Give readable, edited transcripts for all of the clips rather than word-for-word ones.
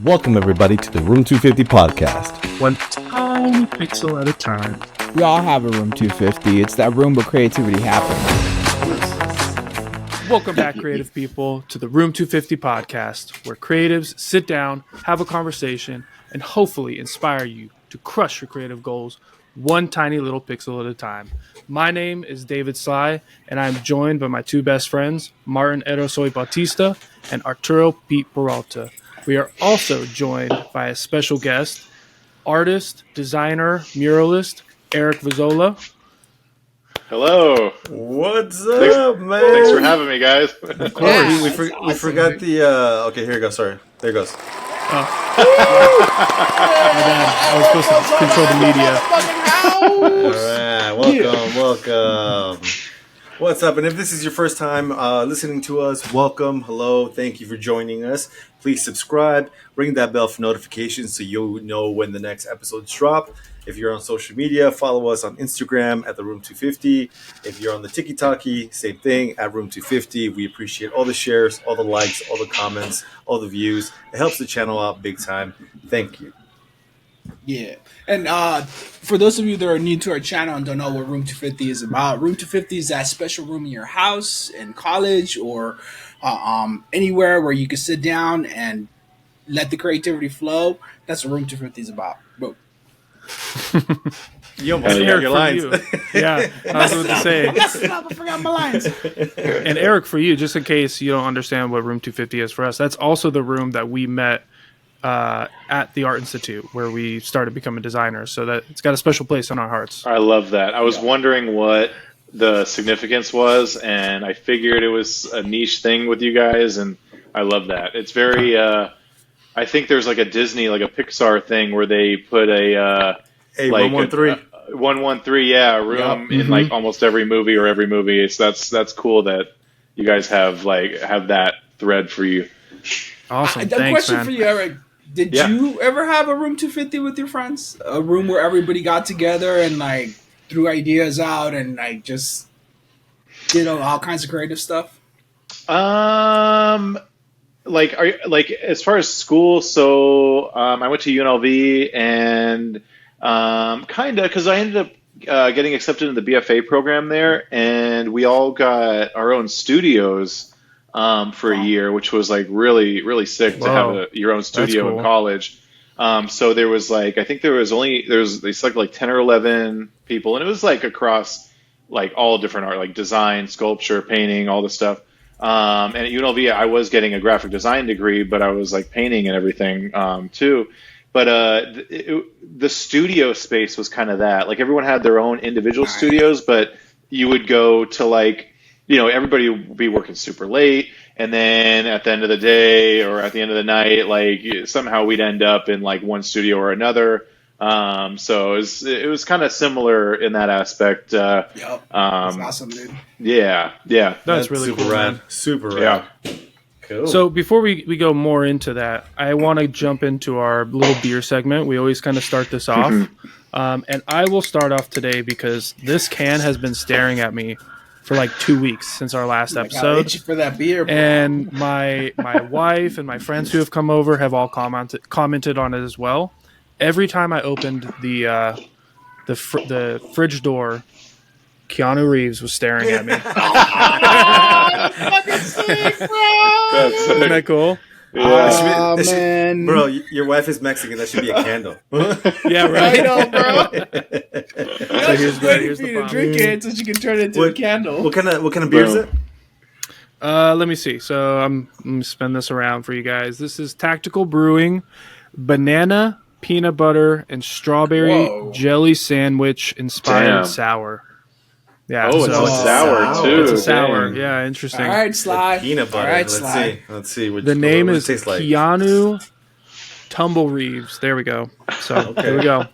Welcome everybody to the Room250 Podcast. One tiny pixel at a time. We all have a room 250. It's that room where creativity happens. Welcome back, creative people, to the Room250 Podcast, where creatives sit down, have a conversation, and hopefully inspire you to crush your creative goals one tiny little pixel at a time. My name is David Sly, and I'm joined by my two best friends, Martin Erosoy Bautista and Arturo Pete Peralta. We are also joined by a special guest, artist, designer, muralist, Eric Vozzola. Hello. What's up, man? Thanks for having me, guys. Of course. We forgot the... Okay, here it goes. Sorry. There it goes. My bad. I was supposed to control the media. All right. Welcome. What's up? And if this is your first time listening to us, welcome. Hello. Thank you for joining us. Please subscribe. Ring that bell for notifications so you'll know when the next episodes drop. If you're on social media, follow us on Instagram at the Room250. If you're on the TikTok, same thing, at Room250. We appreciate all the shares, all the likes, all the comments, all the views. It helps the channel out big time. Thank you. Yeah. And for those of you that are new to our channel and don't know what Room 250 is about, Room 250 is that special room in your house, in college, or anywhere where you can sit down and let the creativity flow. That's what Room 250 is about. But You almost forgot your lines. Yeah, I was about to say. I forgot my lines. And Eric, for you, just in case you don't understand what Room 250 is for us, that's also the room that we met at the Art Institute, where we started becoming designers. So that it's got a special place in our hearts. I love that. I was wondering what the significance was, and I figured it was a niche thing with you guys, and I love that. It's very... I think there's like a Disney, like a Pixar thing where they put a... like 113. 113, yeah, room in like almost every movie or every movie. So that's cool that you guys have that thread for you. Awesome. A Thanks, question man. for you, Eric. Did you ever have a Room 250 with your friends? A room where everybody got together and like threw ideas out and like just did all kinds of creative stuff? Like as far as school, so I went to UNLV and kind of because I ended up getting accepted in the BFA program there, and we all got our own studios for a year, which was like really, really sick to have your own studio in college. So there was like, I think they selected like 10 or 11 people, and it was like across like all different art, like design, sculpture, painting, all this stuff. And at UNLV, I was getting a graphic design degree, but I was like painting and everything too. But the studio space was kind of that. Like everyone had their own individual studios, but you would go to like, everybody would be working super late. And then at the end of the day or at the end of the night, like somehow we'd end up in like one studio or another. So it was kind of similar in that aspect. That's awesome, dude. Yeah. That's really super cool, rad. man. Super rad. Yeah. Cool. So before we go more into that, I want to jump into our little beer segment. We always kind of start this off. And I will start off today because this can has been staring at me for like 2 weeks since our last episode. Itchy for that beer, bro. And my wife and my friends who have come over have all commented on it as well. Every time I opened the fridge door, Keanu Reeves was staring at me. Fucking sick, bro. Isn't that cool? Yeah. Man. Bro, your wife is Mexican. That should be a candle. Yeah, right. I know, bro. So here's Waiting the for you to bomb. drink it so she can turn it into a candle. What kind of beer is it? Let me see. So I'm going to spin this around for you guys. This is Tactical Brewing Banana, Peanut Butter, and Strawberry Jelly Sandwich Inspired Sour. Yeah, Oh, it's sour too. It's a sour. Dang. Yeah, interesting. All right, Sly. Peanut butter. All right, Let's Sly. see. Let's see. The name what it is tastes like. Keanu Tumble Reeves. There we go. So There we go.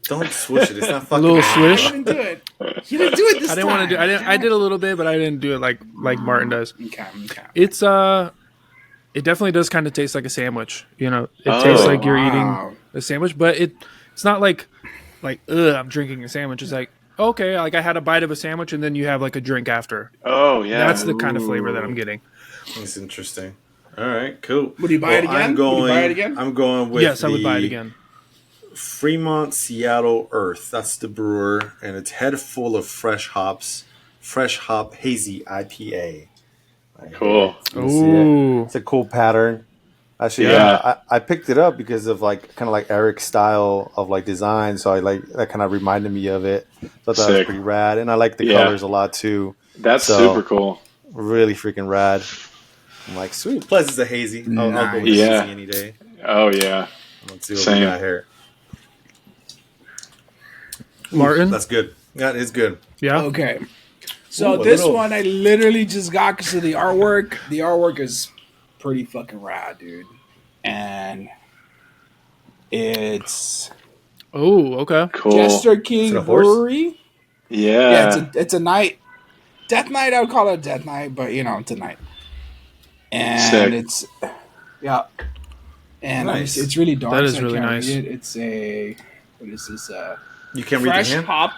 Don't swoosh it. It's not A fucking. little You swish. didn't do it. You didn't do it this I didn't want to do. I did a little bit, but I didn't do it like Martin does. Okay. It's it definitely does kind of taste like a sandwich. It tastes like you're eating a sandwich, but it's not like I'm drinking a sandwich. It's like okay, like I had a bite of a sandwich and then you have like a drink after. Oh yeah, That's the kind of flavor that I'm getting. That's interesting. All right, cool. Would you buy it again? Would you buy it again? I'm going with Yes, I would buy it again. Fremont Seattle Earth. That's the brewer, and it's head full of fresh hops, fresh hop hazy IPA. cool. Ooh. It's a cool pattern. Actually, Yeah. I picked it up because of like kind of like Eric's style of like design. So I like that kind of reminded me of it. So I thought that was Sick. pretty rad, and I like the Yeah. colors a lot too. That's So- super cool. Really freaking rad. I'm like, sweet. Plus, it's a hazy. I'll go with Yeah. hazy any day. Oh yeah. Let's see what Same. we got here. Martin? That's good. That is good. Yeah. Okay. So Ooh, a this little- one I literally just got because of the artwork. The artwork is pretty fucking rad, dude. And it's Oh, okay. Cool. Jester Is King it a horse? Brewery. Yeah. Yeah, it's a night. Death Night, I would call it a Death Night, but you know, it's a night. And Sick. it's yeah. And Nice. it's really dark. That is so I really can't nice. read it. It's a what is this? You can't read Fresh the hand? hop.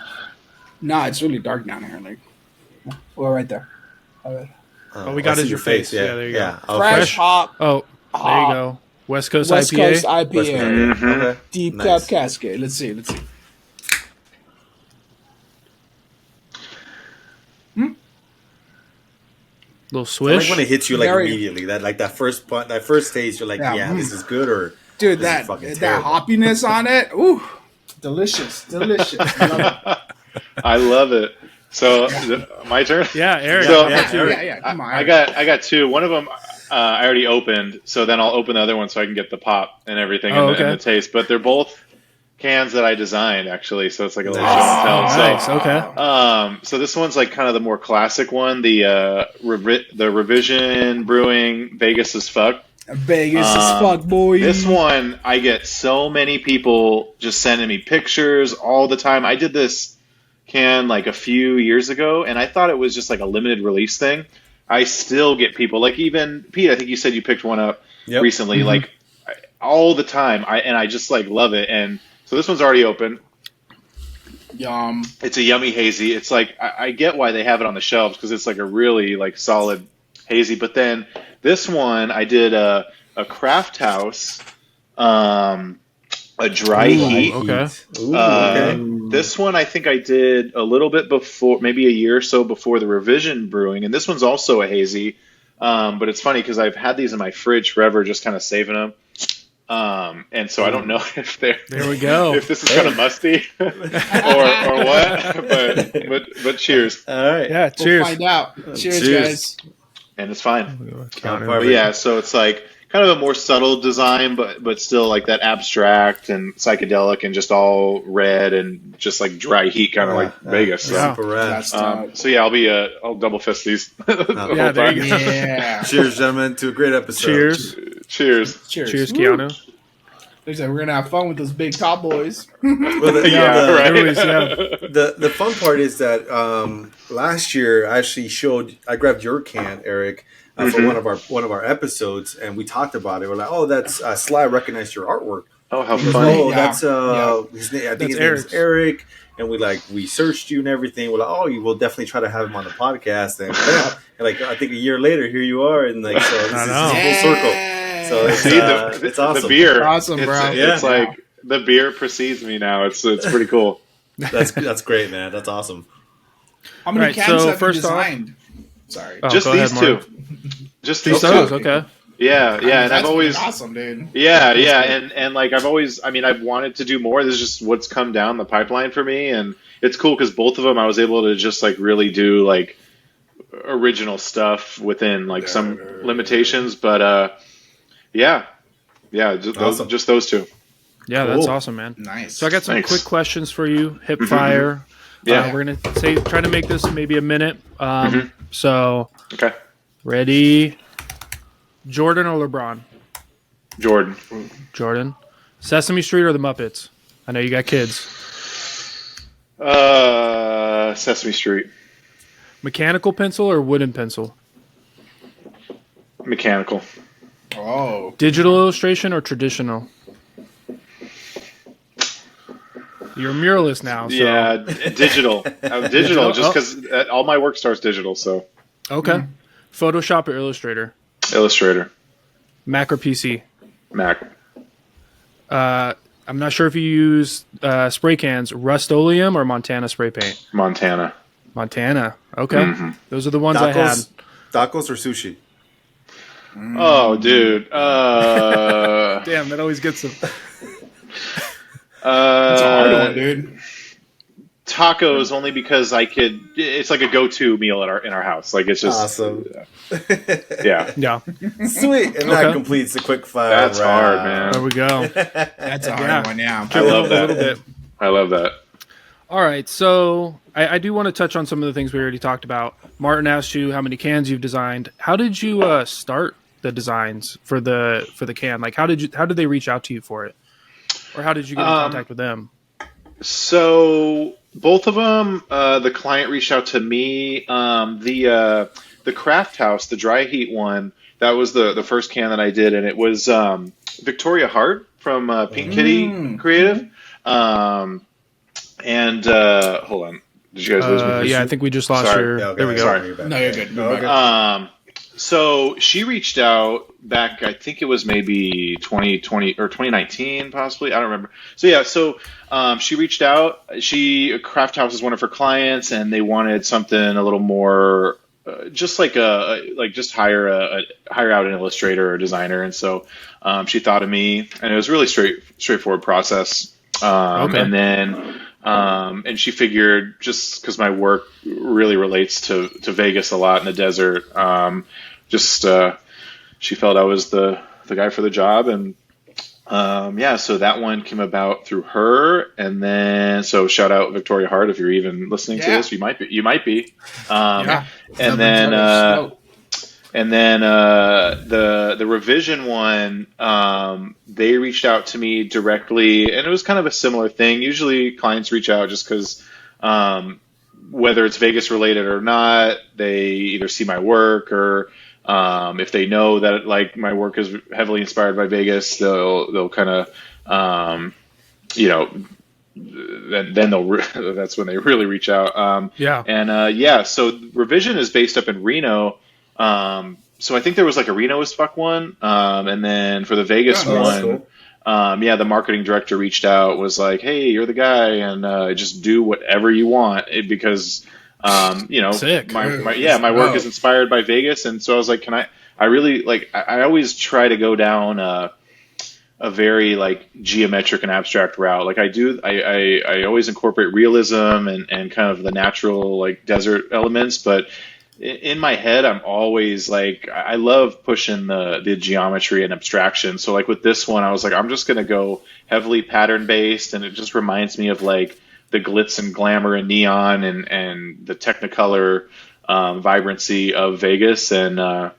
Nah, it's really dark down here. Like, well, right there. Oh, we got I it see your face. Yeah, there you go. Oh, Fresh hop. Oh, there you hop, go. West Coast West IPA. Coast IPA. West Coast. Mhm. Okay. Deep Nice. Cup Cascade. Let's see. Little I swish. like when it hits you like Very- immediately. That first part, that first taste, you're like, Yeah, yeah, this is good, or Dude, this is that fucking that terrible. hoppiness on it. Ooh, delicious. I love it. I love it. So my turn. Yeah, Eric. So- yeah, Yeah, Yeah, come on. I got two. One of them I already opened, so then I'll open the other one so I can get the pop and everything Oh, and, okay. the taste. But they're both cans that I designed actually, so it's like a little Nice. show and tell. Nice. Okay. So this one's like kind of the more classic one, the Revision Brewing Vegas as fuck. Vegas as fuck, boy. This one, I get so many people just sending me pictures all the time. I did this can like a few years ago, and I thought it was just like a limited release thing. I still get people, like even Pete, I think you said you picked one up Yep. recently, like all the time. I just like love it. And so this one's already open. Yum. It's a yummy hazy. It's like I get why they have it on the shelves because it's like a really like solid hazy. But then this one I did a craft house, a dry heat. Okay. Ooh, okay. This one I think I did a little bit before, maybe a year or so before the Revision Brewing, and this one's also a hazy. But it's funny because I've had these in my fridge forever, just kind of saving them. And so I don't know if they're There we go. if this is kind of musty or what. But cheers, All right. Yeah. We'll Cheers. find out. Cheers, Cheers. guys. and it's fine. Counter. But yeah, so it's like kind of a more subtle design, but still like that abstract and psychedelic and just all red and just like dry heat, kind of like Vegas. So. Yeah. Super rad. That's So yeah, I'll double fist these. the whole Yeah, there you time. go. yeah. Cheers, gentlemen, to a great episode. Cheers. Cheers. Cheers. Cheers, Woo. Keanu. Looks like we're gonna have fun with those big top boys. Well, the, Yeah, the, right. Everybody's, yeah. the fun part is that last year I actually I grabbed your can, Eric, for one of our episodes, and we talked about it. We're like, oh, that's Sly recognized your artwork. Oh, how He goes, funny! oh, Yeah. that's Yeah. his name. I think That's his name is Eric's. Eric. And we searched you and everything. We're like, oh, you will definitely try to have him on the podcast. And, and like I think a year later, here you are, and like so this I is know. full circle. So it's, See, it's awesome. The beer, Awesome, bro. It's like the beer precedes me now. It's pretty cool. That's great, man. That's awesome. How many Right, cans so have you first off- designed? Sorry. Oh, Just go these ahead, Mark. two. Just Just these those. two. Okay. Yeah, and I've That's always awesome, dude. Yeah, and like I've always, I mean, I've wanted to do more. This is just what's come down the pipeline for me, and it's cool because both of them I was able to just like really do like original stuff within like some limitations. But yeah, Awesome. just those two. Yeah, that's Cool. awesome, man. Nice. So I got some Thanks. quick questions for you. Hip fire. Yeah. We're gonna try to make this maybe a minute. So Okay, ready? Jordan or LeBron? Jordan. Jordan. Sesame Street or the Muppets? I know you got kids. Sesame Street. Mechanical pencil or wooden pencil? Mechanical. Oh. Digital illustration or traditional? You're a muralist now. So. Yeah, digital. I'm digital just because all my work starts digital. So okay, Photoshop or Illustrator? Illustrator. Mac or PC? Mac. I'm not sure if you use spray cans, Rust-Oleum or Montana spray paint. Montana. Okay, those are the ones I had. Tacos or sushi? Oh, dude. Damn, that always gets them. It's a hard one, dude. Tacos only because it's like a go-to meal in our house. Like it's just awesome. Yeah. Sweet. And that completes the quick fire. That's hard, man. There we go. That's a hard one, yeah. I love that. A little bit. I love that. All right, so I do want to touch on some of the things we already talked about. Martin asked you how many cans you've designed. How did you start the designs for the can? Like, how did they reach out to you for it, or how did you get in contact with them? So both of them, the client reached out to me. The Craft House, the dry heat one, that was the first can that I did, and it was Victoria Hart from Pink Kitty Creative. And hold on, did you guys lose me? Yeah, I think we just lost your. Yeah, okay. There we go. Sorry. No, you're good. Okay. So she reached out back, I think it was maybe 2020 or 2019, possibly. I don't remember. So yeah, she reached out. Craft House is one of her clients, and they wanted something a little more, just like just hire out an illustrator or designer. And so she thought of me, and it was really straightforward process. And then. And she figured, just because my work really relates to Vegas a lot in the desert, she felt I was the guy for the job, and so that one came about through her. And then, so shout out Victoria Hart if you're even listening to this. You might be. And then the revision one, they reached out to me directly, and it was kind of a similar thing. Usually clients reach out just because whether it's Vegas related or not, they either see my work, or if they know that like my work is heavily inspired by Vegas, they'll kind of then that's when they really reach out. So revision is based up in Reno. So I think there was like a Reno as fuck one. And then for the Vegas one, cool. The marketing director reached out, was like, hey, you're the guy, and just do whatever you want, because, Sick. my work is inspired by Vegas. And so I was like, I always try to go down a very like geometric and abstract route. Like I always incorporate realism and kind of the natural like desert elements, but in my head, I'm always like, I love pushing the geometry and abstraction. So like with this one, I was like, I'm just going to go heavily pattern based. And it just reminds me of like the glitz and glamour and neon and the Technicolor vibrancy of Vegas. And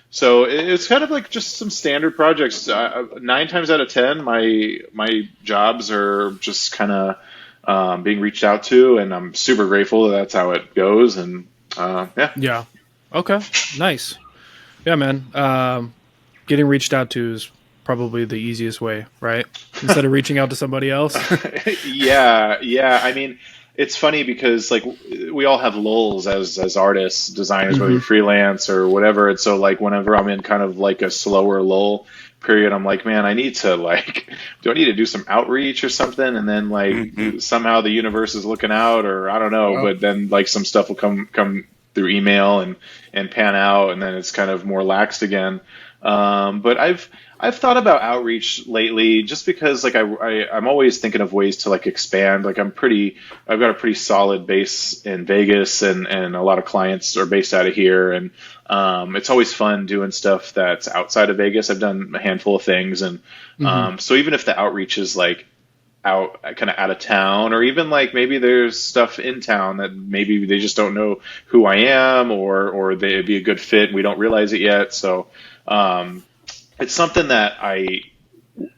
so it's kind of like just some standard projects. 9 times out of 10, my jobs are just kind of being reached out to, and I'm super grateful that that's how it goes. And Yeah. Okay. Nice. Yeah, man. Getting reached out to is probably the easiest way, right? Instead of reaching out to somebody else. Yeah. I mean, it's funny because like we all have lulls as artists, designers, whether you're freelance or whatever. And so like whenever I'm in kind of like a slower lull period, I'm like, man, I need to do I need to do some outreach or something? And then like somehow the universe is looking out, or I don't know, but then like some stuff will come through email and pan out, and then it's kind of more laxed again. But I've thought about outreach lately, just because like I'm always thinking of ways to like expand. Like I've got a pretty solid base in Vegas, and a lot of clients are based out of here, and it's always fun doing stuff that's outside of Vegas. I've done a handful of things, and so even if the outreach is like out of town, or even like maybe there's stuff in town that maybe they just don't know who I am, or they'd be a good fit and we don't realize it yet. So it's something that I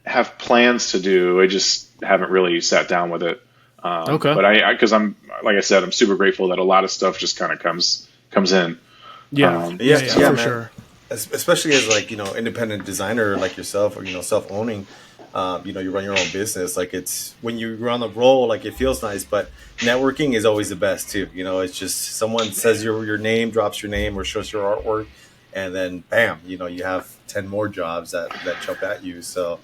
have plans to do. I just haven't really sat down with it. Okay. But because I'm, like I said, I'm super grateful that a lot of stuff just kind of comes in. Yeah, for sure. Especially as like, independent designer like yourself, or, self-owning, you run your own business. Like it's when you're on the roll, like it feels nice, but networking is always the best too. It's just someone says your name, drops your name, or shows your artwork, and then bam, you have 10 more jobs that jump at you. So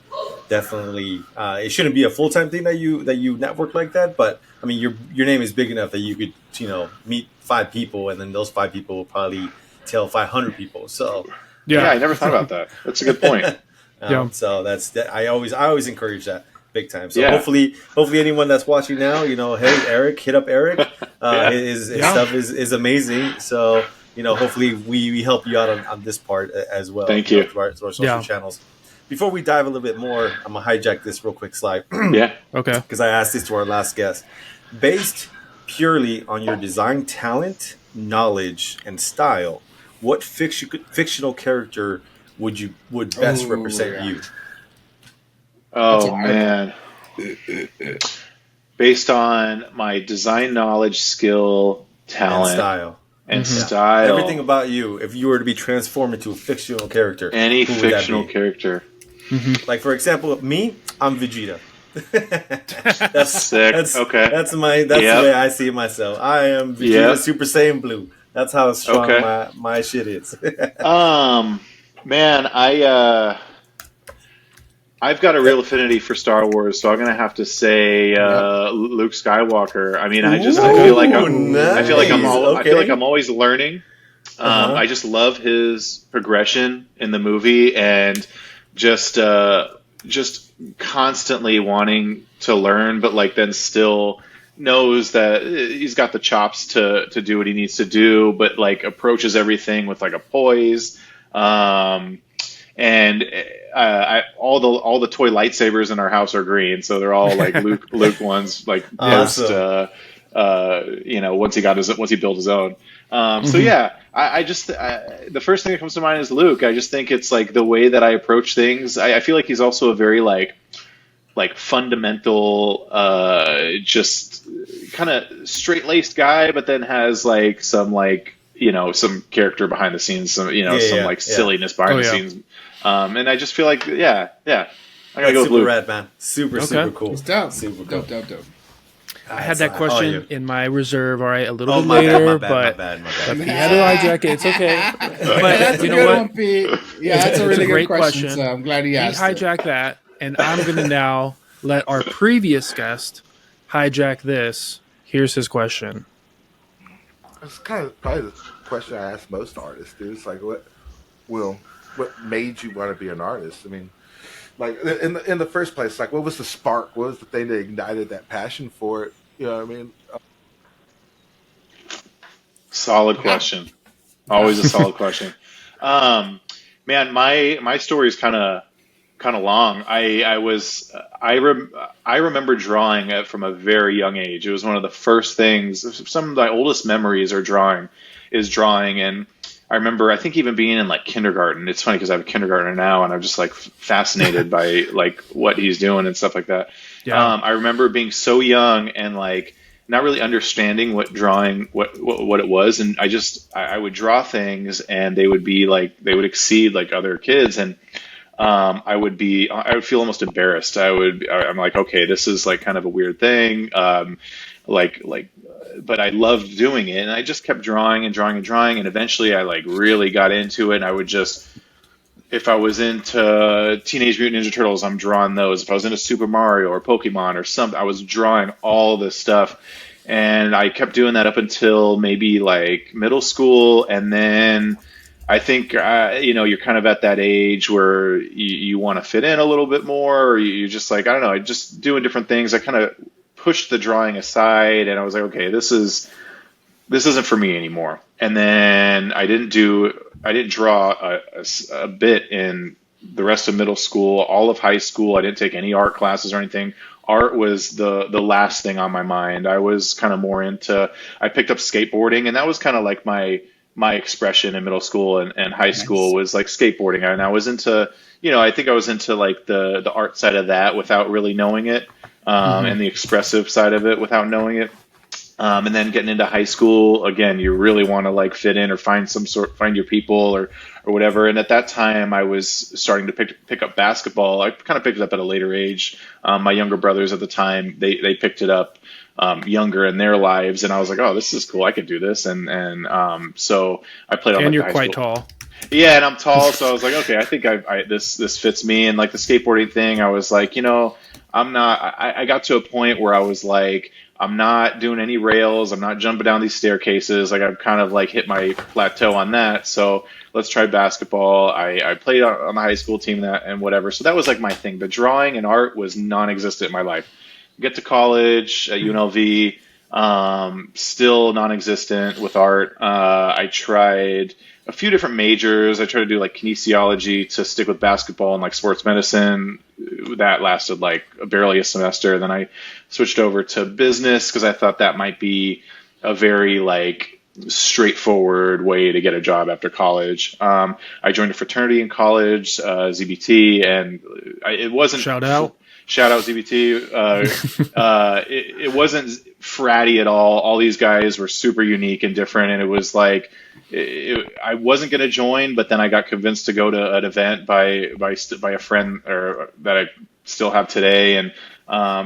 definitely, it shouldn't be a full time thing that you network like that. But I mean, your name is big enough that you could meet 5 people, and then those 5 people will probably tell 500 people. So yeah, I never thought about that. That's a good point. So I always encourage that big time. So hopefully anyone that's watching now, hey Eric, hit up Eric. His stuff is amazing. So hopefully we help you out on this part as well. Thank you. Through our social channels. Before we dive a little bit more, I'm gonna hijack this real quick slide. Yeah. Okay. Because I asked this to our last guest. Based purely on your design talent, knowledge, and style, what fictional character would best represent you? Oh man. Based on my design knowledge, skill, talent, and style. Everything about you, if you were to be transformed into a fictional character. Any fictional character. Like for example, me, I'm Vegeta. That's sick. Okay. That's the way I see myself. I am Vegeta Super Saiyan Blue. That's how strong my shit is. Man, I've got a real affinity for Star Wars, so I'm gonna have to say Luke Skywalker. I mean, I feel like I'm always learning. I just love his progression in the movie, and just constantly wanting to learn, but like then still knows that he's got the chops to do what he needs to do, but like approaches everything with like a poise. And all the toy lightsabers in our house are green, so they're all like Luke ones, like awesome. once he built his own. So yeah, I just the first thing that comes to mind is Luke. I just think it's like the way that I approach things. I feel like he's also a very like fundamental, just kind of straight-laced guy, but then has like some like some character behind the scenes, some silliness behind the scenes. And I just feel like I gotta go with Luke. Rad, man. Super cool. It's dope. Super dope. I had that question in my reserve, all right, a little bit my later, bad. but if you had to hijack it, it's okay. But you know what? That's a really great good question. So I'm glad he asked. He hijacked that, and I'm going to now let our previous guest hijack this. Here's his question. It's kind of probably the question I ask most artists, dude. It's like, what made you want to be an artist? I mean, like in the first place, like what was the spark? What was the thing that ignited that passion for it? You know what I mean? Solid question. Always a solid question. Man, my story is kind of long. I remember drawing from a very young age. It was one of the first things. Some of my oldest memories are drawing, and I remember, I think even being in like kindergarten. It's funny because I have a kindergartner now, and I'm just like fascinated by like what he's doing and stuff like that. Yeah. I remember being so young and like not really understanding what drawing, what it was, and I would draw things, and they would exceed like other kids, and I would feel almost embarrassed. I'm like, okay, this is like kind of a weird thing. But I loved doing it, and I just kept drawing, and eventually I like really got into it. And I would just, if I was into Teenage Mutant Ninja Turtles, I'm drawing those. If I was into Super Mario or Pokemon or something, I was drawing all this stuff. And I kept doing that up until maybe like middle school, and then I think you're kind of at that age where you want to fit in a little bit more, or you're just like, I don't know, just doing different things. I kind of pushed the drawing aside, and I was like, okay, this isn't for me anymore. And then I didn't draw a bit in the rest of middle school, all of high school. I didn't take any art classes or anything. Art was the last thing on my mind. I was kind of more I picked up skateboarding, and that was kind of like my expression in middle school and high school was like skateboarding. And I was into, I think I was into like the art side of that without really knowing it. And the expressive side of it without knowing it. And then getting into high school, again, you really want to like fit in or find your people or whatever. And at that time, I was starting to pick up basketball. I kind of picked it up at a later age. My younger brothers at the time, they picked it up younger in their lives, and I was like, oh, this is cool. I could do this. And so I played on. And like, you're the high quite school. tall. Yeah, and I'm tall, so I was like, okay, I think this fits me. And like the skateboarding thing, I was like, I'm not. I got to a point where I was like, I'm not doing any rails. I'm not jumping down these staircases. Like I've kind of like hit my plateau on that. So let's try basketball. I played on the high school team and whatever. So that was like my thing. But drawing and art was non-existent in my life. Get to college at UNLV, still non-existent with art. I tried a few different majors. I tried to do like kinesiology to stick with basketball and like sports medicine. That lasted like barely a semester. Then I switched over to business because I thought that might be a very like straightforward way to get a job after college. I joined a fraternity in college, ZBT, and it wasn't Shout out ZBT. It wasn't fratty at all. All these guys were super unique and different, and it was like I wasn't going to join, but then I got convinced to go to an event by a friend that I still have today, and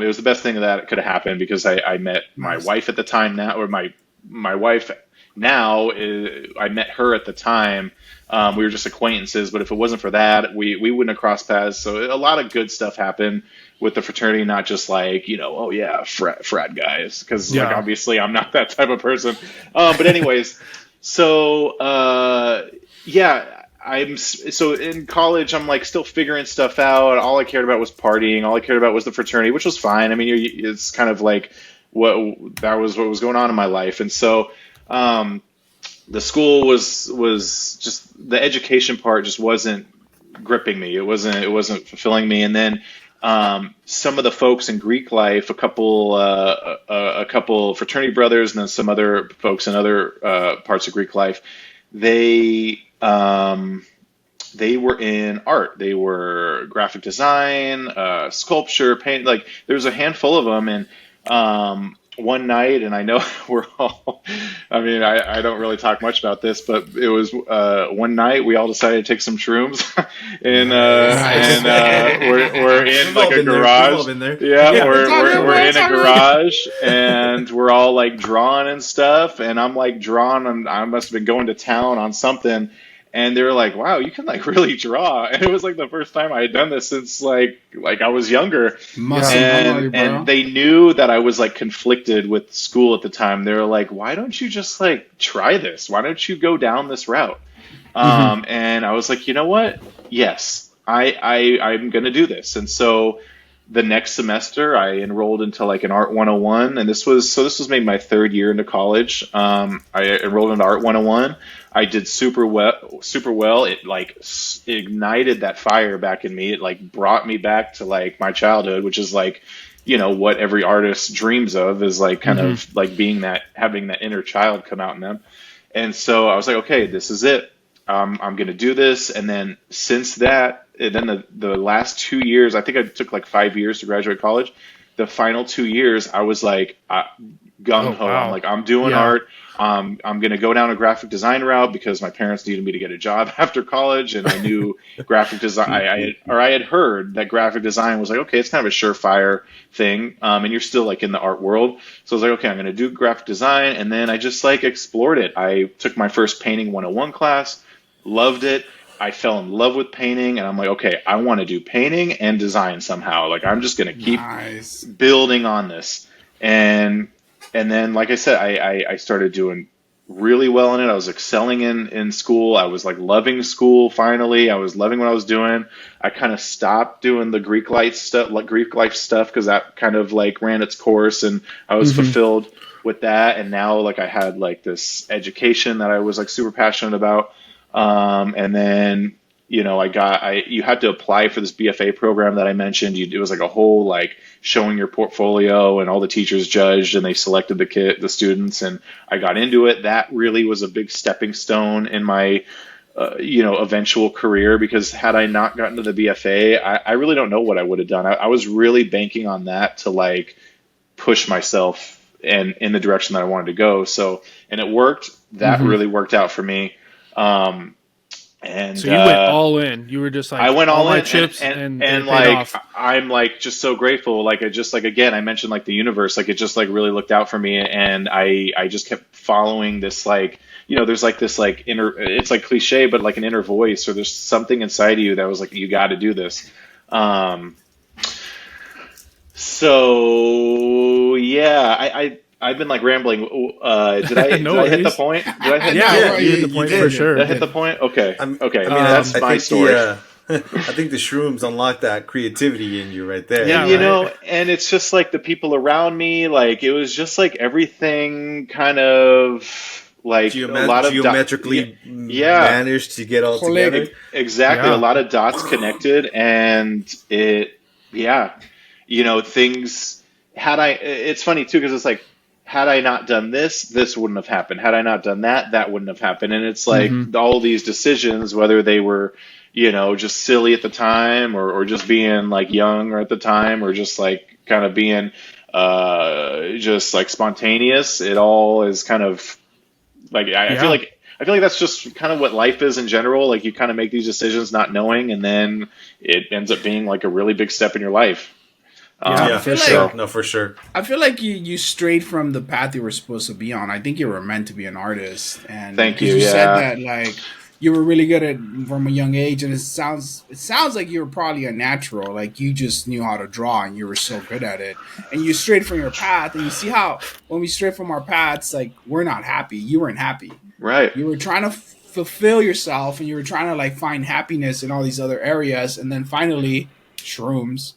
it was the best thing that could have happened because I met my wife at the time now, or my wife now. I met her at the time. We were just acquaintances, but if it wasn't for that, we wouldn't have crossed paths. So a lot of good stuff happened with the fraternity, not just like, oh yeah, frat guys, because like obviously I'm not that type of person. But anyways, so so in college I'm like still figuring stuff out. All I cared about was partying. All I cared about was the fraternity, which was fine. I mean, it's kind of like what was going on in my life, and so. The school was just, the education part just wasn't gripping me. It wasn't fulfilling me. And then some of the folks in Greek life, a couple fraternity brothers, and then some other folks in other parts of Greek life, they were in art. They were graphic design, sculpture, paint. Like there was a handful of them, and one night, and I know we're all, I mean, I don't really talk much about this, but it was one night we all decided to take some shrooms and we're in like a garage. Yeah, we're in a garage and we're all like drawing and stuff, and I'm like drawing, and I must have been going to town on something. And they were like, wow, you can like really draw. And it was like the first time I had done this since like I was younger. And they knew that I was like conflicted with school at the time. They were like, why don't you just like try this? Why don't you go down this route? And I was like, you know what? Yes, I'm going to do this. And so the next semester I enrolled into like an Art 101. And this was maybe my third year into college. I enrolled into Art 101. I did super well. It like ignited that fire back in me. It like brought me back to like my childhood, which is like, what every artist dreams of, is like kind of like having that inner child come out in them. And so I was like, okay, this is it. I'm going to do this. And then since that, and then the last 2 years, I think I took like 5 years to graduate college. The final 2 years, I was like gung ho. I'm like, I'm doing art. I'm going to go down a graphic design route because my parents needed me to get a job after college, and I knew graphic design. I had heard that graphic design was like, okay, it's kind of a surefire thing, and you're still like in the art world. So I was like, okay, I'm going to do graphic design, and then I just like explored it. I took my first painting 101 class, loved it. I fell in love with painting, and I'm like, okay, I want to do painting and design somehow. Like I'm just going to keep building on this, and then, like I said, I started doing really well in it. I was excelling in school. I was like loving school. Finally, I was loving what I was doing. I kind of stopped doing the Greek life stuff, because that kind of like ran its course, and I was fulfilled with that. And now, like I had like this education that I was like super passionate about. And then, you had to apply for this BFA program that I mentioned. It was like a whole like showing your portfolio, and all the teachers judged, and they selected the students, and I got into it. That really was a big stepping stone in my, eventual career, because had I not gotten to the BFA, I really don't know what I would have done. I was really banking on that to like push myself and in the direction that I wanted to go. So, and it worked. That really worked out for me. And so you went all in. You were just like, I went all my in, chips and paid like off. I'm like just so grateful. Like I just like again I mentioned like the universe, like it just like really looked out for me, and I just kept following this like there's like this like inner, it's like cliche, but like an inner voice, or there's something inside of you that was like, you got to do this. So yeah, I've been like rambling. Did I hit the point? Did I hit you hit the point for sure. Did I hit the point? Okay. Okay. That's I my think story. I think the shrooms unlock that creativity in you right there. Yeah, And, and it's just like the people around me, like it was just like everything kind of like a lot of geometrically managed to get all together. Exactly. A lot of dots connected, and things it's funny too, because it's like, had I not done this, this wouldn't have happened. Had I not done that, that wouldn't have happened. And it's like all these decisions, whether they were, just silly at the time, or just being like young or at the time, or just like kind of being just like spontaneous. It all is kind of like, I feel like that's just kind of what life is in general. Like you kind of make these decisions not knowing, and then it ends up being like a really big step in your life. For sure. No, for sure. I feel like you strayed from the path you were supposed to be on. I think you were meant to be an artist, and thank you. You said that like you were really good at from a young age, and it sounds like you were probably a natural. Like you just knew how to draw, and you were so good at it. And you strayed from your path, and you see how when we stray from our paths, like we're not happy. You weren't happy, right? You were trying to fulfill yourself, and you were trying to like find happiness in all these other areas, and then finally, shrooms.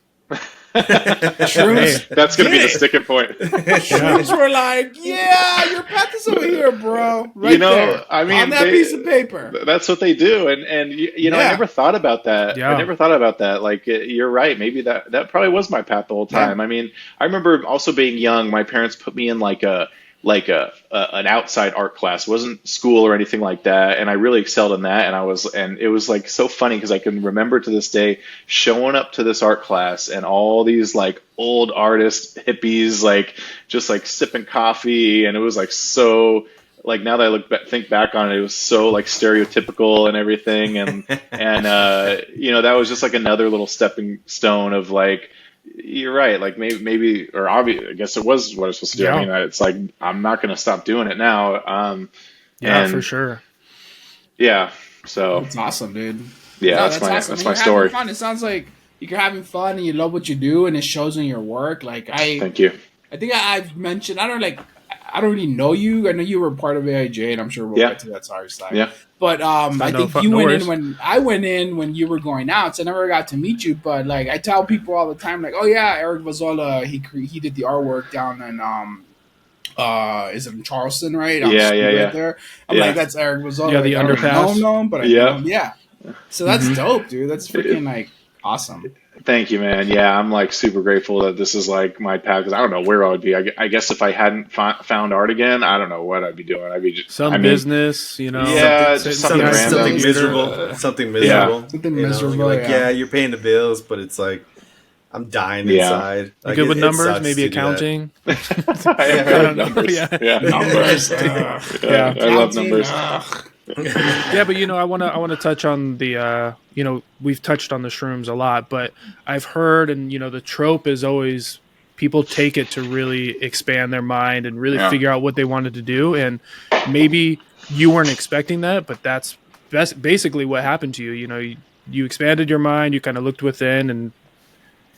Shrooms. That's gonna be the sticking point. Shrooms were like, yeah, your path is over here, bro. Right there. I mean, on that piece of paper. That's what they do, and I never thought about that. Yeah. I never thought about that. Like, you're right. Maybe that probably was my path the whole time. I mean, I remember also being young. My parents put me in like an outside art class. It wasn't school or anything like that, and I really excelled in that. And it was like so funny, because I can remember to this day showing up to this art class, and all these like old artist hippies like just like sipping coffee, and it was like so like, now that I think back on it, it was so like stereotypical and everything, and that was just like another little stepping stone of like, you're right. Like maybe, or obviously, I guess it was what I was supposed to do. Yeah. I mean, it's like, I'm not going to stop doing it now. For sure. Yeah. So it's awesome, dude. Yeah, no, that's my story. Fun. It sounds like you're having fun and you love what you do, and it shows in your work. Like thank you. I think I've mentioned, I don't really know you. I know you were part of AIJ, and I'm sure we'll get to that sorry side. Yeah. But I think you went in when I went in when you were going out, so I never got to meet you. But like I tell people all the time, like, oh yeah, Eric Vozzola, he did the artwork down in is it in Charleston, right? Right there. I'm like, that's Eric Vozzola. Yeah, the underpass. Know him, but I know him. Yeah. So that's dope, dude. That's freaking like awesome. Thank you, man. Yeah, I'm like super grateful that this is like my path, because I don't know where I would be. I guess if I hadn't found art again, I don't know what I'd be doing. I'd be just business, Yeah, something miserable. Something miserable. Yeah. Something miserable. Like, you're paying the bills, but it's like, I'm dying inside. Like, good with numbers, maybe accounting. I don't know. Numbers. Yeah. Numbers. I love numbers. Yeah, but I want to touch on the we've touched on the shrooms a lot, but I've heard, and the trope is always people take it to really expand their mind and really figure out what they wanted to do, and maybe you weren't expecting that, but that's basically what happened to you. You expanded your mind, you kind of looked within, and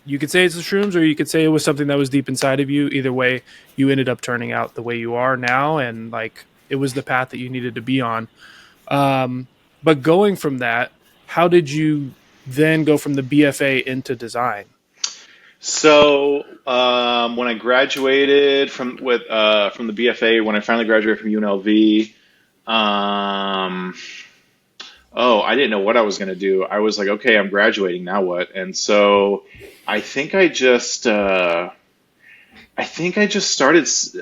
you could say it's the shrooms, or you could say it was something that was deep inside of you. Either way, you ended up turning out the way you are now, and like it was the path that you needed to be on. But going from that, how did you then go from the BFA into design? So when I graduated from the BFA, when I finally graduated from UNLV, I didn't know what I was going to do. I was like, okay, I'm graduating, now what? And so I think I just started,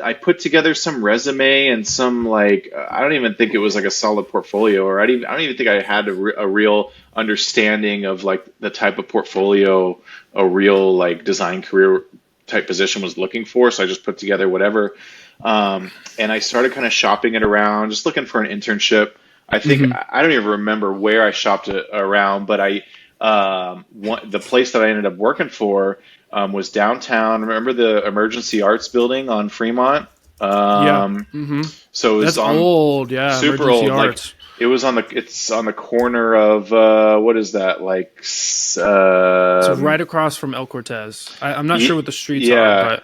I put together some resume and some like, I don't even think it was like a solid portfolio, or I don't even think I had a real understanding of like the type of portfolio a real like design career type position was looking for. So I just put together whatever. And I started kind of shopping it around, just looking for an internship. I think I don't even remember where I shopped it around, but the place that I ended up working for was downtown. Remember the Emergency Arts building on Fremont? So it was That's old, yeah. super Emergency old. Arts. Like it's on the corner of what is that? Like It's right across from El Cortez. I'm not sure what the streets are, but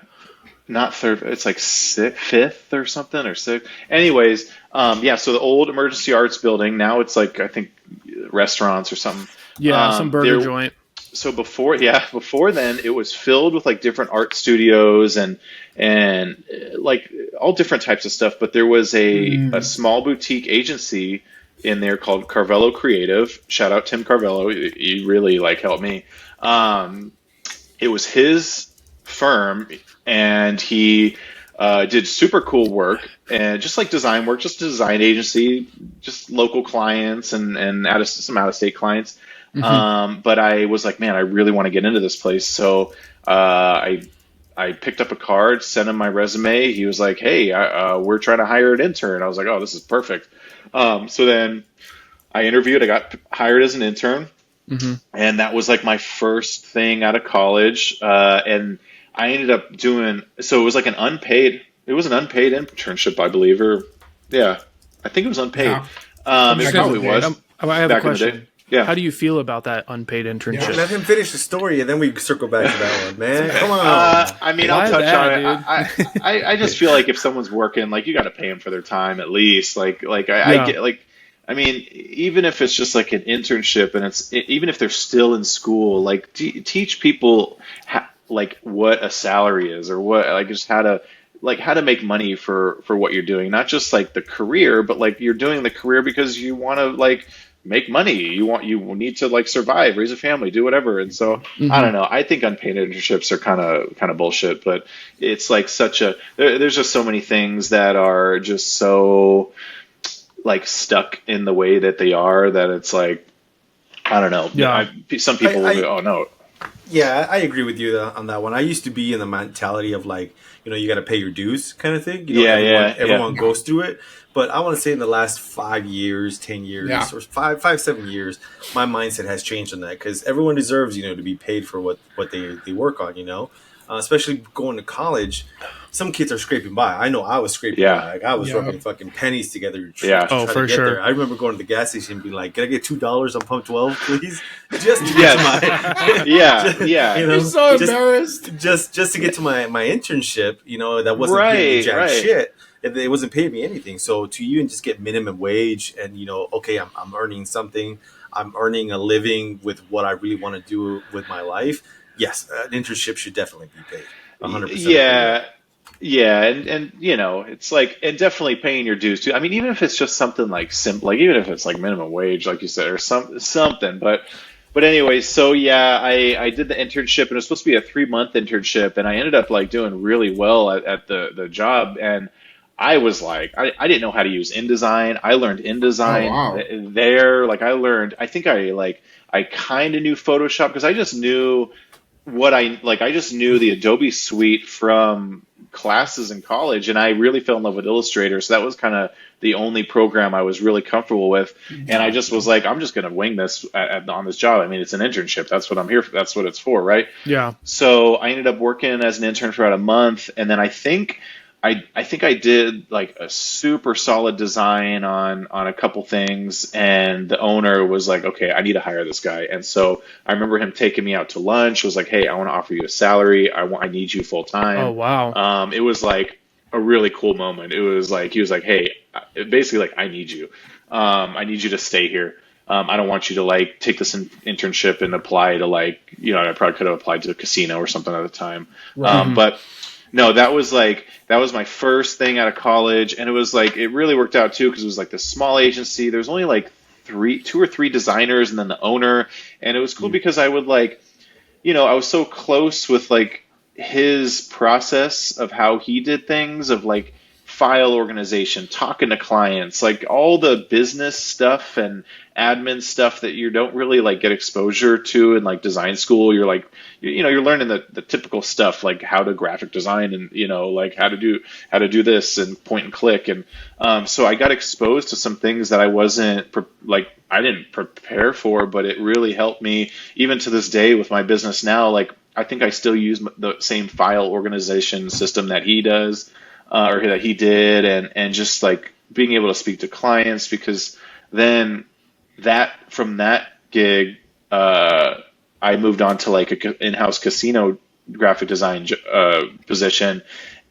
not third. It's like fifth or something or sixth. Anyways, so the old Emergency Arts building. Now it's like I think restaurants or something. Yeah, some burger joint. So before then, it was filled with like different art studios and like all different types of stuff. But there was a small boutique agency in there called Carvello Creative. Shout out Tim Carvello. He really like helped me. It was his firm, and he did super cool work and just like design work, just a design agency, just local clients and some out of state clients. But I was like, man, I really want to get into this place. So I picked up a card, sent him my resume. He was like, hey, we're trying to hire an intern. I was like, oh, this is perfect. So then I interviewed. I got hired as an intern. And that was like my first thing out of college. And I ended up doing, so it was like an unpaid internship, I believe. I think it was unpaid. It probably was. I have a question. Yeah. How do you feel about that unpaid internship? Yeah, let him finish the story, and then we circle back to that one, man. Come on. I mean, I'll touch on it. Dude? I just feel like if someone's working, like you got to pay them for their time at least. I get like, I mean, even if it's just like an internship, and even if they're still in school, like teach people like what a salary is, or what like just how to make money for what you're doing, not just like the career, but like you're doing the career because you want to like make money. You need to like survive, raise a family, do whatever. And so I don't know. I think unpaid internships are kind of bullshit, but it's like there's just so many things that are just so like stuck in the way that they are that it's like, I don't know. Yeah. Some people will go, oh no. Yeah, I agree with you on that one. I used to be in the mentality of like, you got to pay your dues kind of thing. Everyone goes through it. But I want to say in the last 5 years, 10 years, or 7 years, my mindset has changed on that because everyone deserves, to be paid for what they work on, especially going to college. Some kids are scraping by. I know I was scraping by. Like I was rubbing fucking pennies together to try to get there. I remember going to the gas station and being like, "Can I get $2 on pump 12, please?" Just to get to my You're so embarrassed. Just to get to my internship, that wasn't paying me jack shit. It wasn't paying me anything. So to even just get minimum wage and okay, I'm earning something. I'm earning a living with what I really want to do with my life. Yes, an internship should definitely be paid. 100%. Yeah, and it's like, and definitely paying your dues too. I mean, even if it's just something like simple, like even if it's like minimum wage, like you said, or something. But anyway, so I did the internship, and it was supposed to be a 3-month internship, and I ended up like doing really well at the job, and I was like, I didn't know how to use InDesign. I learned InDesign there. Like I think I kind of knew Photoshop because I just knew I just knew the Adobe suite from classes in college, and I really fell in love with Illustrator. So that was kind of the only program I was really comfortable with. And I just was like, I'm just going to wing this on this job. I mean, it's an internship. That's what I'm here for. That's what it's for. Right. Yeah. So I ended up working as an intern for about a month. And then I think I did like a super solid design on a couple things, and the owner was like, okay, I need to hire this guy. And so I remember him taking me out to lunch. He was like, hey, I want to offer you a salary. I need you full time. Oh, wow. It was like a really cool moment. It was like, he was like, hey, basically like, I need you. I need you to stay here. I don't want you to like take this internship and apply to like, I probably could have applied to a casino or something at the time. Right. But no, that was my first thing out of college, and it was like, it really worked out too, because it was like this small agency. There's only like 2 or 3 designers and then the owner, and it was cool because I would like, I was so close with like his process of how he did things, of like file organization, talking to clients, like all the business stuff and admin stuff that you don't really like get exposure to in like design school. You're like, you're learning the typical stuff, like how to graphic design and, like how to do this and point and click. And so I got exposed to some things that I I didn't prepare for, but it really helped me even to this day with my business now. Like, I think I still use the same file organization system that he does, or that he did, and just like being able to speak to clients, because then from that gig, I moved on to like a in-house casino graphic design position,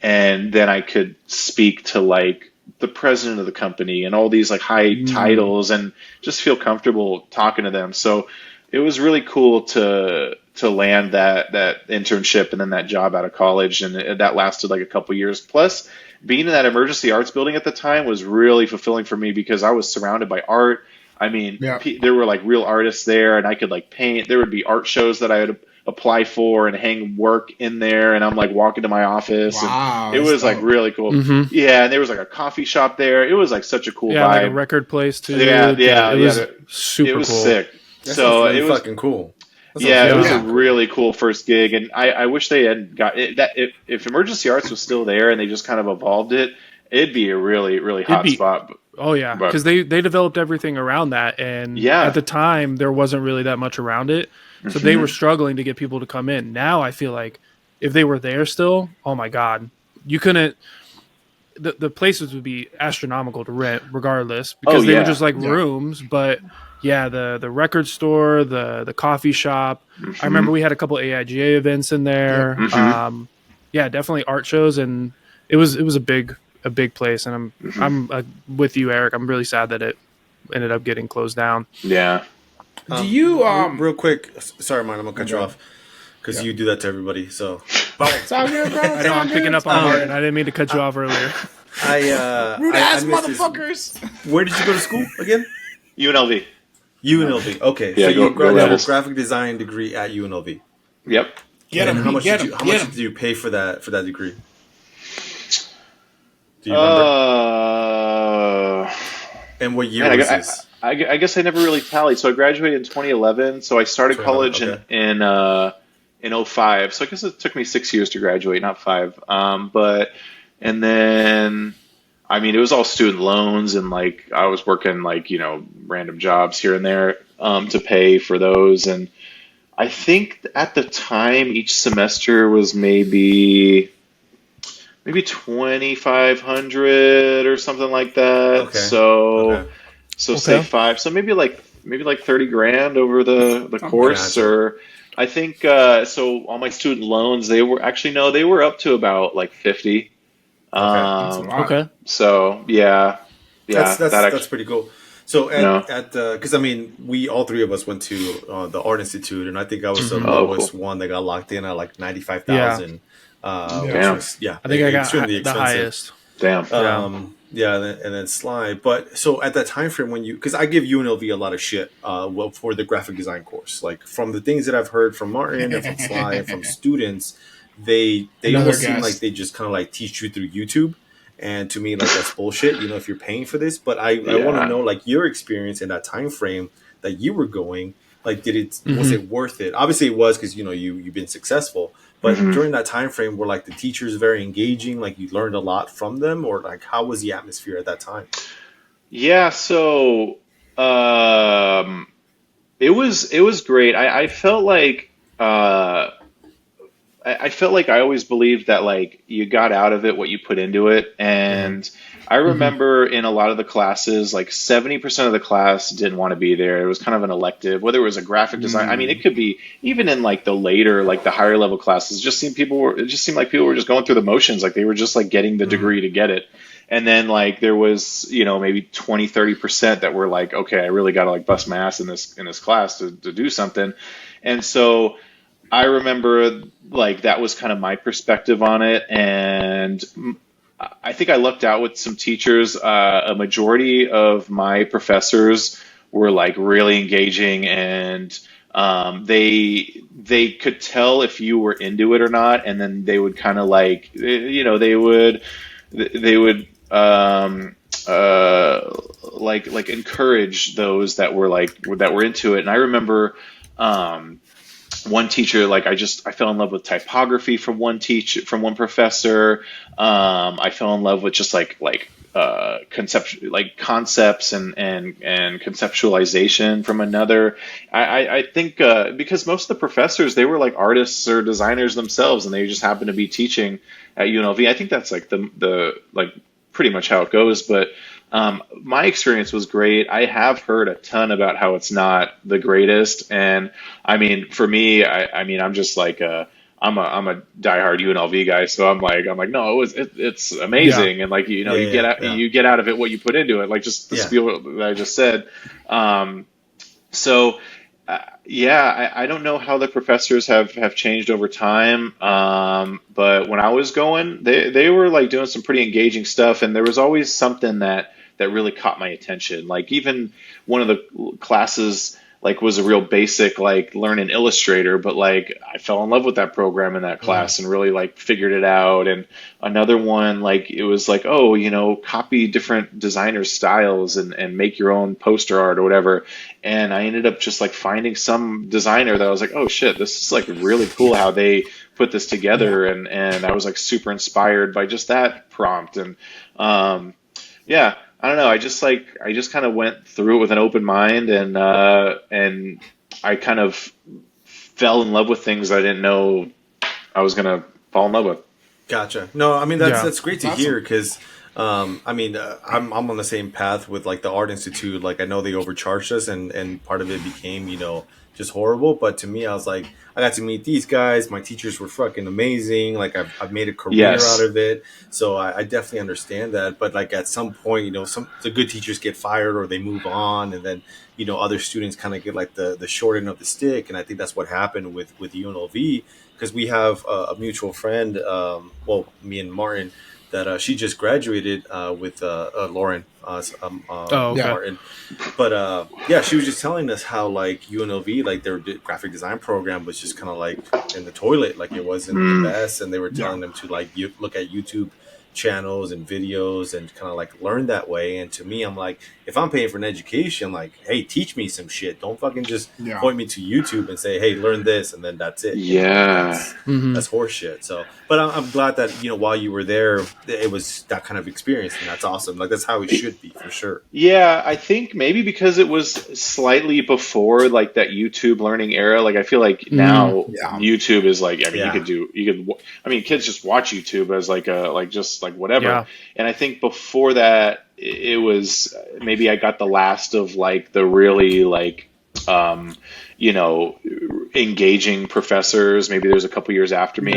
and then I could speak to like the president of the company and all these like high titles and just feel comfortable talking to them. So it was really cool to land that internship and then that job out of college, and that lasted like a couple years. Plus, being in that emergency arts building at the time was really fulfilling for me because I was surrounded by art. I mean, there were like real artists there, and I could like paint. There would be art shows that I would apply for and hang work in there, and I'm like walking to my office. Wow, and it was like really cool. Mm-hmm. Yeah, and there was like a coffee shop there. It was like such a cool vibe. Like a record place too. Yeah, it was super It was cool. sick. That So sounds really it was fucking cool. it was a really cool first gig, and I wish they had got it. That if Emergency Arts was still there and they just kind of evolved it, it'd be a really really hot spot. Oh yeah, because they developed everything around that, and at the time there wasn't really that much around it, so they were struggling to get people to come in. Now I feel like if they were there still, oh my god, you couldn't. The places would be astronomical to rent regardless, because they were just like rooms. But yeah, the record store, the coffee shop. I remember we had a couple AIGA events in there. Definitely art shows, and it was a big place. And I'm with you, Eric. I'm really sad that it ended up getting closed down. Yeah. Do you real quick? Sorry, man, I'm gonna cut you off because you do that to everybody. So it's all good, bro. I know I'm picking up on Martin. I didn't mean to cut you off earlier. Rude ass motherfuckers. Where did you go to school again? UNLV. UNLV. Okay, Yeah, so you go graduated a graphic design degree at UNLV. Yep. How much did you pay for that degree? Do you remember? And what year was this? I guess I never really tallied. So I graduated in 2011. So I started college in 05. So I guess it took me 6 years to graduate, not 5. And then, I mean, it was all student loans, and like I was working like, random jobs here and there to pay for those. And I think at the time each semester was maybe $2,500 or something like that. Okay. So say 5. So maybe like $30,000 over the course, or I think so. All my student loans, they were up to about like 50. So yeah, that's pretty cool. So because I mean, we all three of us went to the Art Institute, and I think I was the lowest one that got locked in at like 95,000. I think I got the highest. Damn. And then Sly. But so at that time frame when because I give UNLV a lot of shit for the graphic design course, like from the things that I've heard from Martin and from Sly and from students, they almost seem like they just kind of like teach you through YouTube. And to me, like, that's bullshit, if you're paying for this. But I want to know, like, your experience in that time frame that you were going. Like, was it worth it? Obviously, it was because, you've been successful. But during that time frame, were, like, the teachers very engaging? Like, you learned a lot from them? Or, like, how was the atmosphere at that time? Yeah, so it was great. I felt like... I felt like I always believed that like you got out of it what you put into it. And I remember in a lot of the classes, like 70% of the class didn't want to be there. It was kind of an elective, whether it was a graphic design. I mean, it could be even in like the later, like the higher level classes, it just seemed like people were just going through the motions. Like they were just like getting the degree to get it. And then like there was, maybe 20-30% that were like, okay, I really got to like bust my ass in this class to do something. And so I remember like that was kind of my perspective on it, and I think I lucked out with some teachers. A majority of my professors were like really engaging, and they could tell if you were into it or not, and then they would kind of like they would like encourage those that were into it. And I remember one teacher, like I fell in love with typography from one professor. I fell in love with just concepts and conceptualization from another. I think because most of the professors, they were like artists or designers themselves, and they just happened to be teaching at UNLV. I think that's like the pretty much how it goes. But my experience was great. I have heard a ton about how it's not the greatest, and I mean, for me, I'm just like I'm a diehard UNLV guy, so I'm like no, it's amazing, Yeah. and like you get out of it what you put into it, like just the spiel that I just said. So I don't know how the professors have changed over time, but when I was going, they were like doing some pretty engaging stuff, and there was always something that really caught my attention. Like even one of the classes like was a real basic, like learn an Illustrator, but like I fell in love with that program in that class and really like figured it out. And another one, like it was like, oh, copy different designers' styles and make your own poster art or whatever. And I ended up just like finding some designer that I was like, oh shit, this is like really cool how they put this together. And I was like super inspired by just that prompt. And I don't know. I just kind of went through it with an open mind, and I kind of fell in love with things I didn't know I was gonna fall in love with. Gotcha. No, I mean that's great to hear, because I'm on the same path with like the Art Institute. Like I know they overcharged us, and part of it became just horrible. But to me, I was like, I got to meet these guys. My teachers were fucking amazing. Like I've made a career out of it. So I definitely understand that. But like at some point, the good teachers get fired or they move on, and then other students kind of get like the short end of the stick. And I think that's what happened with UNLV, because we have a mutual friend. Me and Martin. That she just graduated with Lauren Martin, but she was just telling us how like UNLV, like their graphic design program was just kind of like in the toilet, like it wasn't the best, and they were telling them to like look at YouTube channels and videos and kind of like learn that way. And to me, I'm like, if I'm paying for an education, like, hey, teach me some shit. Don't fucking just point me to YouTube and say, hey, learn this, and then that's it. That's horse shit. So, but I'm glad that while you were there, it was that kind of experience, and that's awesome. Like that's how it should be, for sure. Yeah, I think maybe because it was slightly before like that YouTube learning era. Like I feel like now YouTube is like, I mean, kids just watch YouTube as like whatever. Yeah. And I think before that, it was maybe I got the last of like the really like engaging professors. Maybe there's a couple years after me.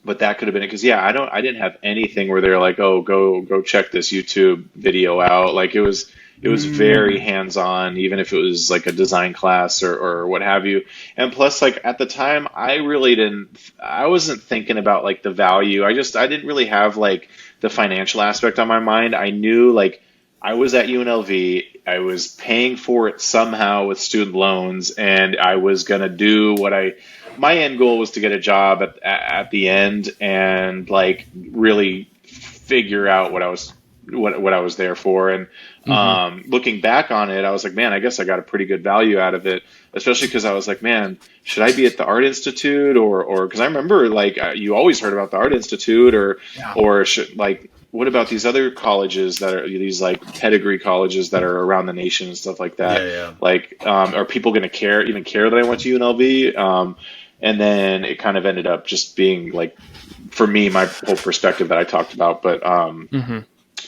But that could have been it, because I didn't have anything where they're like, oh, go check this YouTube video out. Like it was very hands-on, even if it was like a design class or what have you. And plus, like at the time, I wasn't thinking about like the value. I didn't really have like the financial aspect on my mind. I knew like I was at UNLV, I was paying for it somehow with student loans, and I was gonna do my end goal was to get a job at the end and like really figure out what I was there for. And looking back on it, I was like, man, I guess I got a pretty good value out of it, especially because I was like, man, should I be at the Art Institute or because I remember like you always heard about the Art Institute or should like, what about these other colleges that are these like pedigree colleges that are around the nation and stuff like that? Like, are people going to care that I went to UNLV? And then it kind of ended up just being like, for me, my whole perspective that I talked about. But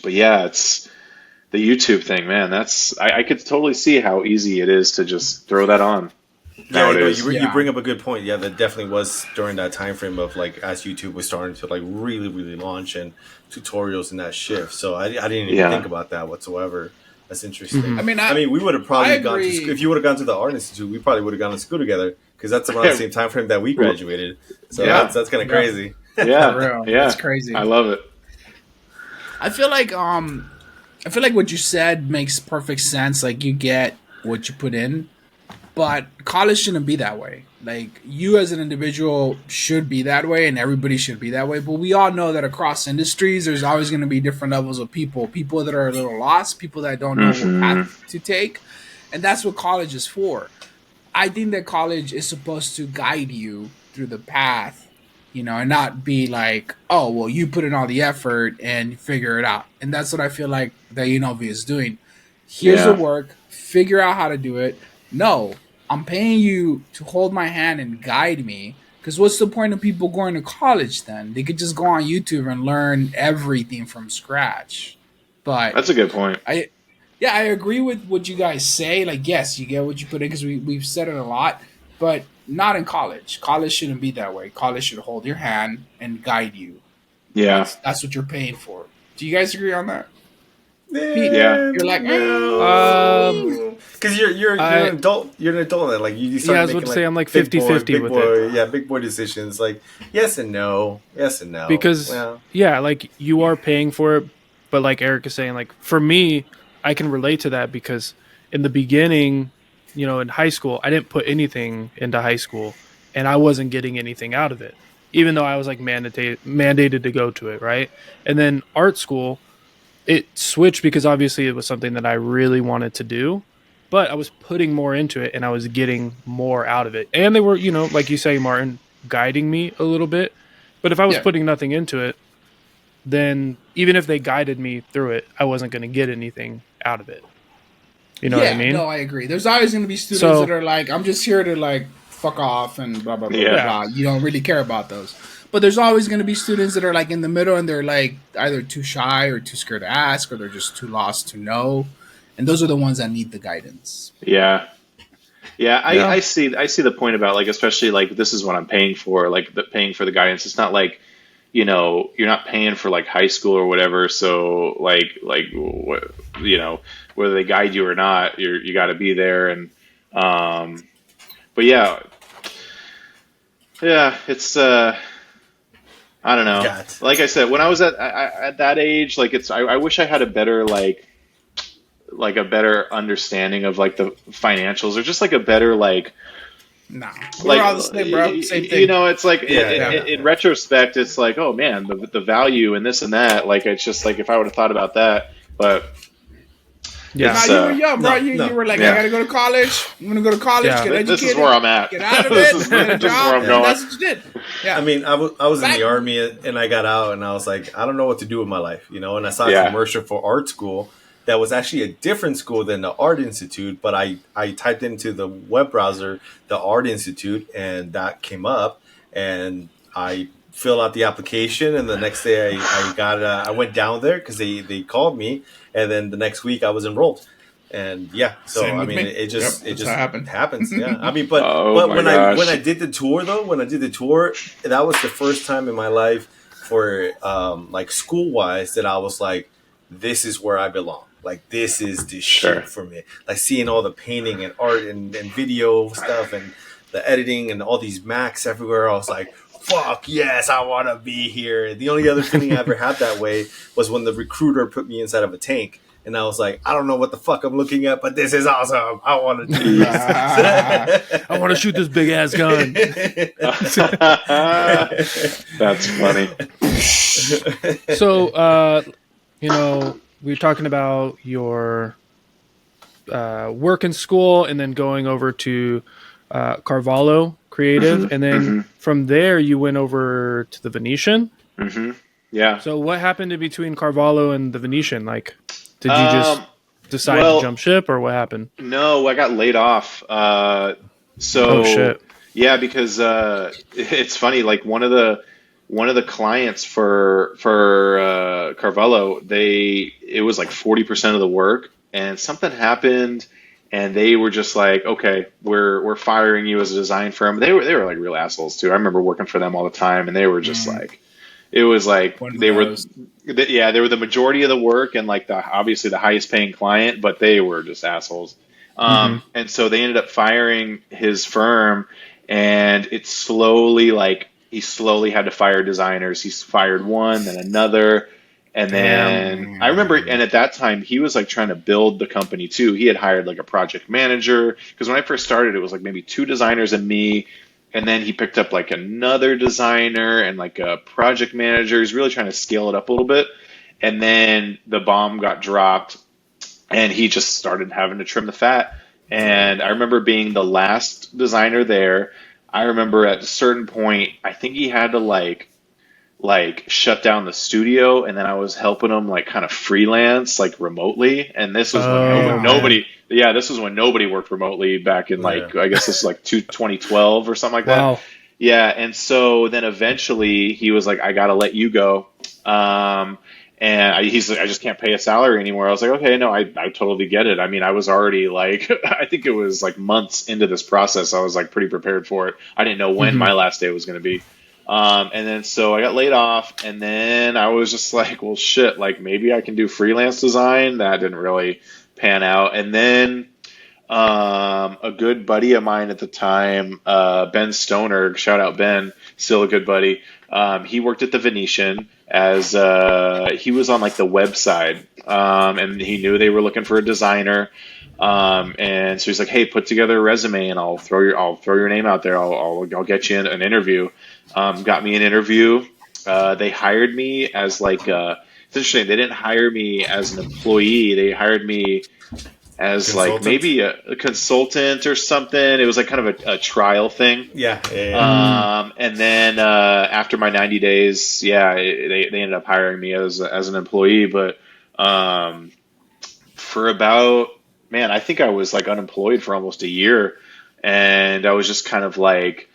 yeah, it's the YouTube thing, man. I could totally see how easy it is to just throw that on. Nowadays. You bring up a good point. Yeah, that definitely was during that time frame of like as YouTube was starting to like really, really launch and tutorials and that shift. So I didn't even think about that whatsoever. That's interesting. I mean, we would have probably gone to school if you would have gone to the Art Institute. We probably would have gone to school together because that's around the same time frame that we graduated. So that's kind of crazy. Yeah, that's crazy. I love it. I feel like what you said makes perfect sense. Like you get what you put in. But college shouldn't be that way. Like, you as an individual should be that way, and everybody should be that way. But we all know that across industries, there's always going to be different levels of people. People that are a little lost, people that don't know what path to take. And that's what college is for. I think that college is supposed to guide you through the path, you know, and not be like, oh, well, you put in all the effort and figure it out. And that's what I feel like that UNLV is doing. Here's the work. Figure out how to do it. No, I'm paying you to hold my hand and guide me. Because what's the point of people going to college then? They could just go on YouTube and learn everything from scratch. But that's a good point. I agree with what you guys say. Like, yes, you get what you put in because we've said it a lot. But not in college. College shouldn't be that way. College should hold your hand and guide you. Yeah. That's what you're paying for. Do you guys agree on that? Yeah. You're like, because you're an adult. You're an adult. And like you start I was making, about to say I'm like 50-50 with it. Yeah, big boy decisions. Like yes and no, yes and no. Because like you are paying for it, but like Eric is saying, like for me, I can relate to that because in the beginning, you know, in high school, I didn't put anything into high school, and I wasn't getting anything out of it, even though I was like mandated to go to it, right? And then art school, it switched because obviously it was something that I really wanted to do, but I was putting more into it and I was getting more out of it. And they were, you know, like you say, Martin, guiding me a little bit. But if I was putting nothing into it, then even if they guided me through it, I wasn't going to get anything out of it. You know what I mean? No, I agree. There's always going to be students that are like, I'm just here to like fuck off and blah, blah, blah, blah. You don't really care about those. But there's always going to be students that are like in the middle and they're like either too shy or too scared to ask or they're just too lost to know. And those are the ones that need the guidance. Yeah. I see the point about like, especially like this is what I'm paying for, like paying for the guidance. It's not like, you know, you're not paying for like high school or whatever. So like, you know, whether they guide you or not, you got to be there. And, but yeah, it's, I don't know. God. Like I said, when I was at that age, like I wish I had a better like a better understanding of like the financials or just like a better like. Nah, like, we're all the same, bro. Same thing. You know, it's like in retrospect, it's like, oh man, the value and this and that. Like it's just like if I would have thought about that, but. Yeah, you were young, bro. You were like, I gotta go to college. I'm gonna go to college. Get educated. This is where I'm at. Get out of it. Get a job. Where I'm going. That's what you did. Yeah. I mean, I was in the army and I got out and I was like, I don't know what to do with my life, you know. And I saw a commercial for art school that was actually a different school than the Art Institute. But I typed into the web browser the Art Institute and that came up and I filled out the application. And the next day I went down there because they called me. And then the next week I was enrolled, and it just happens. Yeah, I mean, but when I did the tour that was the first time in my life for like school wise that I was like, this is where I belong. Like this is the shit for me. Like seeing all the painting and art and video stuff and the editing and all these Macs everywhere. I was like, fuck yes, I want to be here. The only other feeling I ever had that way was when the recruiter put me inside of a tank. And I was like, I don't know what the fuck I'm looking at, but this is awesome. I want to do this. I want to shoot this big ass gun. That's funny. So, you know, we were talking about your work in school and then going over to Carvalho Creative. And then from there, you went over to the Venetian. Yeah. So what happened in between Carvalho and the Venetian? Like, did you just decide to jump ship or what happened? No, I got laid off. Oh, shit. Yeah, because it's funny. Like one of the clients for Carvalho, it was like 40% of the work, and something happened, and they were just like, okay, we're firing you as a design firm. They were like real assholes too. I remember working for them all the time, and they were just like, it was like they were the majority of the work and like obviously the highest paying client, but they were just assholes. And so they ended up firing his firm, and it's slowly like he slowly had to fire designers. He's fired one, then another, And then I remember, and at that time he was like trying to build the company too. He had hired like a project manager, because when I first started, it was like maybe 2 designers and me. And then he picked up like another designer and like a project manager. He's really trying to scale it up a little bit. And then the bomb got dropped and he just started having to trim the fat. And I remember being the last designer there. I remember at a certain point, I think he had to like shut down the studio, and then I was helping him like kind of freelance like remotely. And this was when this was when nobody worked remotely back in I guess this is like 2012 or something like that. Wow. Yeah. And so then eventually he was like, I got to let you go. He's like, I just can't pay a salary anymore. I was like, okay, no, I totally get it. I mean, I was already like, I think it was like months into this process. I was like pretty prepared for it. I didn't know when my last day was going to be. And then so I got laid off, and then I was just like, well, shit, like maybe I can do freelance design. That didn't really pan out. And then a good buddy of mine at the time, Ben Stoner, shout out Ben, still a good buddy. He worked at the Venetian as he was on like the website, and he knew they were looking for a designer. And so he's like, hey, put together a resume and I'll throw your name out there. I'll get you an interview. Got me an interview. They hired me as like, it's interesting. They didn't hire me as an employee. They hired me as like maybe a consultant or something. It was like kind of a trial thing. Yeah. And then, after my 90 days, they ended up hiring me as an employee, but, for about, man, I think I was like unemployed for almost a year, and I was just kind of like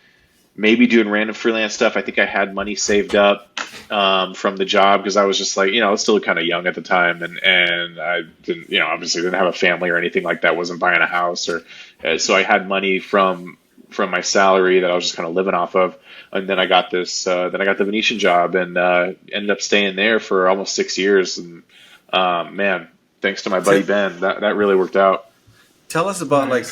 maybe doing random freelance stuff. I think I had money saved up from the job, because I was just like, I was still kind of young at the time, and I didn't, obviously didn't have a family or anything like that. Wasn't buying a house, or so I had money from my salary that I was just kind of living off of. And then I got this, then I got the Venetian job, and ended up staying there for almost 6 years. And man, thanks to my buddy Ben, that really worked out. Tell us about like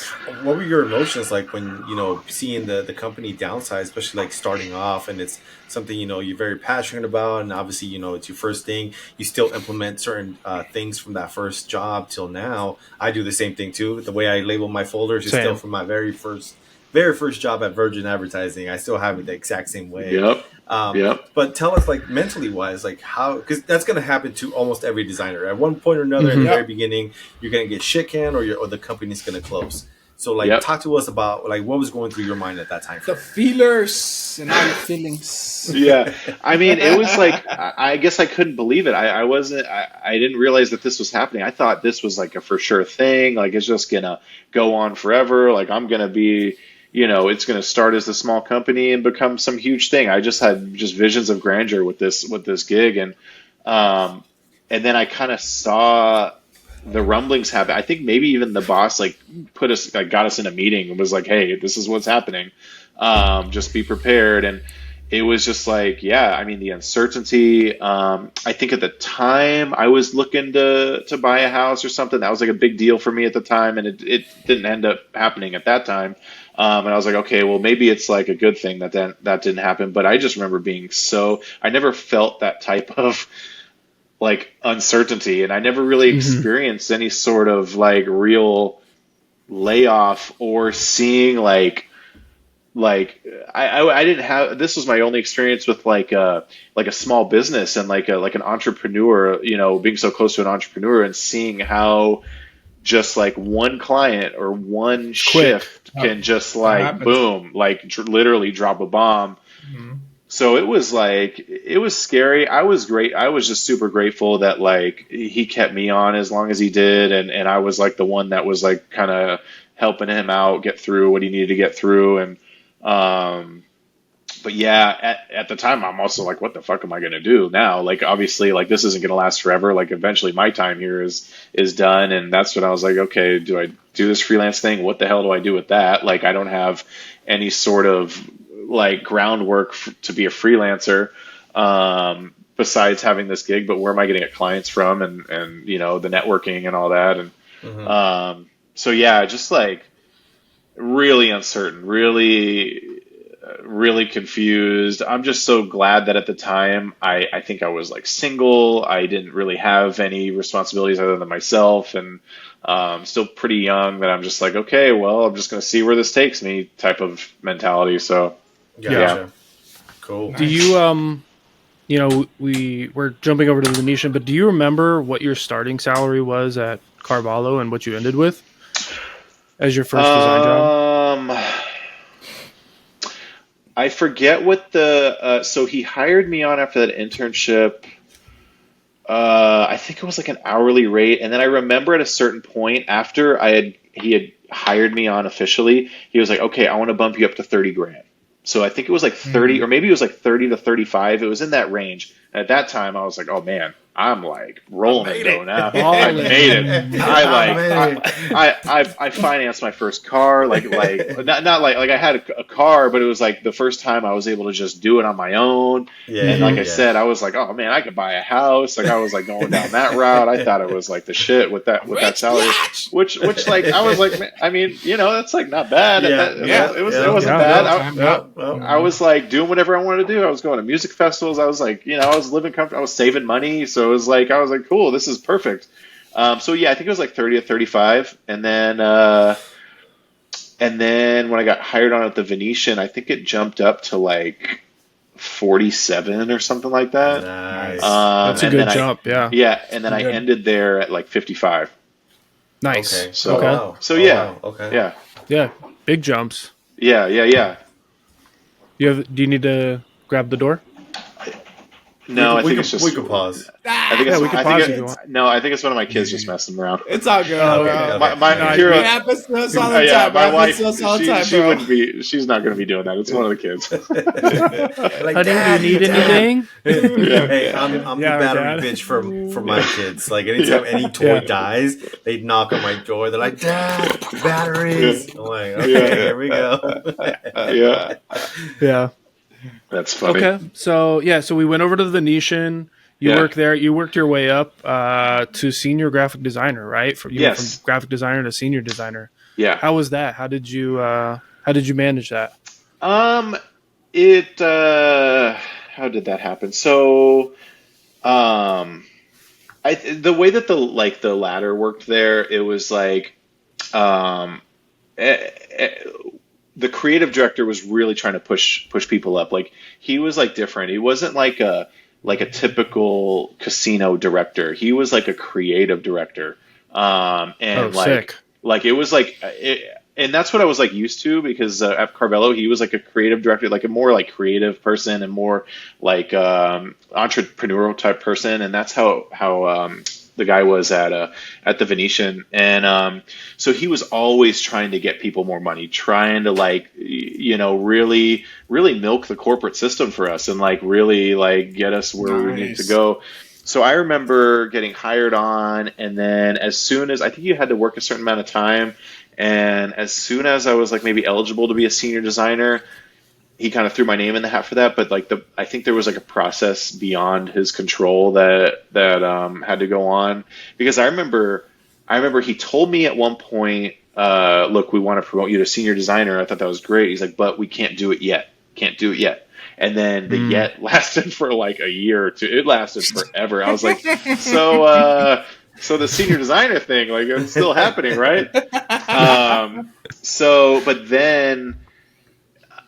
what were your emotions like when seeing the company downsize, especially like starting off, and it's something you're very passionate about, and obviously it's your first thing. You still implement certain things from that first job till now. I do the same thing too. The way I label my folders is still from my very first job at Virgin Advertising. I still have it the exact same way. Yep. But tell us, like, mentally wise, like how, because that's going to happen to almost every designer at one point or another. In the very beginning, you're going to get shit canned, or the company's going to close. So like, talk to us about like what was going through your mind at that time. The feelers and all the feelings. Yeah, I mean, it was like, I guess I couldn't believe it. I didn't realize that this was happening. I thought this was like a for sure thing. Like it's just gonna go on forever. Like I'm gonna be, it's gonna start as a small company and become some huge thing. I just had visions of grandeur with this gig, and then I kind of saw the rumblings happen. I think maybe even the boss got us in a meeting and was like, hey, this is what's happening. Just be prepared. And it was just like, I mean, the uncertainty. I think at the time I was looking to buy a house or something. That was like a big deal for me at the time. And it didn't end up happening at that time. And I was like, okay, well, maybe it's like a good thing that didn't happen. But I just remember I never felt that type of like uncertainty, and I never really experienced any sort of like real layoff or seeing like I didn't have, this was my only experience with like a small business and like an entrepreneur, being so close to an entrepreneur and seeing how just like one client or one shift can just like boom, like literally drop a bomb. So it was scary. I was just super grateful that like he kept me on as long as he did. And I was like the one that was like kind of helping him out, get through what he needed to get through. And, but yeah, at the time I'm also like, what the fuck am I going to do now? Like, obviously like this isn't going to last forever. Like eventually my time here is done. And that's when I was like, okay, do I do this freelance thing? What the hell do I do with that? Like, I don't have any sort of like groundwork to be a freelancer, besides having this gig, but where am I going to get clients from, and the networking and all that. And, so yeah, just like really uncertain, really, really confused. I'm just so glad that at the time I think I was like single. I didn't really have any responsibilities other than myself, and still pretty young. That I'm just like, okay, well, I'm just going to see where this takes me type of mentality. So Gotcha. Cool. Do you we're jumping over to the Venetian, but do you remember what your starting salary was at Carvalho and what you ended with as your first design job? I forget what so he hired me on after that internship. I think it was like an hourly rate, and then I remember at a certain point after he had hired me on officially, he was like, "Okay, I want to bump you up to 30 grand." So I think it was like 30, or maybe it was like 30 to 35. It was in that range. And at that time, I was like, "Oh man, I'm like rolling in dough now. I made it. I financed my first car. Like not like I had a car, but it was like the first time I was able to just do it on my own. And like I said, I was like, oh man, I could buy a house. Like I was like going down that route. I thought it was like the shit with that salary. Which like I was like, I mean, that's like not bad. It wasn't bad. I was like doing whatever I wanted to do. I was going to music festivals. I was like, I was living comfortable. I was saving money. So it was like, I was like, cool, this is perfect. So yeah, I think it was like 30 to 35. And then when I got hired on at the Venetian, I think it jumped up to like 47 or something like that. Nice. That's a good jump. Yeah. And then I ended there at like 55. Nice. Okay. So yeah. Okay. Yeah. Big jumps. Yeah. Do you need to grab the door? No, I think it's just we could pause. I think we can pause if you want. No, I think it's one of my kids just messing around. It's all good. My Hero, it happens to us all the time. my wife, she bro. wouldn't be. She's not going to be doing that. It's one of the kids. Like, Honey, do you need anything? Hey, I'm the battery bitch for my kids. Like anytime any toy dies, they knock on my door. They're like, "Dad, batteries." I'm like, okay, here we go. Yeah. That's funny. Okay, so we went over to the Venetian. You worked there. You worked your way up to senior graphic designer, right? You went from graphic designer to senior designer. Yeah. How was that? How did you manage that? How did that happen? So, the way that the ladder worked there, it was like, the creative director was really trying to push people up. Like he was like different. He wasn't like a typical casino director. He was like a creative director. Sick. Like it was like and that's what I was like used to, because at Carvalho he was like a creative director, like a more like creative person and more like entrepreneurial type person, and that's how the guy was at the Venetian. And so he was always trying to get people more money, trying to like really milk the corporate system for us, and like really like get us where we need to go. So I remember getting hired on, and then as soon as I think you had to work a certain amount of time, and as soon as I was like maybe eligible to be a senior designer, he kind of threw my name in the hat for that. But like I think there was like a process beyond his control that had to go on, because I remember he told me at one point, look, we want to promote you to senior designer. I thought that was great. He's like, but we can't do it yet. And then the yet lasted for like a year or two. It lasted forever. I was like, so the senior designer thing, like it's still happening, right? But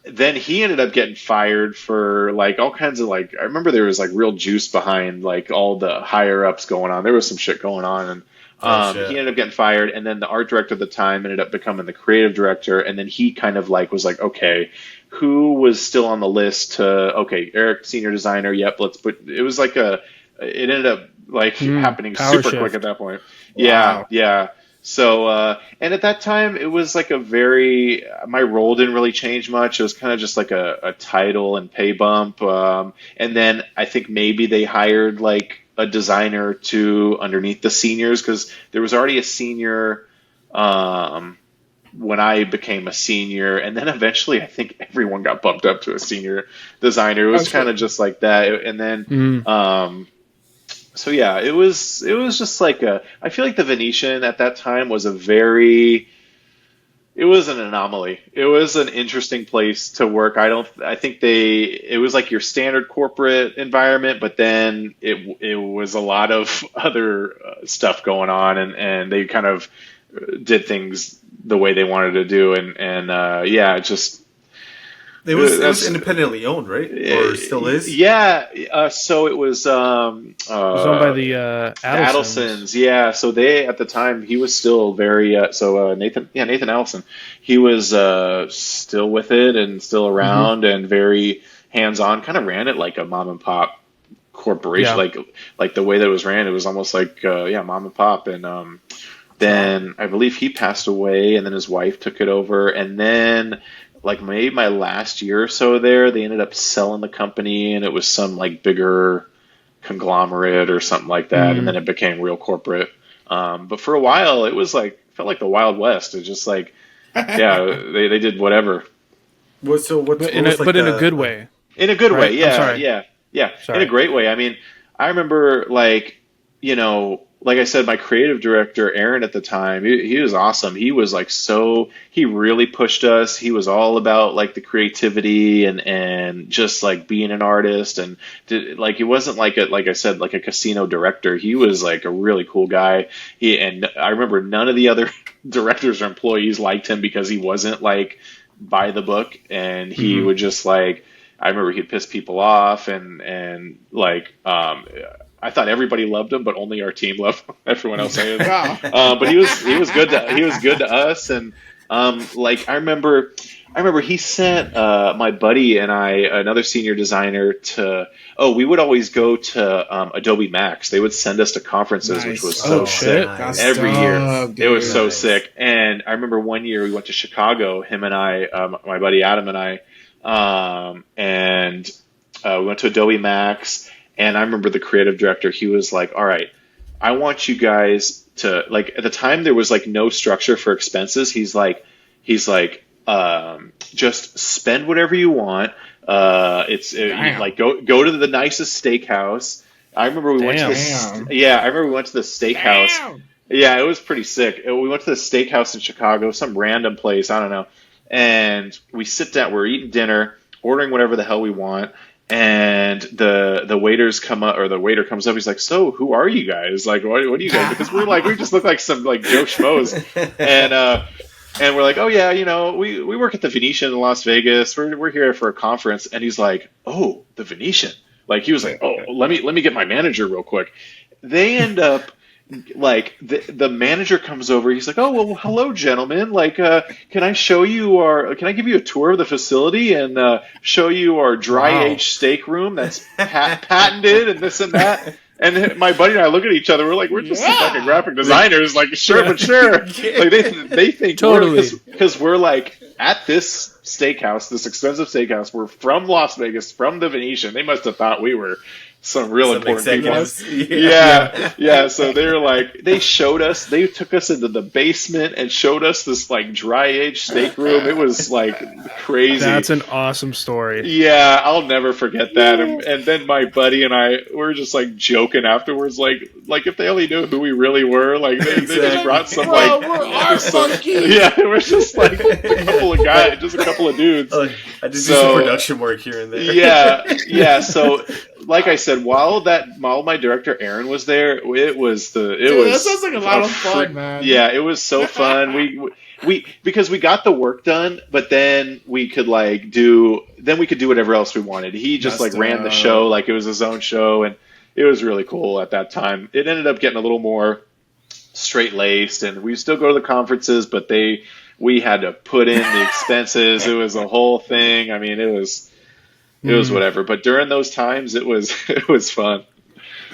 then he ended up getting fired for like all kinds of like, I remember there was like real juice behind like all the higher ups going on. There was some shit going on, and he ended up getting fired. And then the art director at the time ended up becoming the creative director. And then he kind of like was like, okay, who was still on the list Eric, senior designer. Yep. It was like it ended up like happening super quick at that point. Wow. Yeah. So, and at that time it was like my role didn't really change much. It was kind of just like a title and pay bump. And then I think maybe they hired like a designer underneath the seniors, because there was already a senior, when I became a senior, and then eventually I think everyone got bumped up to a senior designer. It was kind of just like that. And then, so yeah, it was just like I feel like the Venetian at that time was a very It was an anomaly. It was an interesting place to work. I think it was like your standard corporate environment, but then it was a lot of other stuff going on, and they kind of did things the way they wanted to do, and yeah, it just It was independently owned, right? Or still is? yeah. So it was It was owned by the Adelsons. Yeah. So they at the time he was still very Nathan Adelson. He was still with it and still around and very hands on. Kind of ran it like a mom and pop corporation. Yeah. Like the way that it was ran, it was almost like mom and pop. And then I believe he passed away, and then his wife took it over, and then like maybe my last year or so there, they ended up selling the company, and it was some like bigger conglomerate or something like that, and then it became real corporate. But for a while, it was like felt like the Wild West. It's just like, yeah, they did whatever What in a good way. in a good Right? way. I'm Yeah, sorry. yeah, Sorry. in a great way. I mean, I remember like like I said, my creative director, Aaron, at the time, he was awesome. He was like he really pushed us. He was all about like the creativity and just like being an artist. And like, he wasn't like like I said, like a casino director. He was like a really cool guy. And I remember none of the other directors or employees liked him because he wasn't like by the book. And he would just like, I remember he'd piss people off and like, I thought everybody loved him, but only our team loved him. Everyone else hated him. But he was good to us, and like I remember he sent my buddy and I, another senior designer, to we would always go to Adobe Max. They would send us to conferences, which was so sick. Nice. Every year. Dude. It was so sick. And I remember one year we went to Chicago, him and I, my buddy Adam and I, and we went to Adobe Max. And I remember the creative director, he was like, all right, I want you guys to, like, at the time there was like no structure for expenses. He's like, just spend whatever you want. Like go to the nicest steakhouse. I remember we went to the steakhouse. Damn. Yeah, it was pretty sick. We went to the steakhouse in Chicago, some random place, I don't know. And we sit down, we're eating dinner, ordering whatever the hell we want. And the waiters come up, or the waiter comes up. He's like, "So, who are you guys? Like, what are you guys?" Because we just look like some like Joe Schmoes, and we're like, "Oh yeah, we work at the Venetian in Las Vegas. We're here for a conference." And he's like, "Oh, the Venetian." Like he was like, "Oh, let me get my manager real quick." They end up. Like the manager comes over, he's like, "Oh well, hello, gentlemen. Like, can I give you a tour of the facility and show you our dry aged steak room that's patented and this and that?" And my buddy and I look at each other. We're like, we're just some fucking graphic designers. Like, sure. Like they think Totally. because we're like at this steakhouse, this expensive steakhouse. We're from Las Vegas, from the Venetian. They must have thought we were some real important people. Yeah. So they were like, they took us into the basement and showed us this like dry aged steak room. It was like crazy. That's an awesome story. Yeah, I'll never forget that. And then my buddy and I were just like joking afterwards, like if they only knew who we really were, like they just brought some like, yeah, it was just like a couple of guys, just a couple of dudes. I just do some production work here and there. Yeah. So, like I said, while my director Aaron was there, that sounds like a lot of fun, man. Yeah, it was so fun. Because we got the work done, but then we could do whatever else we wanted. He just ran the show like it was his own show, and it was really cool at that time. It ended up getting a little more straight laced, and we still go to the conferences, but we had to put in the expenses. It was a whole thing. I mean, it was whatever. But during those times, it was fun.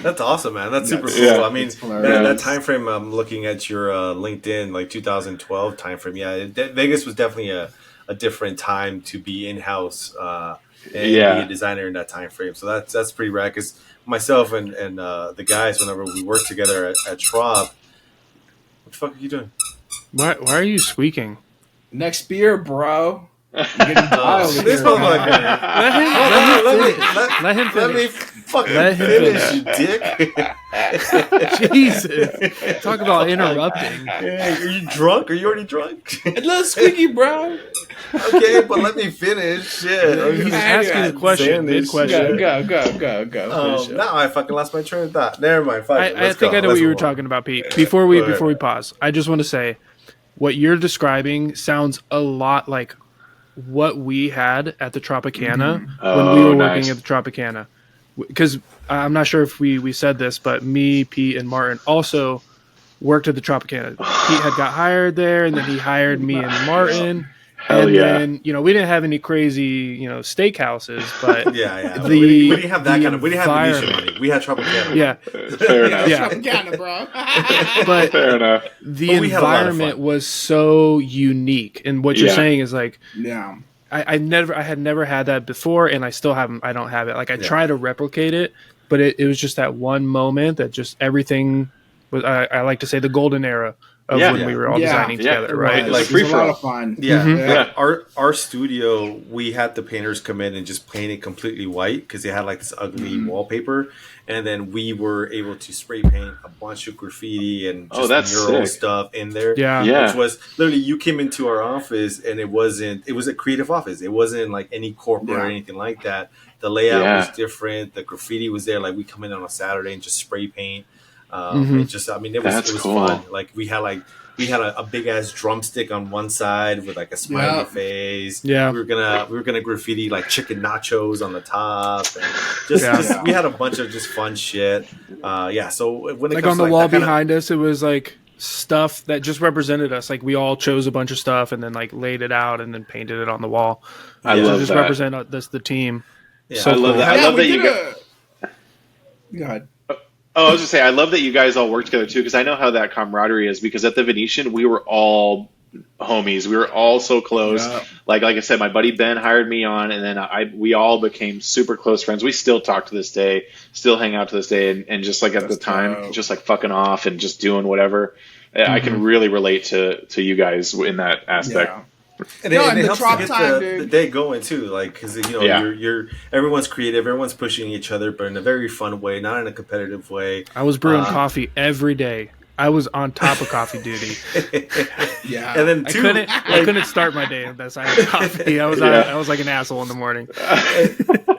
That's awesome, man. That's super cool. Yeah. I mean, that time frame, I'm looking at your LinkedIn, like 2012 time frame. Yeah, Vegas was definitely a different time to be in-house and be a designer in that time frame. So that's pretty rad. Because myself and the guys, whenever we worked together at Schwab, what the fuck are you doing? Why are you squeaking? Next beer, bro. This motherfucker. Let him Let me finish. fucking Let him finish, finish. you dick. Jesus. Talk about interrupting. Hey, are you drunk? Are you already drunk? A little squeaky, bro. Okay, but let me finish. Shit. He's asking a question, mid-question. Go. Finish up. Now I fucking lost my train of thought. Never mind. Fuck it. I Let's think go. I know Let's what you were move on. talking about, Pete. Before we pause, I just want to say what you're describing sounds a lot like what we had at the Tropicana when we were working at the Tropicana. Because I'm not sure if we said this, but me, Pete, and Martin also worked at the Tropicana. Pete had got hired there, and then he hired me and Martin. Then we didn't have any crazy steakhouses, but Yeah. we didn't have that kind of. We didn't have Venetian environment. money. We had Tropicana. Yeah, Fair enough. yeah. Tropicana, bro. But Fair enough. the But we had a lot of environment fun. was so unique, and what you're Yeah. saying is like Yeah. I had never had that before, and I still haven't. I don't have it. Like I try to replicate it, but it was just that one moment that just everything was. I like to say the golden era of when we were all designing together, right? It Like, was free a for lot all. of fun. Yeah, Mhm. like our studio, we had the painters come in and just paint it completely white because they had like this ugly wallpaper, and then we were able to spray paint a bunch of graffiti and just that's mural sick. stuff in there. Yeah. Which was literally you came into our office and it was a creative office. It wasn't like any corporate or anything like that. The layout Yeah. was different. The graffiti was there. Like we come in on a Saturday and just spray paint. It just, it That's was cool. fun. Like we had a big ass drumstick on one side with like a smiley face. Yeah. we were gonna graffiti like chicken nachos on the top, and just we had a bunch of just fun shit. So when it Like comes on the to, wall that kinda- behind us, it was like stuff that just represented us. Like we all chose a bunch of stuff and then like laid it out and then painted it on the wall. I to love just that. represent us, the team. Yeah. So I love cool. that. I love that you got. guys. Go ahead. Oh, I was just saying, I love that you guys all work together too, because I know how that camaraderie is. Because at the Venetian, we were all homies. We were all so close. Yeah. Like I said, my buddy Ben hired me on, and then we all became super close friends. We still talk to this day, still hang out to this day, and just like at the time, just like fucking off and just doing whatever. I can really relate to you guys in that aspect. Yeah. And No, it and the helps drop to get time, the dude. day going too, like because Yeah. you're everyone's creative, everyone's pushing each other, but in a very fun way, not in a competitive way. I was brewing coffee every day. I was on top of coffee duty. Yeah. And then I couldn't start my day unless I had coffee. I was like an asshole in the morning.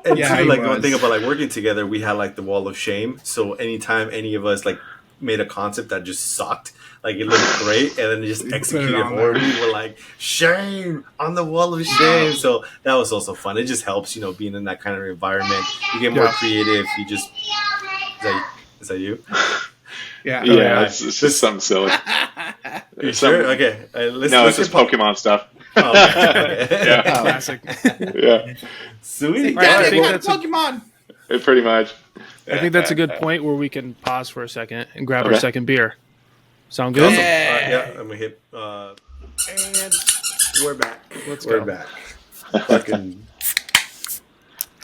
And Yeah, too, he like was. one thing about like working together, we had like the wall of shame. So anytime any of us like made a concept that just sucked, like it looked great, and then it just executed on there. horribly, we're like shame on the wall of shame. So that was also fun. It just helps, being in that kind of environment. You get more creative. You just is that you? Yeah. Yeah, it's just something silly. You sure? Okay. Let's No, it's get just Pokemon stuff. Oh, okay. Yeah, Classic. yeah, Sweet. Right, I Daddy, think what that's Pokemon? pretty much. I think that's a good point where we can pause for a second and grab our Okay. second beer. Sound good? Yeah. I'm gonna hit. And We're back. Let's We're go. back. Fucking.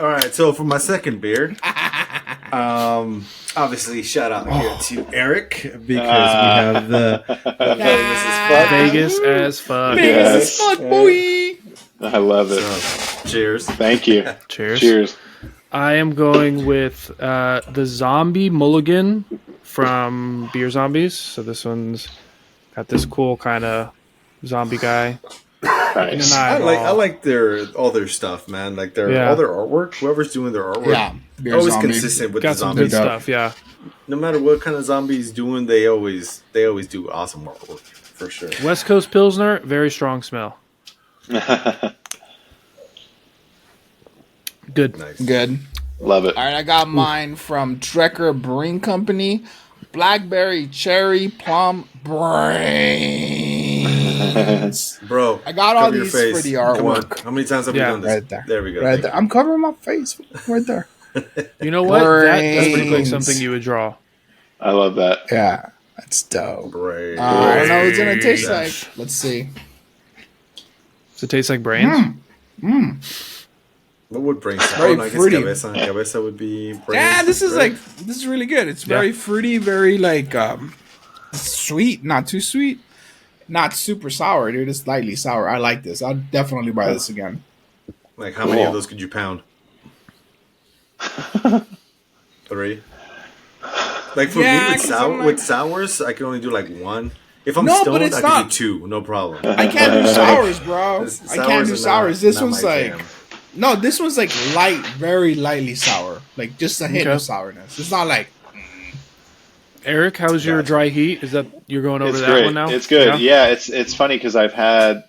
All right. So for my second beer, obviously shout out here to Eric because we have the Vegas as fuck. Vegas as fuck. Yes. Fuck, boy. I love it. So, cheers. Thank you. Cheers. Cheers. I am going with the Zombie Mulligan from Beer Zombies. So this one's got this cool kind of zombie guy. Nice. I like all their stuff, man. Like all their artwork. Whoever's doing their artwork, Yeah. Beer always zombie. consistent with Got the some zombies. good stuff, yeah. No matter what kind of zombie he's doing, they always do awesome artwork for sure. West Coast Pilsner, very strong smell. Good. Nice. Good. Love it. All right, I got mine from Drecker Brewing Company. Blackberry, cherry, plum, brains. Bro, I got all cover your these face. for the Come on. artwork. How many times have we Yeah, done this? right there. There we go. Right Thank there. you. I'm covering my face right there. You know what? That's pretty quick Brains. something you would draw. I love that. Yeah, that's dope. Brains. I don't know what it's gonna taste like. Let's see. Does it taste like brains? What would brains? Very I guess fruity. cabeza. Cabeza would be brains. Yeah, this is right? this is really good. It's very fruity, very sweet, not too sweet. not super sour, dude. It's slightly sour. I like this. I'll definitely buy this again. Like, how many of those could you pound? 3. Like for me with sours, I can only do like 1. If I'm stoned, I can do 2, no problem. I can't do sours, bro. I can't do sours. This one's like this one's like light, very lightly sour, like just a hint of sourness. It's not like. Eric, how's your dry heat? Is that you're going over that great. one now? It's good. Yeah, it's funny because I've had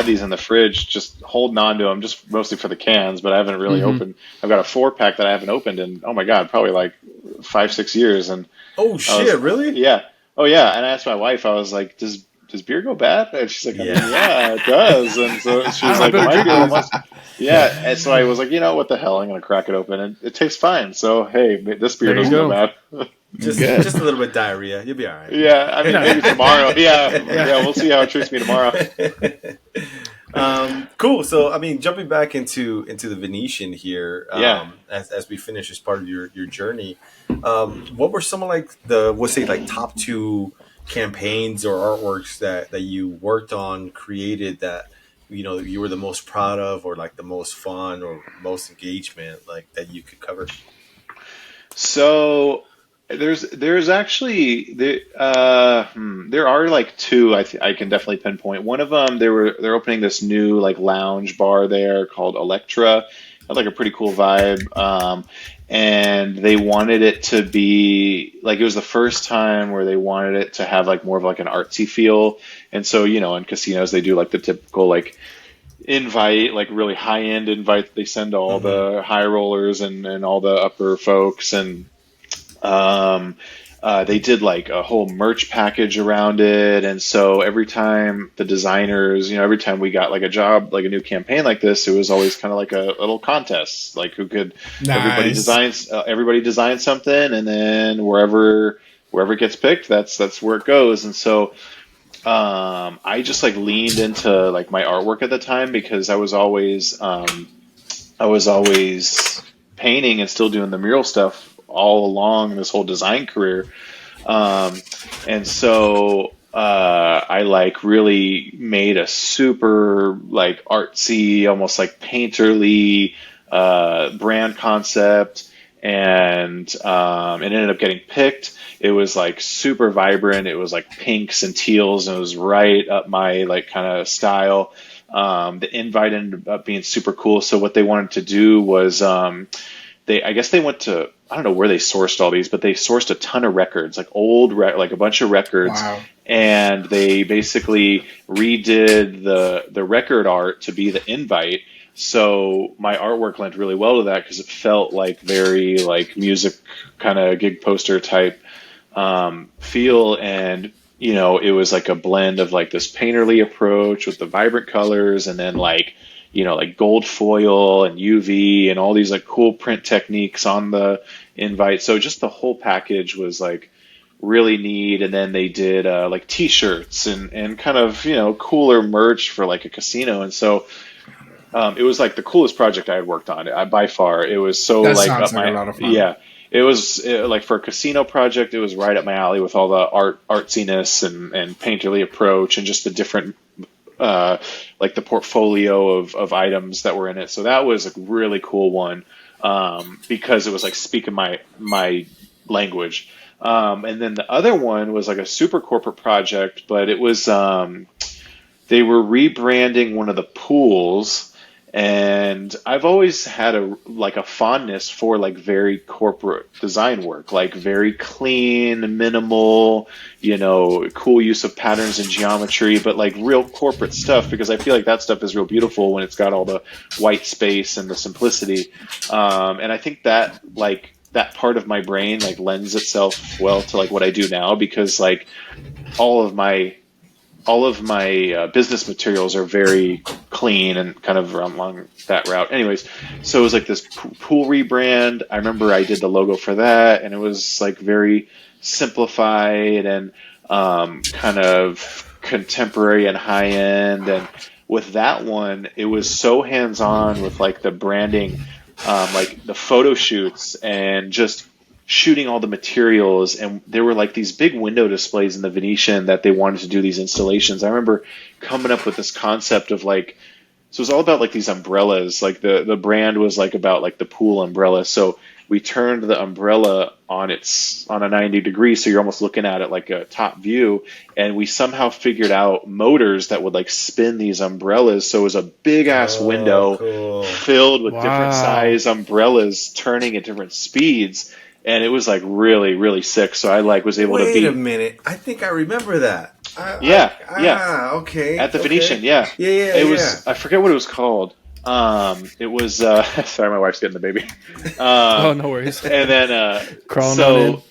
these in the fridge, just holding on to them, just mostly for the cans, but I haven't really opened. I've got a 4-pack that I haven't opened in, oh my God, probably like 5-6 years. And really? Yeah. Oh yeah. And I asked my wife, I was like, does beer go bad? And she's like, yeah, it does. And so she was like, yeah. And so I was like, what the hell? I'm going to crack it open. And it tastes fine. So, hey, this beer doesn't go bad. Just a little bit diarrhea. You'll be all right. Yeah, I mean, maybe tomorrow. Yeah, we'll see how it treats me tomorrow. Cool. So, I mean, jumping back into the Venetian here, as we finish this part of your journey, what were some of like top 2 campaigns or artworks that you worked on, created that you were the most proud of, or like the most fun or most engagement, like that you could cover? So there's actually there are like 2 I can definitely pinpoint. One of them, they're opening this new like lounge bar there called Electra. Had like a pretty cool vibe, and they wanted it to be like, it was the first time where they wanted it to have like more of like an artsy feel. And so in casinos they do like the typical like invite, like really high end invite they send to all the high rollers and all the upper folks. And they did like a whole merch package around it. And so every time the designers, every time we got like a job, like a new campaign like this, it was always kind of like a little contest, like who could, everybody designs something, and then wherever gets picked, that's where it goes. And so, I just like leaned into like my artwork at the time, because I was always painting and still doing the mural stuff all along this whole design career. And so I like really made a super like artsy, almost like painterly brand concept, and it ended up getting picked. It was like super vibrant. It was like pinks and teals, and it was right up my like kind of style. The invite ended up being super cool. So what they wanted to do was I guess they went to, I don't know where they sourced all these, but they sourced a ton of records, like like a bunch of records. Wow. And they basically redid the record art to be the invite. So my artwork lent really well to that, because it felt like very like music kind of gig poster type feel. And, it was like a blend of like this painterly approach with the vibrant colors, and then like gold foil and UV and all these like cool print techniques on the invite. So just the whole package was like really neat. And then they did like t-shirts and kind of, cooler merch for like a casino. And so it was like the coolest project I had worked on by far. It was so that like sounds up like my, a lot of fun. yeah, it was like for a casino project, it was right up my alley with all the artsiness and painterly approach and just the different like the portfolio of items that were in it. So that was a really cool one, because it was like speaking my language. And then the other one was like a super corporate project, but it was they were rebranding one of the pools. And I've always had a fondness for like very corporate design work, like very clean, minimal, cool use of patterns and geometry, but like real corporate stuff, because I feel like that stuff is real beautiful when it's got all the white space and the simplicity. And I think that like that part of my brain like lends itself well to like what I do now, because like all of my business materials are very clean and kind of along that route. Anyways, so it was like this pool rebrand. I remember I did the logo for that, and it was like very simplified and kind of contemporary and high end. And with that one, it was so hands on with like the branding, like the photo shoots, and just shooting all the materials, and there were like these big window displays in the Venetian that they wanted to do these installations. I remember coming up with this concept of like, so it was all about like these umbrellas. Like the brand was like about like the pool umbrella. So we turned the umbrella on a 90 degrees, so you're almost looking at it like a top view. And we somehow figured out motors that would like spin these umbrellas. So it was a big ass window filled with different size umbrellas turning at different speeds. And it was like really, really sick. So I like was able to beat. Wait a minute, I think I remember that. Okay. At the Venetian, yeah. It was. I forget what it was called. It was. Sorry, my wife's getting the baby. Oh, no worries. And then crawling on in.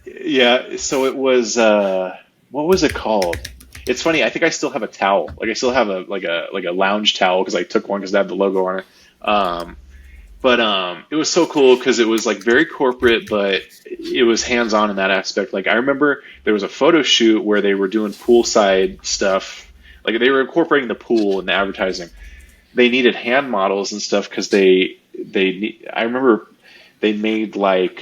Yeah. So it was. What was it called? It's funny. I think I still have a towel. Like I still have a lounge towel because I took one because it had the logo on it. But it was so cool because it was like very corporate, but it was hands-on in that aspect. Like I remember there was a photo shoot where they were doing poolside stuff. Like they were incorporating the pool in the advertising. They needed hand models and stuff because I remember they made like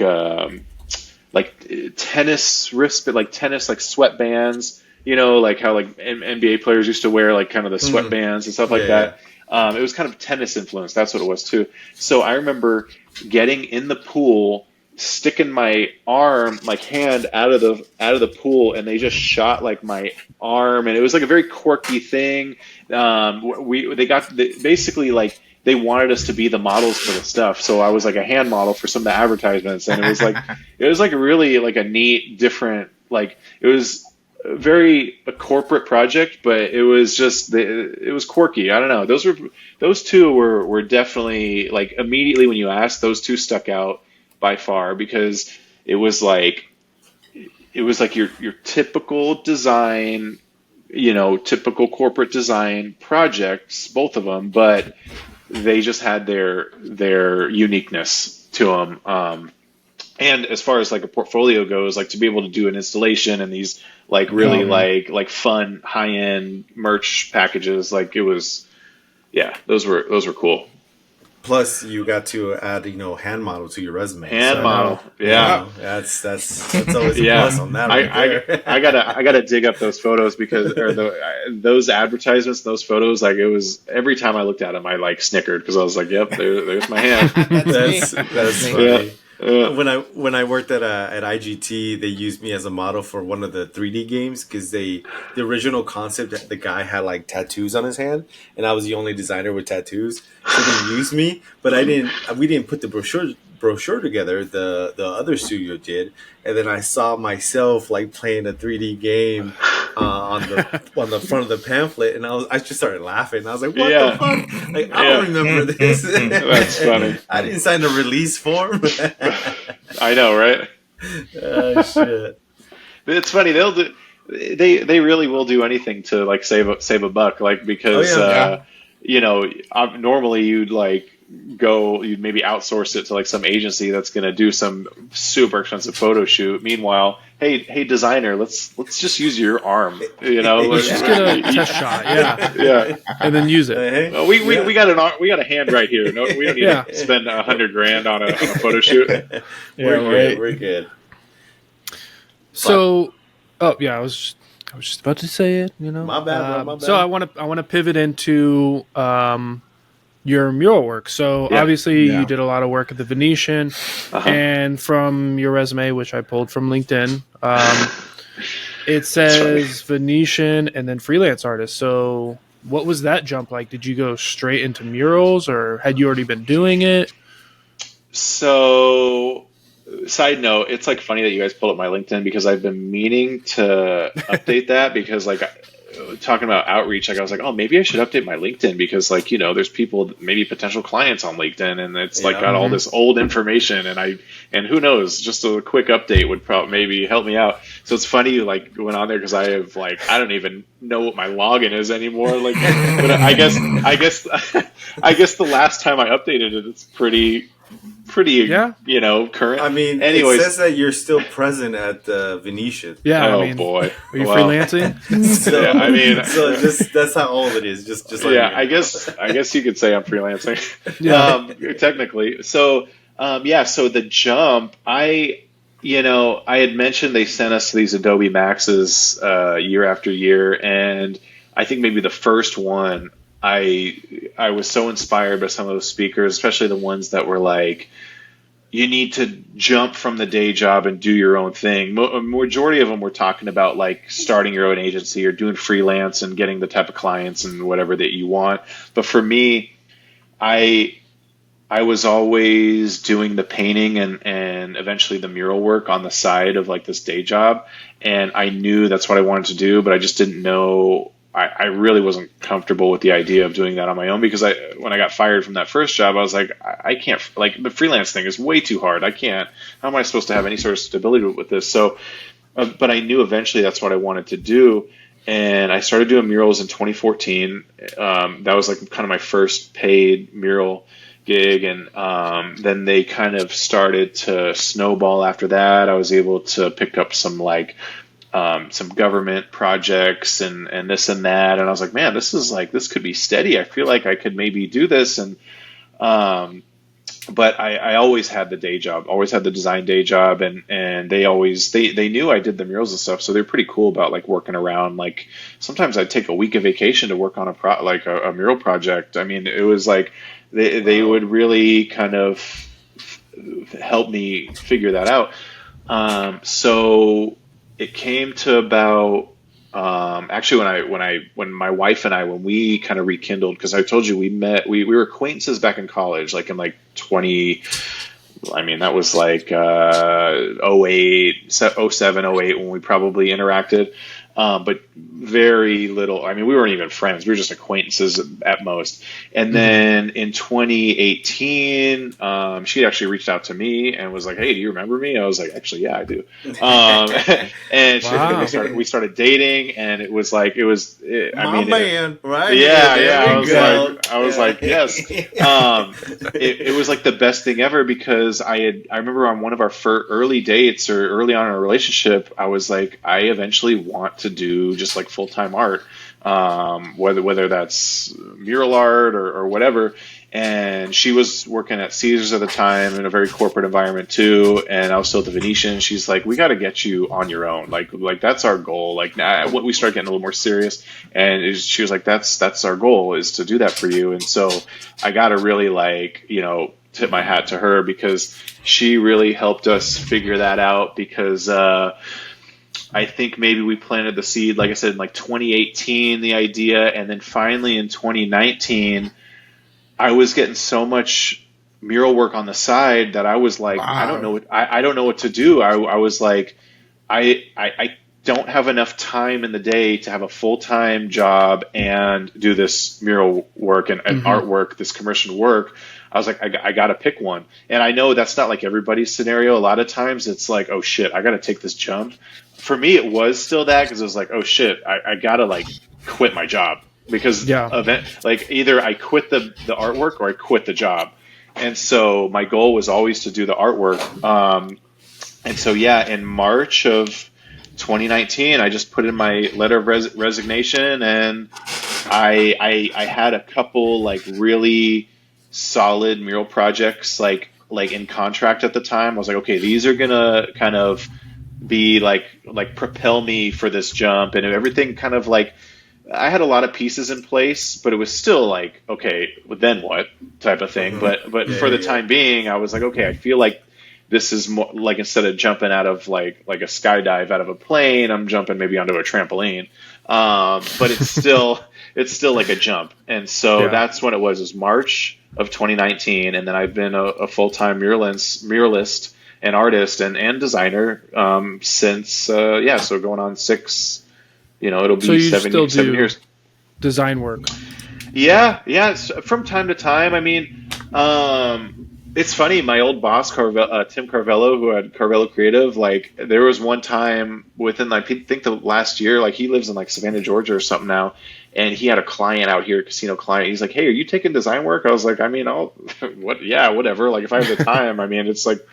tennis wristband, like tennis like sweatbands. You know, like how like NBA players used to wear like kind of the sweatbands and stuff like that. It was kind of tennis influence. That's what it was too. So I remember getting in the pool, sticking my arm, my hand out of the pool, and they just shot like my arm, and it was like a very quirky thing. Basically like they wanted us to be the models for the stuff. So I was like a hand model for some of the advertisements, and it was like really like a neat, different, like it was a corporate project, but it was just it was quirky. I don't know. Those two were definitely like immediately when you asked, those two stuck out by far because it was like your typical design, typical corporate design projects, both of them, but they just had their uniqueness to them. And as far as like a portfolio goes, like to be able to do an installation and these like really like fun high end merch packages, like it was, those were cool. Plus, you got to add hand model to your resume. Model, yeah. That's always a plus on that. I gotta dig up those photos because those advertisements, those photos, like it was every time I looked at them, I like snickered because I was like, "Yep, there's my hand." That's funny. Yeah. When I worked at IGT, they used me as a model for one of the 3D games because the original concept, the guy had like tattoos on his hand, and I was the only designer with tattoos. So they used me, but we didn't put the brochure together. The other studio did, and then I saw myself like playing a 3D game on the front of the pamphlet, and I just started laughing. I was like, "What the fuck? Like I don't remember this." That's funny. I didn't sign a release form. I know, right? Oh shit! It's funny. They really will do anything to like save a buck, like because normally you'd maybe outsource it to like some agency that's going to do some super expensive photo shoot. Meanwhile, hey designer, let's just use your arm. Let's just get a test shot, yeah, and then use it. We got a hand right here. No, we don't need to spend $100,000 on a photo shoot. We're good. So, I was just about to say it. My bad, my bad. So I want to pivot into your mural work. So obviously you did a lot of work at the Venetian, and from your resume, which I pulled from LinkedIn, it says Venetian and then freelance artist. So what was that jump like? Did you go straight into murals, or had you already been doing it? So, side note, it's like funny that you guys pulled up my LinkedIn because I've been meaning to update that because like talking about outreach, like I was like, oh, maybe I should update my LinkedIn because like, there's people, maybe potential clients on LinkedIn, and it's like got all this old information, and who knows, just a quick update would probably maybe help me out. So it's funny you like went on there because I have like, I don't even know what my login is anymore. Like, but I guess the last time I updated it, it's pretty current. I mean, anyways, it says that you're still present at the Venetian. Yeah. Oh boy. Are you freelancing? So that's how old it is. Just like I guess you could say I'm freelancing. Technically. So so the jump, I I had mentioned they sent us these Adobe Maxes year after year, and I think maybe the first one, I was so inspired by some of those speakers, especially the ones that were like, you need to jump from the day job and do your own thing. Majority of them were talking about like starting your own agency or doing freelance and getting the type of clients and whatever that you want. But for me, I was always doing the painting and eventually the mural work on the side of like this day job. And I knew that's what I wanted to do, but I just didn't know. I really wasn't comfortable with the idea of doing that on my own because when I got fired from that first job, I was like, I can't, like the freelance thing is way too hard. I can't, how am I supposed to have any sort of stability with this? So, but I knew eventually that's what I wanted to do. And I started doing murals in 2014. That was like kind of my first paid mural gig. And then they kind of started to snowball after that. I was able to pick up some government projects and this and that. And I was like, man, this could be steady. I feel like I could maybe do this. And, but I always had the day job, always had the design day job. And they knew I did the murals and stuff. So they're pretty cool about like working around. Like sometimes I'd take a week of vacation to work on a mural project. I mean, it was like, they would really kind of help me figure that out. So it came to about actually when my wife and I, when we kind of rekindled, because I told you we were acquaintances back in college, like in like 20, I mean that was like 08, 07, 08 when we probably interacted. But very little. I mean, we weren't even friends. We were just acquaintances at most. And then in 2018, she actually reached out to me and was like, "Hey, do you remember me?" I was like, "Actually, yeah, I do." And Wow. we started dating, and it was like My man, right? Yeah, There yeah. we go. I was like, yes. It was like the best thing ever because I remember on one of our early dates or early on in our relationship, I was like, I eventually want to do just like full-time art, whether that's mural art or whatever. And she was working at Caesars at the time in a very corporate environment too. And I was still at the Venetian. She's like, we got to get you on your own. Like that's our goal. Like what we started getting a little more serious. And she was like, that's our goal is to do that for you. And so I got to really tip my hat to her because she really helped us figure that out because, I think maybe we planted the seed, like I said, in like 2018, the idea. And then finally in 2019, I was getting so much mural work on the side that I was like, wow. I don't know what to do. I was like, I don't have enough time in the day to have a full-time job and do this mural work and artwork, this commercial work. I was like, I got to pick one. And I know that's not like everybody's scenario. A lot of times it's like, oh shit, I got to take this jump. For me, it was still that because it was like, oh shit, I got to like quit my job because either I quit the artwork or I quit the job. And so my goal was always to do the artwork. And so, yeah, in March of 2019, I just put in my letter of resignation and I had a couple like really solid mural projects like in contract at the time. I was like, okay, these are gonna kind of be like propel me for this jump, and everything kind of like I had a lot of pieces in place, but it was still like, okay, well, then what type of thing. But for the time being, I was like, okay, I feel like this is more like instead of jumping out of like a skydive out of a plane, I'm jumping maybe onto a trampoline. But it's still like a jump. And so that's when it was March of 2019. And then I've been a full-time muralist and artist and designer since, so going on 6, it'll be so 7 years. Design work. Yeah. From time to time. I mean, it's funny. My old boss, Tim Carvello, who had Carvello Creative, like there was one time within, I think the last year, like he lives in like Savannah, Georgia or something now. And he had a client out here, a casino client. He's like, hey, are you taking design work? I was like, I mean, whatever. Like if I have the time, I mean, it's like,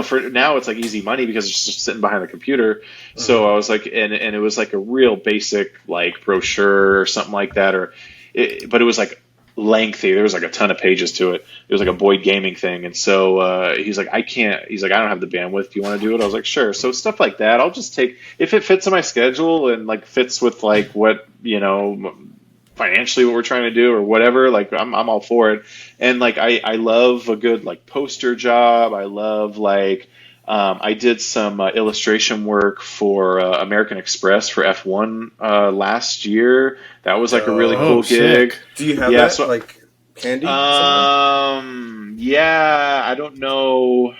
for now it's like easy money because it's just sitting behind the computer. So I was like, and it was like a real basic like brochure or something like that, but it was like lengthy. There was like a ton of pages to it. It was like a Boyd Gaming thing. And so he's like, I don't have the bandwidth. Do you want to do it? I was like, sure. So stuff like that, I'll just take, if it fits in my schedule and like fits with like what, financially what we're trying to do or whatever, like I'm all for it. And like, I love a good like poster job. I love like, I did some illustration work for American Express for F1 last year. That was like a really cool gig. Sick. Do you have that like handy? Yeah, I don't know.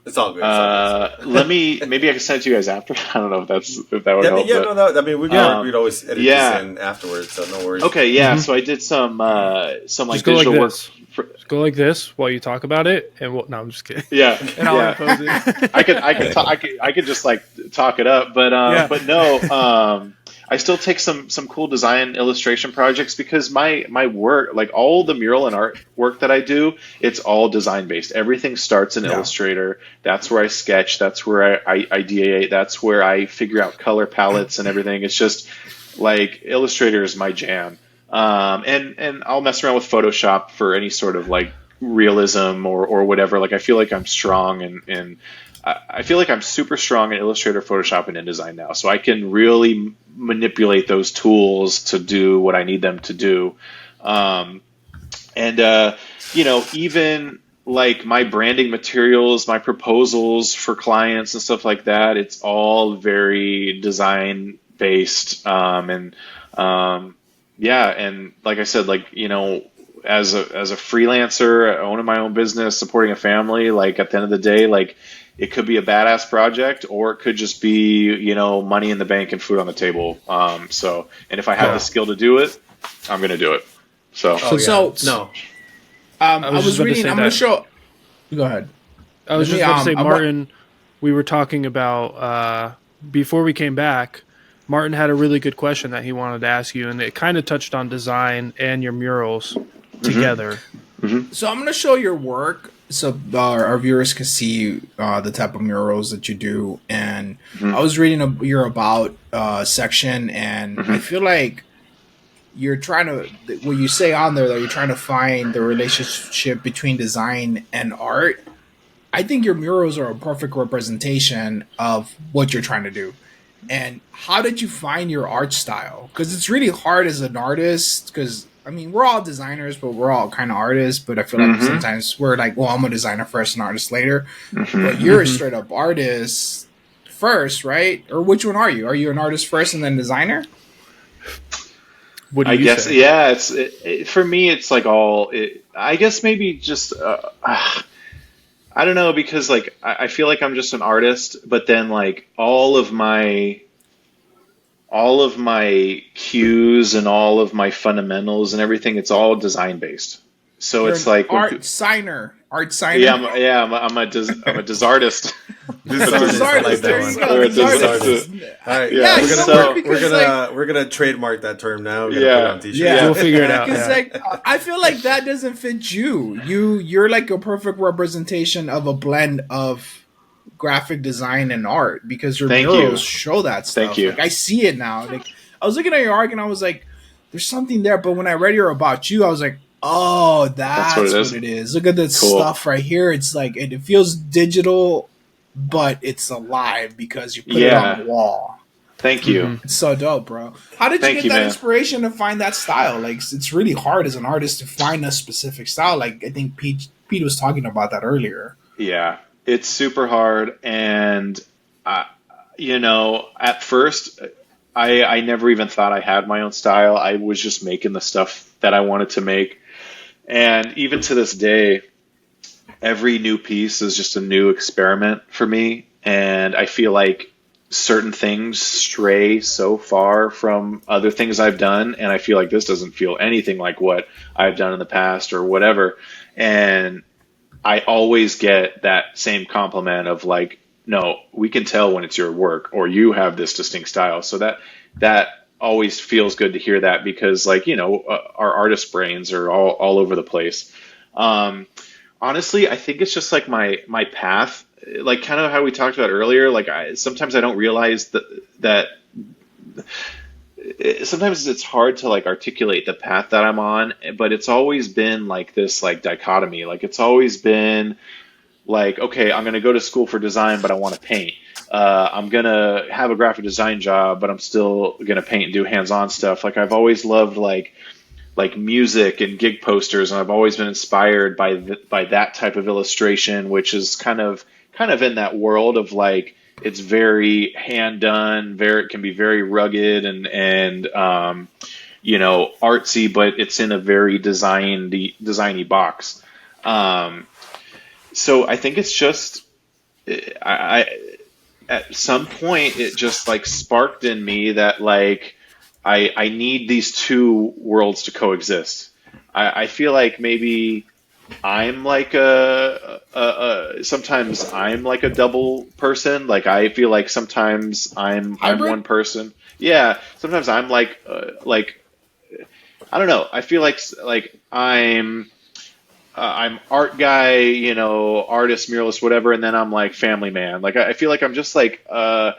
It's all good. Maybe I can send it to you guys after. I don't know if that would help. We'd always edit this in afterwards, so no worries. Okay, yeah. So I did some like digital work. Just go like this while you talk about it, and no, I'm just kidding. Yeah, and I'll impose it. I could just like talk it up, but no. I still take some cool design illustration projects because my work, like all the mural and art work that I do, it's all design based. Everything starts in Illustrator. That's where I sketch. That's where I ideate. That's where I figure out color palettes and everything. It's just like Illustrator is my jam. And I'll mess around with Photoshop for any sort of like realism or whatever. Like I feel like I'm strong and I feel like I'm super strong in Illustrator, Photoshop, and InDesign now. So I can really manipulate those tools to do what I need them to do. Even like my branding materials, my proposals for clients and stuff like that, it's all very design based. And like I said, like, as a freelancer, owning my own business, supporting a family, like at the end of the day, like it could be a badass project or it could just be, money in the bank and food on the table. And if I have the skill to do it, I'm going to do it. So, I was reading, I'm going to show, go ahead. I was just going to say, Martin, we were talking about, before we came back, Martin had a really good question that he wanted to ask you, and it kind of touched on design and your murals together. Mm-hmm. So I'm going to show your work so our viewers can see the type of murals that you do. And I was reading your about section, and I feel like you're trying to, what you say on there, that you're trying to find the relationship between design and art. I think your murals are a perfect representation of what you're trying to do. And how did you find your art style? Because it's really hard as an artist, because I mean, we're all designers, but we're all kind of artists. But I feel like sometimes we're like, well, I'm a designer first, an artist later. But you're a straight up artist first, right? Or which one are you? Are you an artist first and then designer? What do you guess, say? yeah. For me, it's like I guess maybe just I don't know, because like I feel like I'm just an artist, but then like all of my cues and all of my fundamentals and everything, it's all design based. So it's like ARTSIGNER. Yeah, I'm a desartist. Desartist. There you go. Desartist. All right, yeah, we're gonna trademark that term now. Put it on t-shirts. Yeah, we'll figure it out. Because like, I feel like that doesn't fit you. You're like a perfect representation of a blend of graphic design and art, because your murals show that stuff. Thank you. Like, I see it now. Like, I was looking at your art and I was like, there's something there. But when I read your about you, I was like, oh, that's what it is. Look at this stuff right here. It's like, it feels digital, but it's alive because you put it on the wall. Thank you. It's so dope, bro. How did you get that inspiration to find that style? Like, it's really hard as an artist to find a specific style. Like, I think Pete was talking about that earlier. Yeah, it's super hard. And, at first, I never even thought I had my own style. I was just making the stuff that I wanted to make. And even to this day, every new piece is just a new experiment for me. And I feel like certain things stray so far from other things I've done. And I feel like this doesn't feel anything like what I've done in the past or whatever. And I always get that same compliment of like, no, we can tell when it's your work or you have this distinct style. So that always feels good to hear that, because like, our artist brains are all over the place. Honestly, I think it's just like my path, like kind of how we talked about earlier. Like sometimes I don't realize that sometimes it's hard to like articulate the path that I'm on, but it's always been like this like dichotomy. Like it's always been like, okay, I'm going to go to school for design, but I want to paint. I'm going to have a graphic design job, but I'm still going to paint and do hands-on stuff. Like I've always loved like music and gig posters, and I've always been inspired by that type of illustration, which is kind of in that world of like it's very hand done, it can be very rugged and artsy, but it's in a very designy box. So I think it's just I at some point it just like sparked in me that like I need these two worlds to coexist. I feel like maybe I'm like sometimes I'm like a double person. Like I feel like sometimes I'm one person. Yeah, sometimes I'm like I don't know. I feel like I'm art guy, artist, muralist, whatever, and then I'm like family man. Like I feel like I'm just like I'm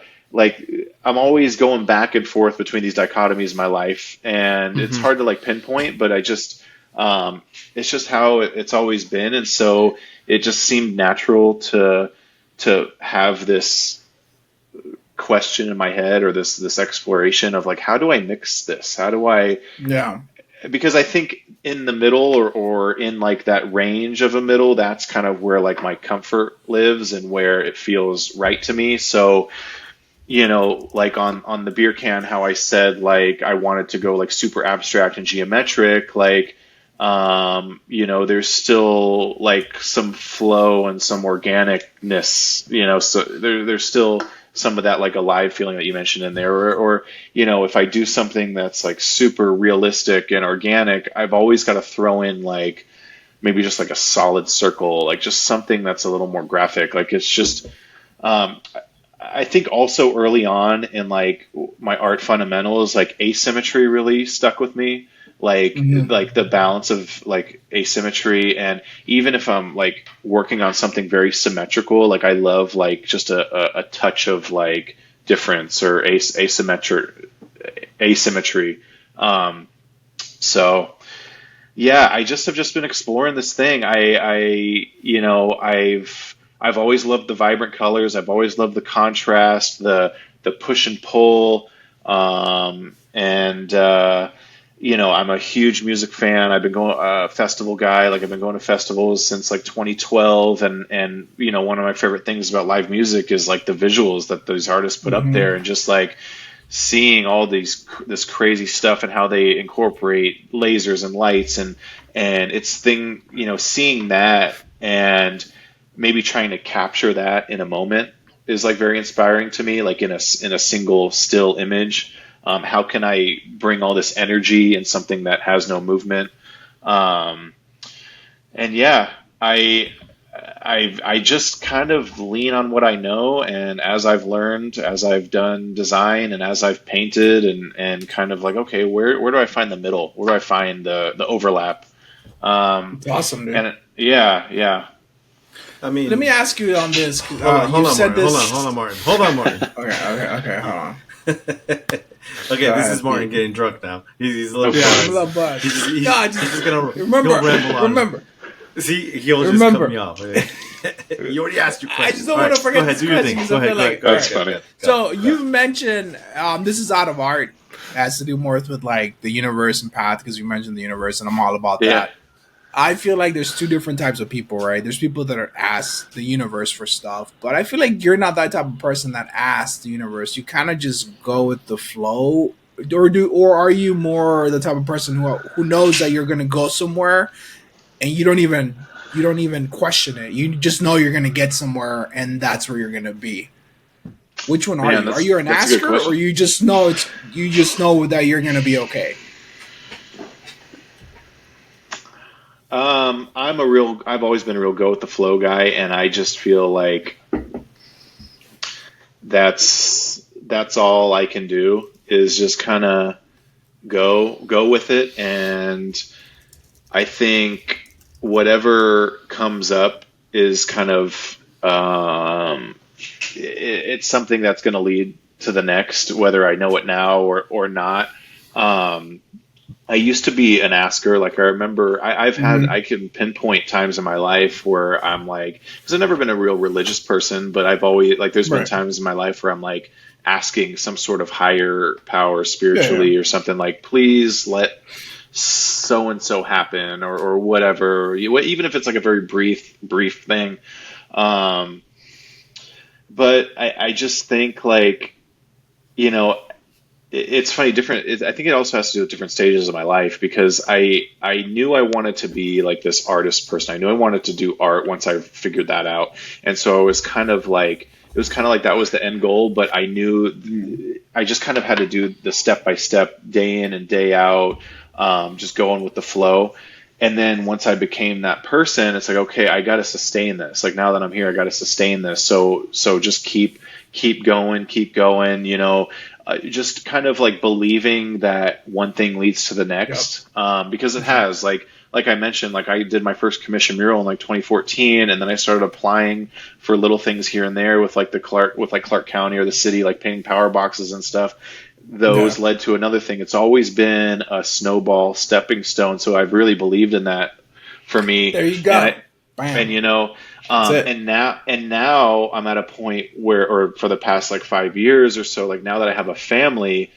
always going back and forth between these dichotomies in my life, and it's hard to like pinpoint, but I just it's just how it's always been, and so it just seemed natural to have this question in my head, or this exploration of like, how do I mix this? How do I? Yeah. Because I think in the middle or in like that range of a middle, that's kind of where like my comfort lives and where it feels right to me. So, like on the beer can, how I said like I wanted to go like super abstract and geometric, like there's still like some flow and some organicness, so there's still some of that like alive feeling that you mentioned in there, or if I do something that's like super realistic and organic, I've always got to throw in like maybe just like a solid circle, like just something that's a little more graphic. Like it's just I think also early on in like my art fundamentals, like asymmetry really stuck with me. Like the balance of like asymmetry, and even if I'm like working on something very symmetrical, like I love like just a touch of like difference or asymmetry. So yeah, I just have been exploring this thing. I've always loved the vibrant colors. I've always loved the contrast, the push and pull, I'm a huge music fan. I've been going festival guy. Like I've been going to festivals since like 2012, and one of my favorite things about live music is like the visuals that those artists put up there, and just like seeing all this crazy stuff and how they incorporate lasers and lights and it's seeing that and maybe trying to capture that in a moment is like very inspiring to me. Like in a single still image. How can I bring all this energy in something that has no movement? And yeah, I just kind of lean on what I know, and as I've learned, as I've done design, and as I've painted, and kind of like, okay, where do I find the middle? Where do I find the overlap? It's awesome, dude. And yeah. I mean, let me ask you on this. Hold on, Martin. Hold on, Martin. Okay, hold on. Okay, this is Martin getting drunk now. He's a little buzzed. He's just gonna remember. See, he'll just cut me off. You already asked your question. I just don't want to forget. Go ahead, do your thing. Go ahead. That's funny. So you've mentioned this is out of art. It has to do more with like the universe and path, because you mentioned the universe, and I'm all about that. I feel like there's two different types of people, right? There's people that ask the universe for stuff, but I feel like you're not that type of person that asks the universe. You kind of just go with the flow, or are you more the type of person who knows that you're going to go somewhere, and you don't even question it. You just know you're going to get somewhere, and that's where you're going to be. Which one are you? Are you an asker, or you just know that you're going to be okay? I've always been a real go with the flow guy, and I just feel like that's all I can do is just kind of go with it. And I think whatever comes up is kind of, it's something that's going to lead to the next, whether I know it now or not. I used to be an asker. Like I remember, I can pinpoint times in my life where I'm like, because I've never been a real religious person, but I've always like, there's been Right. times in my life where I'm like asking some sort of higher power spiritually or something like, please let so and so happen or whatever. Even if it's like a very brief thing. But I just think like, you know, it's funny, I think it also has to do with different stages of my life because I knew I wanted to be like this artist person. I knew I wanted to do art once I figured that out. And so it was kind of like that was the end goal, but I knew I just kind of had to do the step by step, day in and day out, just going with the flow. And then once I became that person, it's like, okay, I got to sustain this. Like now that I'm here, I got to sustain this. So just keep going, you know, just kind of like believing that one thing leads to the next. Because it has, like I mentioned, like I did my first commission mural in like 2014, and then I started applying for little things here and there with Clark County or the city, like painting power boxes and stuff. Those led to another thing. It's always been a snowball stepping stone. So I've really believed in that for me. There you go. And you know, and now I'm at a point where, or for the past like 5 years or so, like now that I have a family,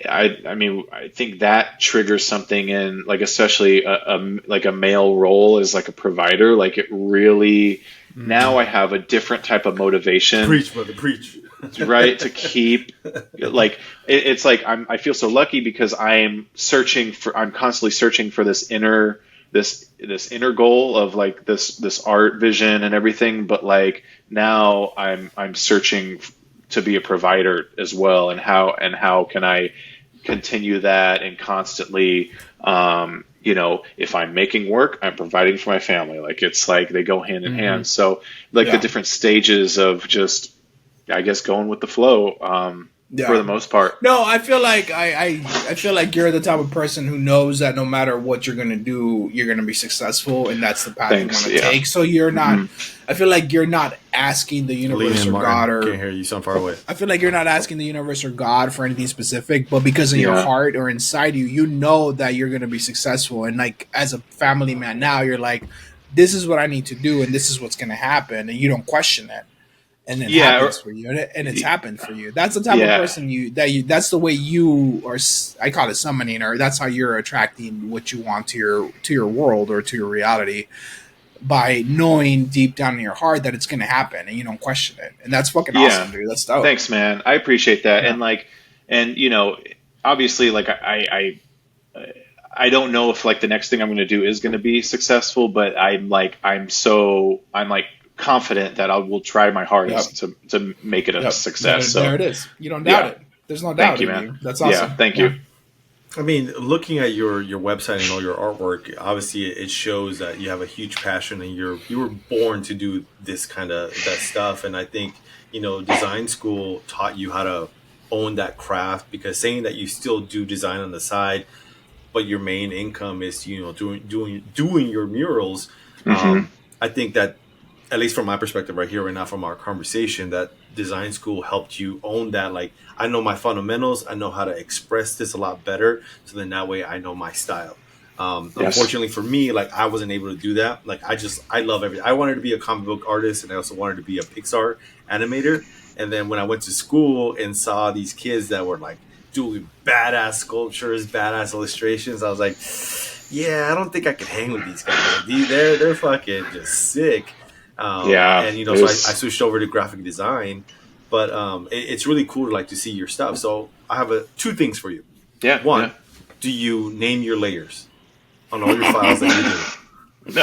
I mean, I think that triggers something in like, especially like a male role as like a provider. Like it really, now I have a different type of motivation. Preach, brother, preach. Right, to keep like it's like I feel so lucky because I'm constantly searching for this inner goal of like this art vision and everything, but like now I'm searching to be a provider as well, and how can I continue that and constantly you know, if I'm making work, I'm providing for my family. Like it's like they go hand in hand. So like the different stages of just, I guess, going with the flow for the most part. No, I feel like I feel like you're the type of person who knows that no matter what you're gonna do, you're gonna be successful, and that's the path you want to take. So you're not. I feel like you're not asking the universe or God or. Can't hear you. Sound far away. I feel like you're not asking the universe or God for anything specific, but because of your heart or inside you, you know that you're gonna be successful, and like as a family man now, you're like, this is what I need to do, and this is what's gonna happen, and you don't question it. And it happens for you, and it's happened for you. That's the type of person that's the way you are. I call it summoning, or that's how you're attracting what you want to your world or to your reality, by knowing deep down in your heart that it's going to happen, and you don't question it. And that's fucking awesome, dude. That's dope. Thanks, man. I appreciate that. And you know, obviously, like I don't know if like the next thing I'm going to do is going to be successful, but I'm confident that I will try my hardest to make it a success. There it is. You don't doubt it. There's no doubt. Thank you, man. That's awesome. Yeah, thank you. I mean, looking at your website and all your artwork, obviously it shows that you have a huge passion and you were born to do this kind of that stuff. And I think, you know, design school taught you how to own that craft, because saying that you still do design on the side, but your main income is, you know, doing your murals. I think that, at least from my perspective right here, right now, from our conversation, that design school helped you own that. Like, I know my fundamentals. I know how to express this a lot better. So then that way I know my style. Unfortunately for me, like I wasn't able to do that. Like I love everything. I wanted to be a comic book artist, and I also wanted to be a Pixar animator. And then when I went to school and saw these kids that were like doing badass sculptures, badass illustrations, I was like, yeah, I don't think I could hang with these guys. Like, they're fucking just sick. And you know, so I switched over to graphic design, but it's really cool to like to see your stuff. So I have two things for you. Yeah. One, do you name your layers on all your files that you do? No.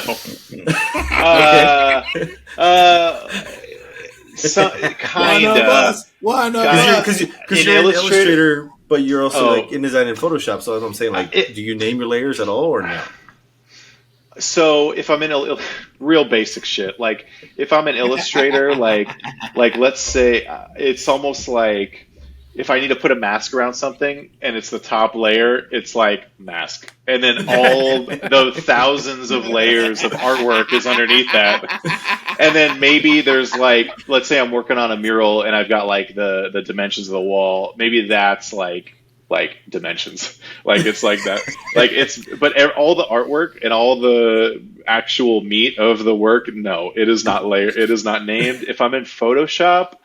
Kind of. One of us. Because you're an illustrator, but you're also like in design in Photoshop. So that's what I'm saying. Like, do you name your layers at all or no? So if I'm in real basic shit, like if I'm an illustrator, like let's say it's almost like if I need to put a mask around something and it's the top layer, it's like mask. And then all the thousands of layers of artwork is underneath that. And then maybe there's like, let's say I'm working on a mural and I've got like the dimensions of the wall. Maybe that's like like dimensions. Like it's like that. Like but all the artwork and all the actual meat of the work, no, it is not layered. It is not named. If I'm in Photoshop,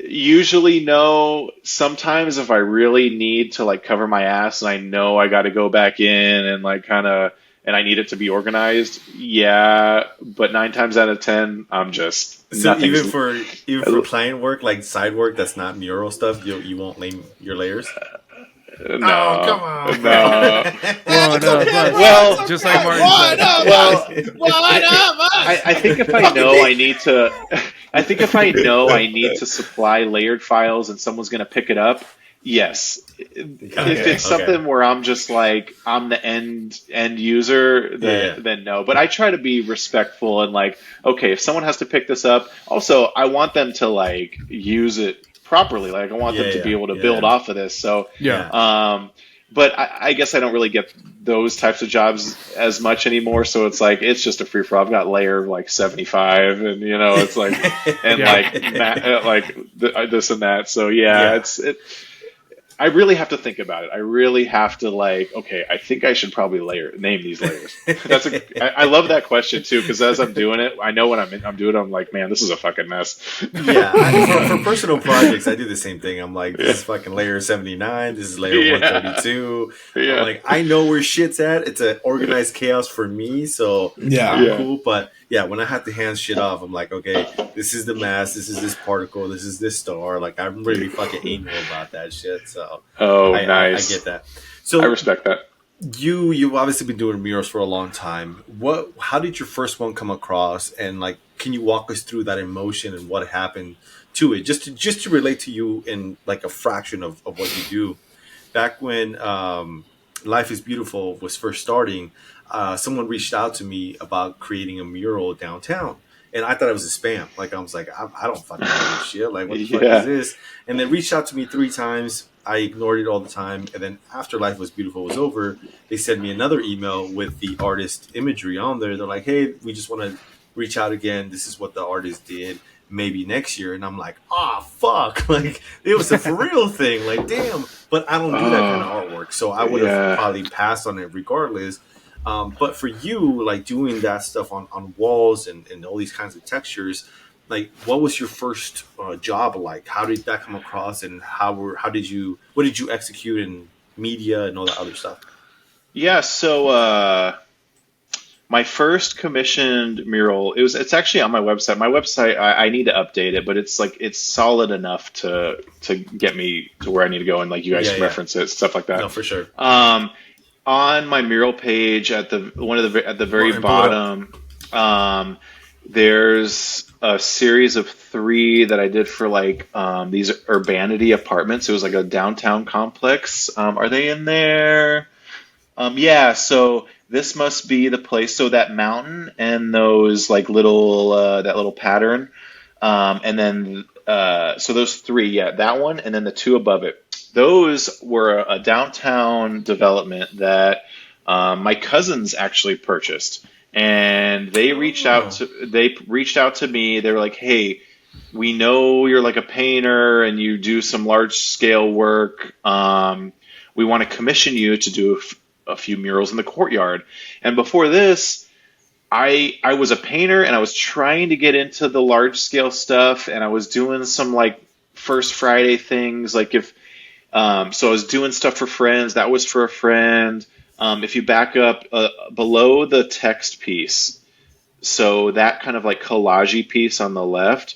usually no. Sometimes if I really need to like cover my ass and I know I got to go back in and like kind of, and I need it to be organized, yeah. But 9 times out of 10, I'm just so even for client work, like side work that's not mural stuff, you won't name your layers. No, come on. No. Well, just like Martin said. I think if I know I need to, I think if I know I need to supply layered files and someone's going to pick it up, yes. If it's something where I'm just like I'm the end user, then no. But I try to be respectful and like, okay, if someone has to pick this up, also I want them to like use it properly. Like I want them to be able to build off of this. So but I guess I don't really get those types of jobs as much anymore. So it's like it's just a free for all. I've got layer like 75, and you know it's like and like this and that. So it's. I really have to think about it. I really have to like, okay, I think I should probably name these layers. I love that question too, because as I'm doing it, I know when I'm doing it, I'm like, man, this is a fucking mess. For personal projects, I do the same thing. I'm like, this is fucking layer 79. This is layer 132. I'm like, I know where shit's at. It's an organized chaos for me, so I'm cool. But yeah, when I have to hand shit off, I'm like, okay, this is the mass, this is this particle, this is this star. Like, I'm really fucking anal about that shit. So, nice. I get that. So, I respect that. You've obviously been doing murals for a long time. How did your first one come across? And like, can you walk us through that emotion and what happened to it? Just to relate to you in like a fraction of what you do. Back when Life is Beautiful was first starting, someone reached out to me about creating a mural downtown. And I thought it was a spam. Like, I was like, I don't fucking know this shit. Like, what the fuck is this? And they reached out to me 3 times. I ignored it all the time. And then after Life Was Beautiful was over, they sent me another email with the artist imagery on there. They're like, hey, we just want to reach out again. This is what the artist did. Maybe next year. And I'm like, fuck. Like, it was a for real thing. Like, damn. But I don't do that kind of artwork. So I would have probably passed on it regardless. But for you, like doing that stuff on walls and all these kinds of textures, like what was your first job like? How did that come across, and what did you execute in media and all that other stuff? Yeah, so my first commissioned mural, it's actually on my website. My website, I need to update it, but it's like it's solid enough to get me to where I need to go, and like you guys can reference it, stuff like that. No, for sure. On my mural page at the very bottom, there's a series of 3 that I did for like these urbanity apartments. It was like a downtown complex. Are they in there? So this must be the place. So that mountain and those like little that little pattern, and then so those 3, that one, and then the 2 above it. Those were a downtown development that my cousins actually purchased, and they reached out to me. They were like, "Hey, we know you're like a painter and you do some large scale work. We want to commission you to do a few murals in the courtyard." And before this, I was a painter and I was trying to get into the large scale stuff, and I was doing some like First Friday things, like if. So I was doing stuff for friends. That was for a friend. If you back up below the text piece, so that kind of like collage-y piece on the left,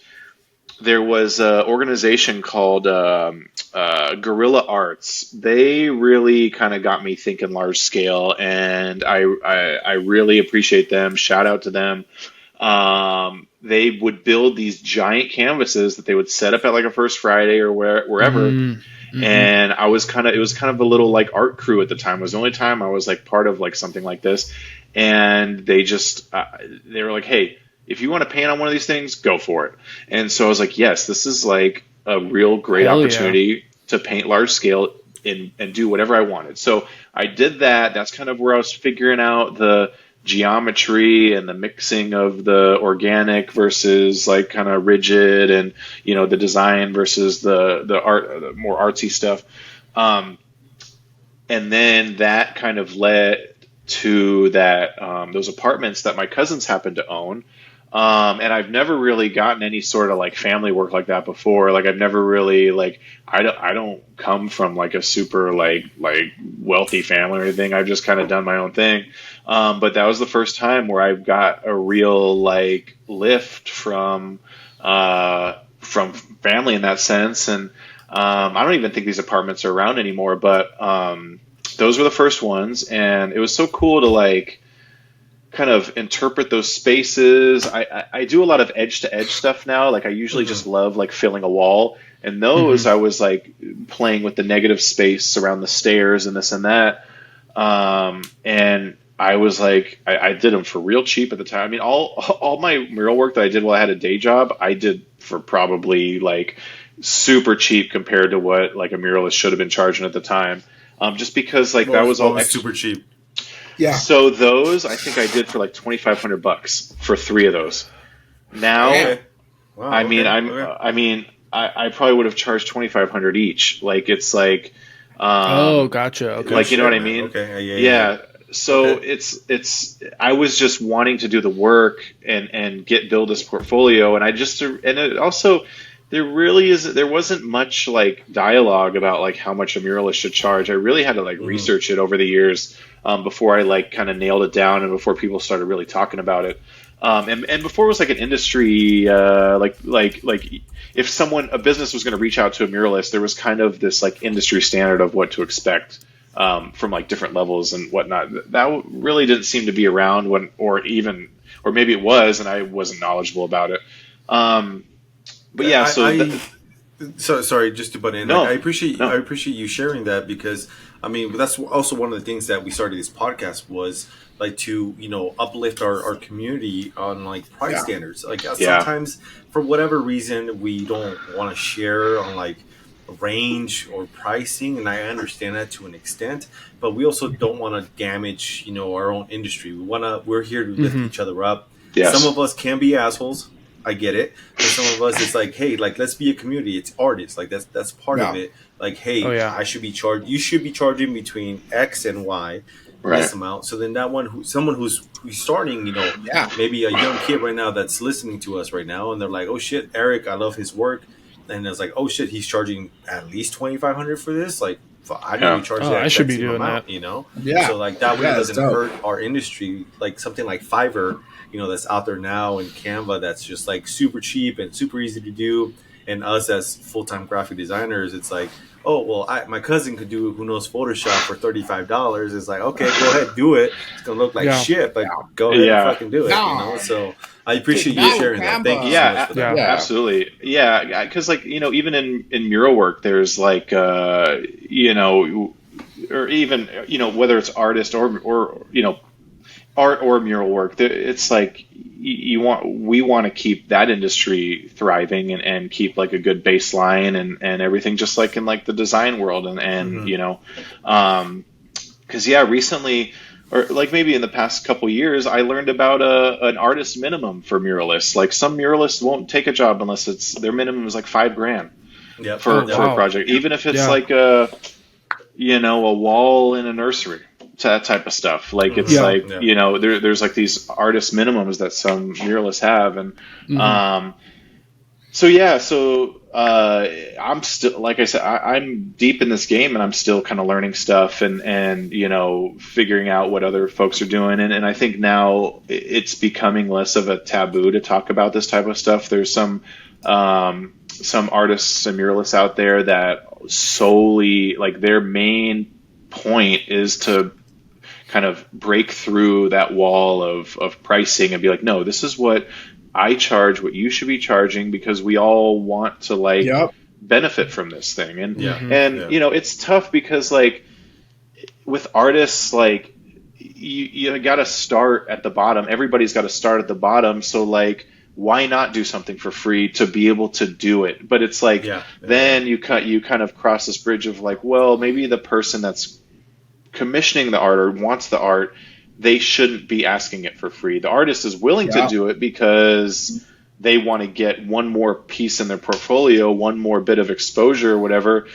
there was an organization called Guerrilla Arts. They really kind of got me thinking large scale, and I really appreciate them. Shout out to them. They would build these giant canvases that they would set up at like a First Friday or wherever. Mm-hmm. And it was kind of a little like art crew at the time. It was the only time I was like part of like something like this. And they just, they were like, hey, if you want to paint on one of these things, go for it. And so I was like, yes, this is like a real great opportunity to paint large scale and do whatever I wanted. So I did that. That's kind of where I was figuring out the geometry and the mixing of the organic versus like kind of rigid, and the design versus the art, the more artsy stuff. And then that kind of led to that those apartments that my cousins happened to own. And I've never really gotten any sort of like family work like that before. Like I've never really like I don't come from like a super like wealthy family or anything. I've just kind of done my own thing. But that was the first time where I got a real like lift from family in that sense. And I don't even think these apartments are around anymore, but those were the first ones, and it was so cool to like kind of interpret those spaces. I do a lot of edge to edge stuff now. Like I usually just love like filling a wall, and those I was like playing with the negative space around the stairs and this and that. And I was like, I did them for real cheap at the time. I mean, all my mural work that I did while I had a day job, I did for probably like super cheap compared to what like a muralist should have been charging at the time. Just because like that was all super cheap. Yeah. So those I think I did for like $2,500 for 3 of those. Now, Wow, I mean, okay. I probably would have charged $2,500 each. Like it's like, Gotcha. Okay. like you know what I mean? Okay, Yeah. So Okay. it's I was just wanting to do the work and build this portfolio, and it also there wasn't much like dialogue about like how much a muralist should charge. I really had to like research it over the years before I like kind of nailed it down, and before people started really talking about it. And before it was like an industry, like if a business was going to reach out to a muralist, there was kind of this like industry standard of what to expect from like different levels and whatnot. That really didn't seem to be around or maybe it was, and I wasn't knowledgeable about it. But yeah, so sorry, just to butt in. No, I appreciate no. you sharing that, because I mean that's also one of the things that we started this podcast was like to uplift our community on like price standards. Like sometimes for whatever reason we don't want to share on like range or pricing, and I understand that to an extent, but we also don't want to damage our own industry. We're here to lift each other up. Yes. Some of us can be assholes. I get it. And some of us, it's like, hey, like let's be a community. It's artists. Like that's part of it. Like, hey, I should be charged. You should be charging between X and Y, this amount. So then someone who's starting, maybe a young kid right now that's listening to us right now, and they're like, oh shit, Eric, I love his work, and it's like, oh shit, he's charging at least $2,500 for this. Like, I need to charge that. I should be same doing amount, that. Yeah. So like that way it doesn't hurt our industry. Like something like Fiverr, that's out there now, and Canva that's just like super cheap and super easy to do. And us as full-time graphic designers, it's like, oh well, my cousin could do who knows Photoshop for $35. It's like, okay, go ahead, do it. It's gonna look like shit, but go ahead and fucking do it. So I appreciate you sharing that. Thank you so much for that. Absolutely. Yeah, because like even in mural work, there's like or even whether it's artist or art or mural work, it's like we want to keep that industry thriving and keep like a good baseline and everything, just like in like the design world and because recently, or like maybe in the past couple years, I learned about an artist minimum for muralists. Like some muralists won't take a job unless their minimum is like $5,000 for a project, even if it's like a wall in a nursery. That type of stuff. Like it's there's like these artist minimums that some muralists have, and I'm still, like I said, I'm deep in this game, and I'm still kind of learning stuff and figuring out what other folks are doing, and I think now it's becoming less of a taboo to talk about this type of stuff. There's some artists and muralists out there that solely like their main point is to kind of break through that wall of pricing and be like, no, this is what I charge, what you should be charging, because we all want to benefit from this thing. And it's tough because like with artists, like you got to start at the bottom. Everybody's got to start at the bottom. So like, why not do something for free to be able to do it? But it's like, then you kind of cross this bridge of like, well, maybe the person that's commissioning the art or wants the art, they shouldn't be asking it for free. The artist is willing to do it because they want to get one more piece in their portfolio, one more bit of exposure or whatever.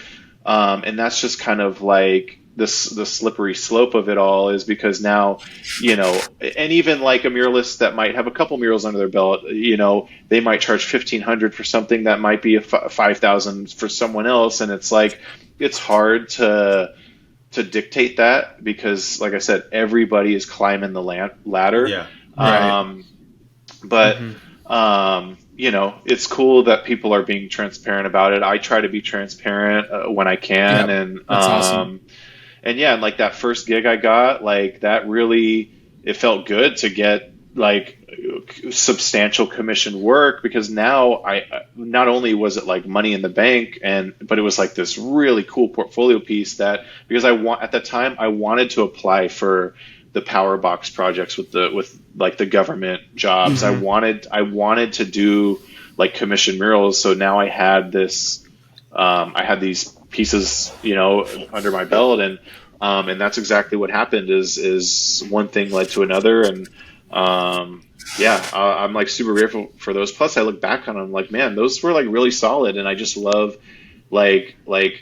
And that's just kind of like the slippery slope of it all, is because now, and even like a muralist that might have a couple murals under their belt, they might charge $1,500 for something that might be $5,000 for someone else. And it's like, it's hard to dictate that, because like I said, everybody is climbing the ladder. Yeah. Right. But it's cool that people are being transparent about it. I try to be transparent when I can. Yeah, and that's awesome. And like that first gig I got, like that really, it felt good to get like substantial commission work, because now I not only was it like money in the bank, but it was like this really cool portfolio piece that, because at the time I wanted to apply for the power box projects with like the government jobs. Mm-hmm. I wanted to do like commission murals. So now I had this, I had these pieces, under my belt, and that's exactly what happened. Is one thing led to another, and I'm like super grateful for those. Plus, I look back on them like, man, those were like really solid, and I just love like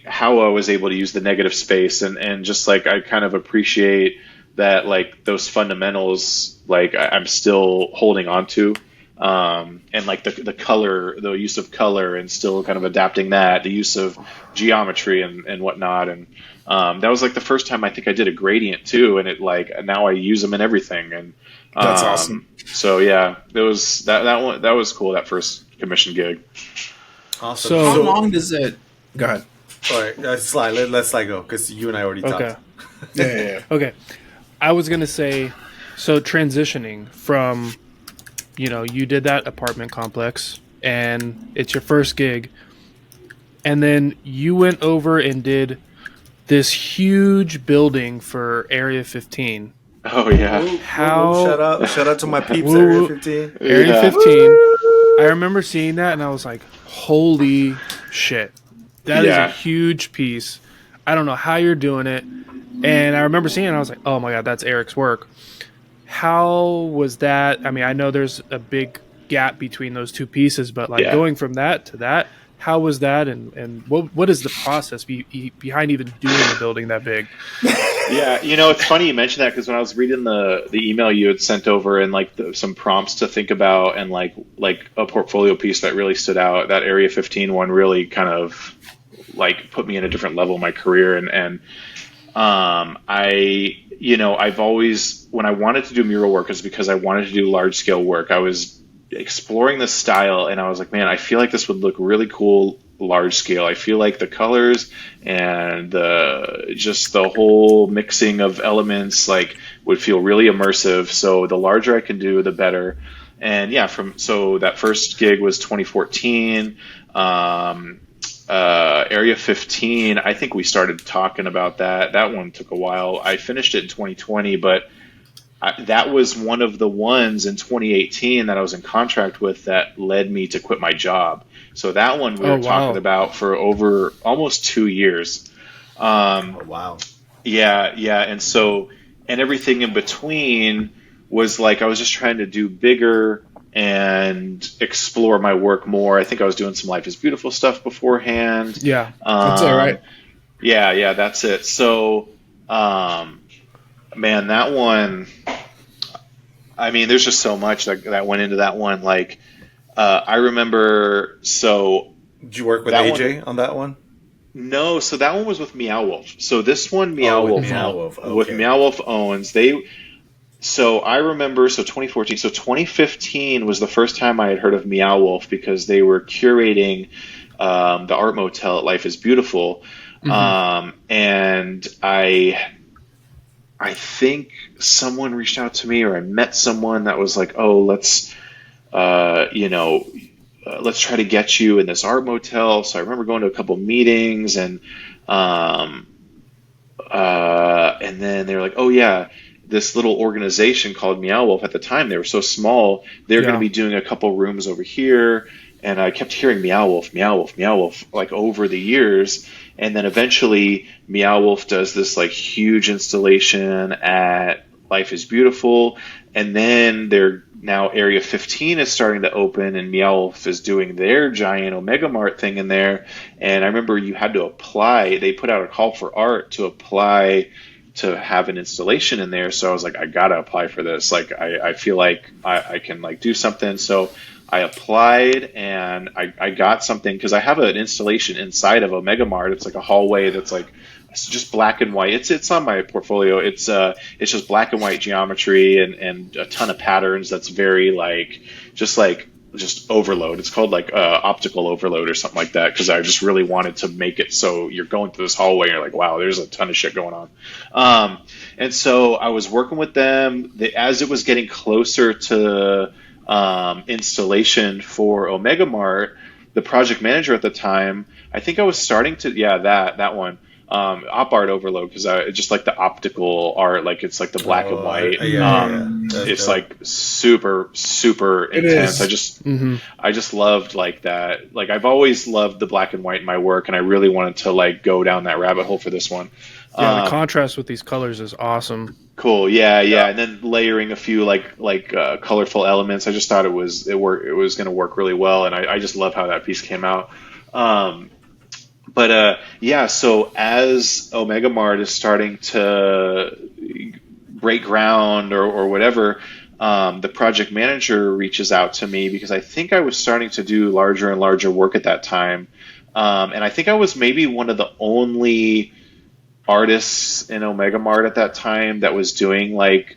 how I was able to use the negative space, and just like I kind of appreciate that, like those fundamentals, like I'm still holding on to. And like the color, the use of color, and still kind of adapting that, the use of geometry and whatnot. And that was like the first time I think I did a gradient too, and it like now I use them in everything. And that's awesome. So yeah, it was that one, that was cool, that first commission gig. Awesome. So how long does it? Go ahead. All right, let's go, because you and I already talked. Yeah. Okay. I was gonna say, so transitioning from, you did that apartment complex, and it's your first gig, and then you went over and did this huge building for Area 15. Oh yeah. Shout out to my peeps, Area 15. Area 15. I remember seeing that, and I was like, holy shit. That is a huge piece. I don't know how you're doing it. And I remember seeing it, and I was like, oh my God, that's Eric's work. How was that? I mean, I know there's a big gap between those two pieces, but like going from that to that, how was that? And what is the process behind even doing a building that big? Yeah, it's funny you mentioned that, because when I was reading the email you had sent over, and like some prompts to think about, and like a portfolio piece that really stood out, that Area 15 one really kind of like put me in a different level in my career. And I've always, when I wanted to do mural work, is because I wanted to do large scale work. I was exploring the style, and I was like, man, I feel like this would look really cool large scale. I feel like the colors and just the whole mixing of elements like would feel really immersive. So the larger I can do, the better. And so that first gig was 2014. Area 15, I think we started talking about that. That one took a while. I finished it in 2020, but that was one of the ones in 2018 that I was in contract with that led me to quit my job. So that one we were talking about for over almost 2 years. Wow. Yeah. And everything in between was like, I was just trying to do bigger and explore my work more. I think I was doing some Life is Beautiful stuff beforehand. Yeah, that's it, right? Yeah, that's it. So, man, that one, I mean, there's just so much that went into that one. Like, I remember, so... Did you work with AJ on that one? No, so that one was with Meow Wolf. So this one, Meow Wolf. Okay. With Meow Wolf owns. So I remember, 2014, so 2015 was the first time I had heard of Meow Wolf, because they were curating the art motel at Life is Beautiful. Mm-hmm. And I think someone reached out to me, or I met someone that was like, oh, let's try to get you in this art motel. So I remember going to a couple meetings, and then they were like, oh yeah, this little organization called Meow Wolf. At the time, they were so small, they're going to be doing a couple rooms over here. And I kept hearing Meow Wolf, Meow Wolf, Meow Wolf, like over the years. And then eventually Meow Wolf does this like huge installation at Life is Beautiful. And then they're now Area 15 is starting to open, and Meowth is doing their giant Omega Mart thing in there. And I remember you had to apply. They put out a call for art to apply to have an installation in there. So I was like, I gotta apply for this. Like, I feel like I can like do something. So I applied, and I got something because I have an installation inside of Omega Mart. It's like a hallway that's like it's just black and white. It's on my portfolio. It's just black and white geometry and a ton of patterns. That's very just overload. It's called like optical overload or something like that, because I just really wanted to make it so you're going through this hallway and you're like, wow, there's a ton of shit going on. And so I was working with them. As it was getting closer to installation for Omega Mart, the project manager at the time, I think I was starting to, that one. Op art overload, because I just like the optical art, like it's like the black and white. It's dope. Like super intense. I just loved like that. Like I've always loved the black and white in my work, and I really wanted to like go down that rabbit hole for this one. The contrast with these colors is awesome. Cool. Yeah. And then layering a few colorful elements. I just thought it was going to work really well, and I just love how that piece came out. So as Omega Mart is starting to break ground or whatever, the project manager reaches out to me because I think I was starting to do larger and larger work at that time. And I think I was maybe one of the only artists in Omega Mart at that time that was doing like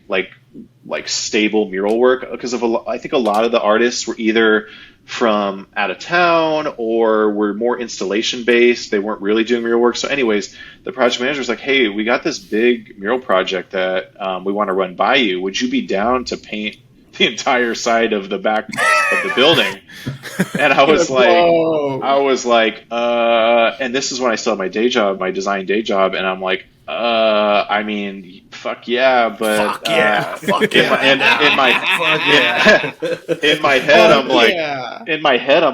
stable mural work, because I think a lot of the artists were either from out of town or were more installation based. They weren't really doing mural work. So anyways, the project manager was like, hey, we got this big mural project that we want to run by you. Would you be down to paint the entire side of the back of the building? And I was and this is when I still had my day job, my design day job. And I'm like, I mean, fuck yeah, but in my head, I'm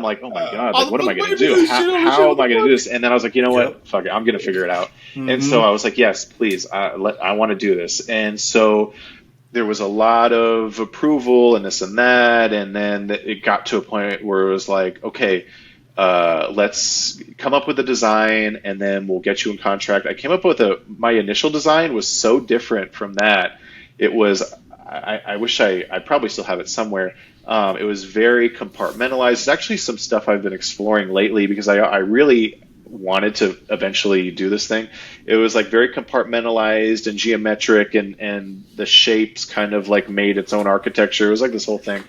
like, oh my god, like, what am I gonna do? How am I gonna do this? And then I was like, you know what? Fuck it, I'm gonna figure it out. Mm-hmm. And so I was like, yes, please, I want to do this. And so there was a lot of approval and this and that, and then it got to a point where it was like, okay, let's come up with a design, and then we'll get you in contract. I came up with my initial design was so different from that. It was, I wish I probably still have it somewhere. It was very compartmentalized. It's actually some stuff I've been exploring lately because I really wanted to eventually do this thing. It was like very compartmentalized and geometric, and the shapes kind of like made its own architecture. It was like this whole thing.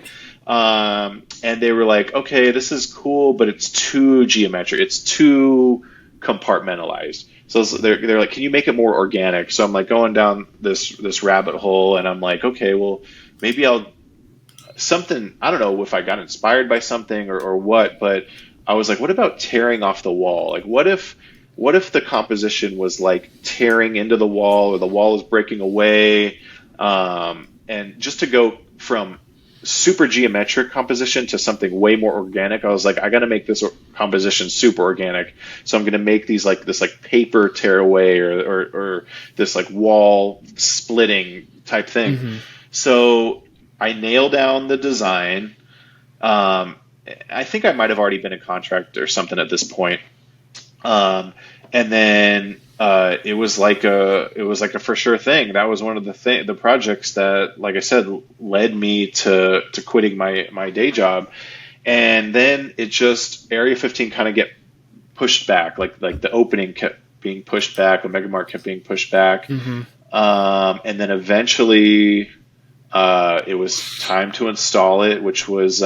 And they were like, okay, this is cool, but it's too geometric. It's too compartmentalized. So they're like, can you make it more organic? So I'm like going down this rabbit hole, and I'm like, okay, well, maybe I don't know if I got inspired by something or what, but I was like, what about tearing off the wall? Like, what if the composition was like tearing into the wall, or the wall is breaking away? And just to go from super geometric composition to something way more organic, I was like, I got to make this composition super organic. So I'm going to make these like this like paper tearaway or this like wall splitting type thing. Mm-hmm. So I nailed down the design. I think I might have already been in contract or something at this point. And then it was like a for sure thing. That was one of the projects that, like I said, led me to quitting my day job. And then it just, Area 15 kind of get pushed back. Like the opening kept being pushed back. Omega Mart kept being pushed back. Mm-hmm. And then eventually it was time to install it, which was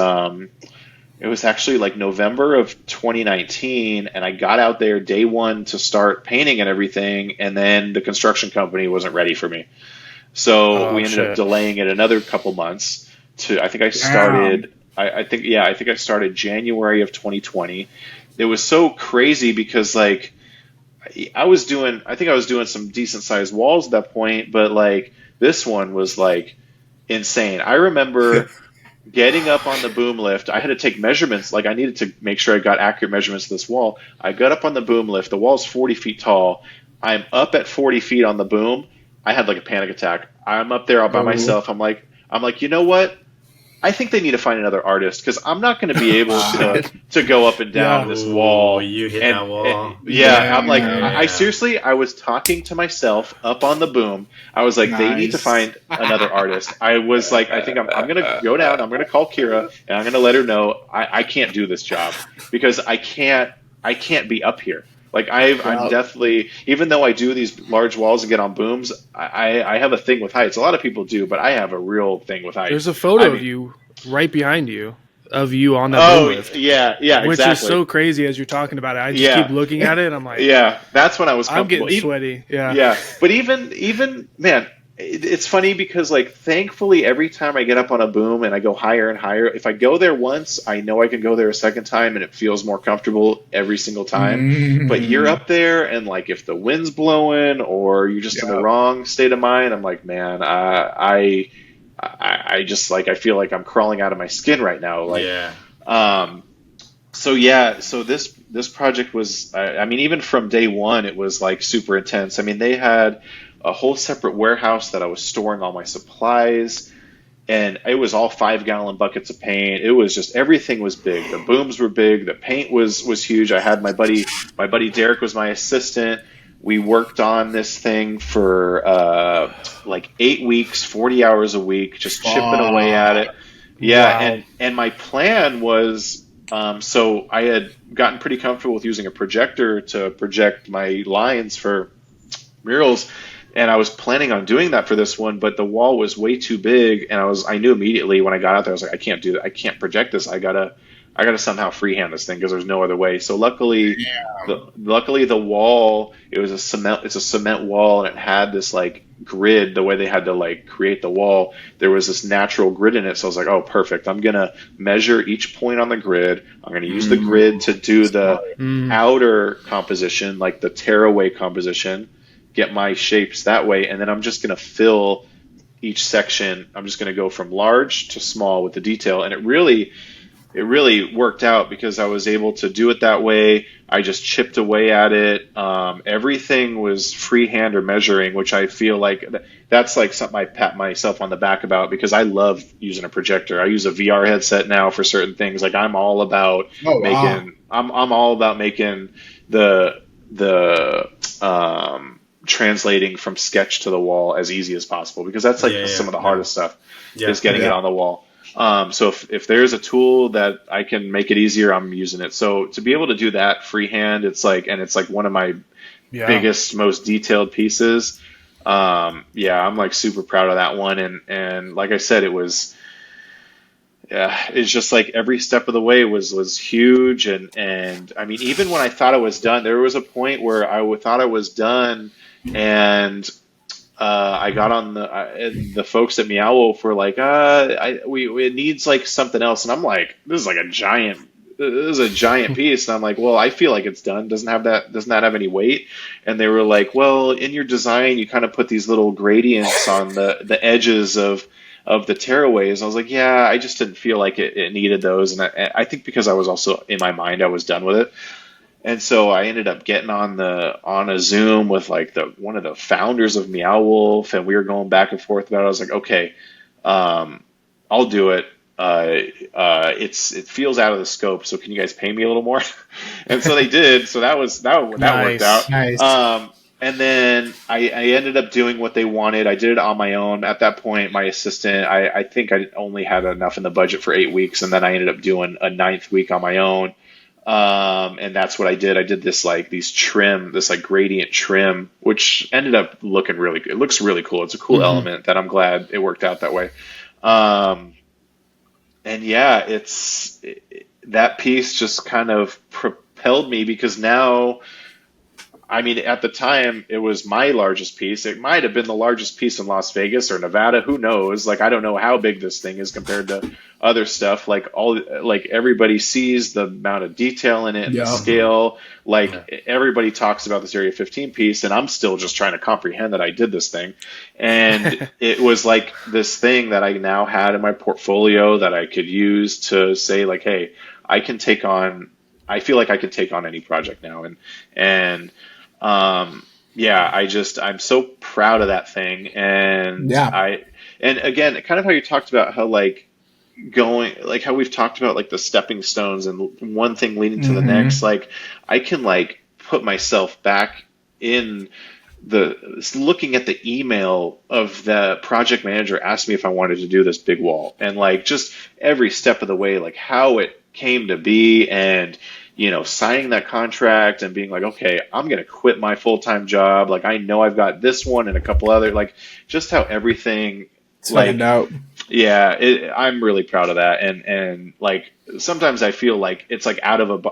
it was actually like November of 2019, and I got out there day one to start painting and everything, and then the construction company wasn't ready for me. So we ended up delaying it another couple months I think I started, I think I started January of 2020. It was so crazy because like I think I was doing some decent sized walls at that point, but like this one was like insane. I remember getting up on the boom lift. I had to take measurements. Like I needed to make sure I got accurate measurements of this wall. I got up on the boom lift. The wall's 40 feet tall. I'm up at 40 feet on the boom. I had like a panic attack. I'm up there all by myself. I'm like, you know what? I think they need to find another artist because I'm not going to be able to go up and down this wall. You hit that wall. I'm like, I seriously, I was talking to myself up on the boom. I was like, they need to find another artist. I was like, I think I'm going to go down. I'm going to call Kira and I'm going to let her know I can't do this job because I can't be up here. Like I'm definitely, even though I do these large walls and get on booms, I have a thing with heights. A lot of people do, but I have a real thing with heights. There's a photo of you right behind you, of you on that boom lift. Yeah, which exactly. is so crazy as you're talking about it. I just keep looking at it and I'm like, that's when I was I'm comfortable. getting sweaty. Yeah. But even man, it's funny because like thankfully every time I get up on a boom and I go higher and higher, if I go there once, I know I can go there a second time and it feels more comfortable every single time. But you're up there and like if the wind's blowing or you're just in the wrong state of mind, I'm like, man, I just like I feel like I'm crawling out of my skin right now. Like so this project was I mean even from day one it was like super intense. I mean they had a whole separate warehouse that I was storing all my supplies, and it was all 5-gallon buckets of paint. It was just everything was big. The booms were big. The paint was huge. I had my buddy Derek was my assistant. We worked on this thing for like 8 weeks, 40 hours a week, just chipping away at it. Yeah, and my plan was so I had gotten pretty comfortable with using a projector to project my lines for murals. And I was planning on doing that for this one, but the wall was way too big, and I knew immediately when I got out there, I was like, I can't do that. I can't project this. I gotta somehow freehand this thing because there's no other way. So luckily the wall, it's a cement wall, and it had this like grid. The way they had to like create the wall, there was this natural grid in it. So I was like, oh, perfect. I'm gonna measure each point on the grid. I'm gonna use the grid to do the outer composition, like the tearaway composition. Get my shapes that way, and then I'm just going to fill each section. I'm just going to go from large to small with the detail, and it really worked out because I was able to do it that way. I just chipped away at it. Everything was freehand or measuring, which I feel like that's like something I pat myself on the back about because I love using a projector. I use a VR headset now for certain things. Like I'm all about I'm all about making the translating from sketch to the wall as easy as possible because that's like some of the hardest stuff is getting it on the wall. So if there's a tool that I can make it easier, I'm using it. So to be able to do that freehand, it's like one of my biggest, most detailed pieces. I'm like super proud of that one. And like I said, it's just like every step of the way was huge. And I mean, even when I thought I was done, there was a point where I thought I was done. And I got on the folks at Meow Wolf were like, it needs like something else, and I'm like, this is a giant piece, and I'm like, well, I feel like it's done. Doesn't that have any weight? And they were like, well, in your design, you kind of put these little gradients on the edges of the tearaways. I was like, yeah, I just didn't feel like it needed those, and I think because I was also in my mind, I was done with it. And so I ended up getting on a Zoom with like one of the founders of Meow Wolf, and we were going back and forth about it. I was like, okay, I'll do it. It feels out of the scope, so can you guys pay me a little more? And so they did. So that worked out. Nice. And then I ended up doing what they wanted. I did it on my own. At that point, my assistant, I think I only had enough in the budget for 8 weeks, and then I ended up doing a 9th week on my own. And that's what I did. I did this like gradient trim, which ended up looking really good. It looks really cool. It's a cool element that I'm glad it worked out that way. And yeah, that piece just kind of propelled me because now, I mean, at the time it was my largest piece. It might have been the largest piece in Las Vegas or Nevada. Who knows? Like, I don't know how big this thing is compared to other stuff. Like everybody sees the amount of detail in it and the scale. Everybody talks about this Area 15 piece, and I'm still just trying to comprehend that I did this thing. And it was like this thing that I now had in my portfolio that I could use to say like, hey, I feel like I can take on any project now. And I'm so proud of that thing. And again, kind of how you talked about how like going, like how we've talked about like the stepping stones and one thing leading to the next, like I can like put myself back in looking at the email of the project manager asked me if I wanted to do this big wall, and like just every step of the way, like how it came to be, and signing that contract and being like, okay, I'm going to quit my full-time job. Like, I know I've got this one and a couple other, like just how everything, like, yeah, I'm really proud of that. And like, sometimes I feel like it's like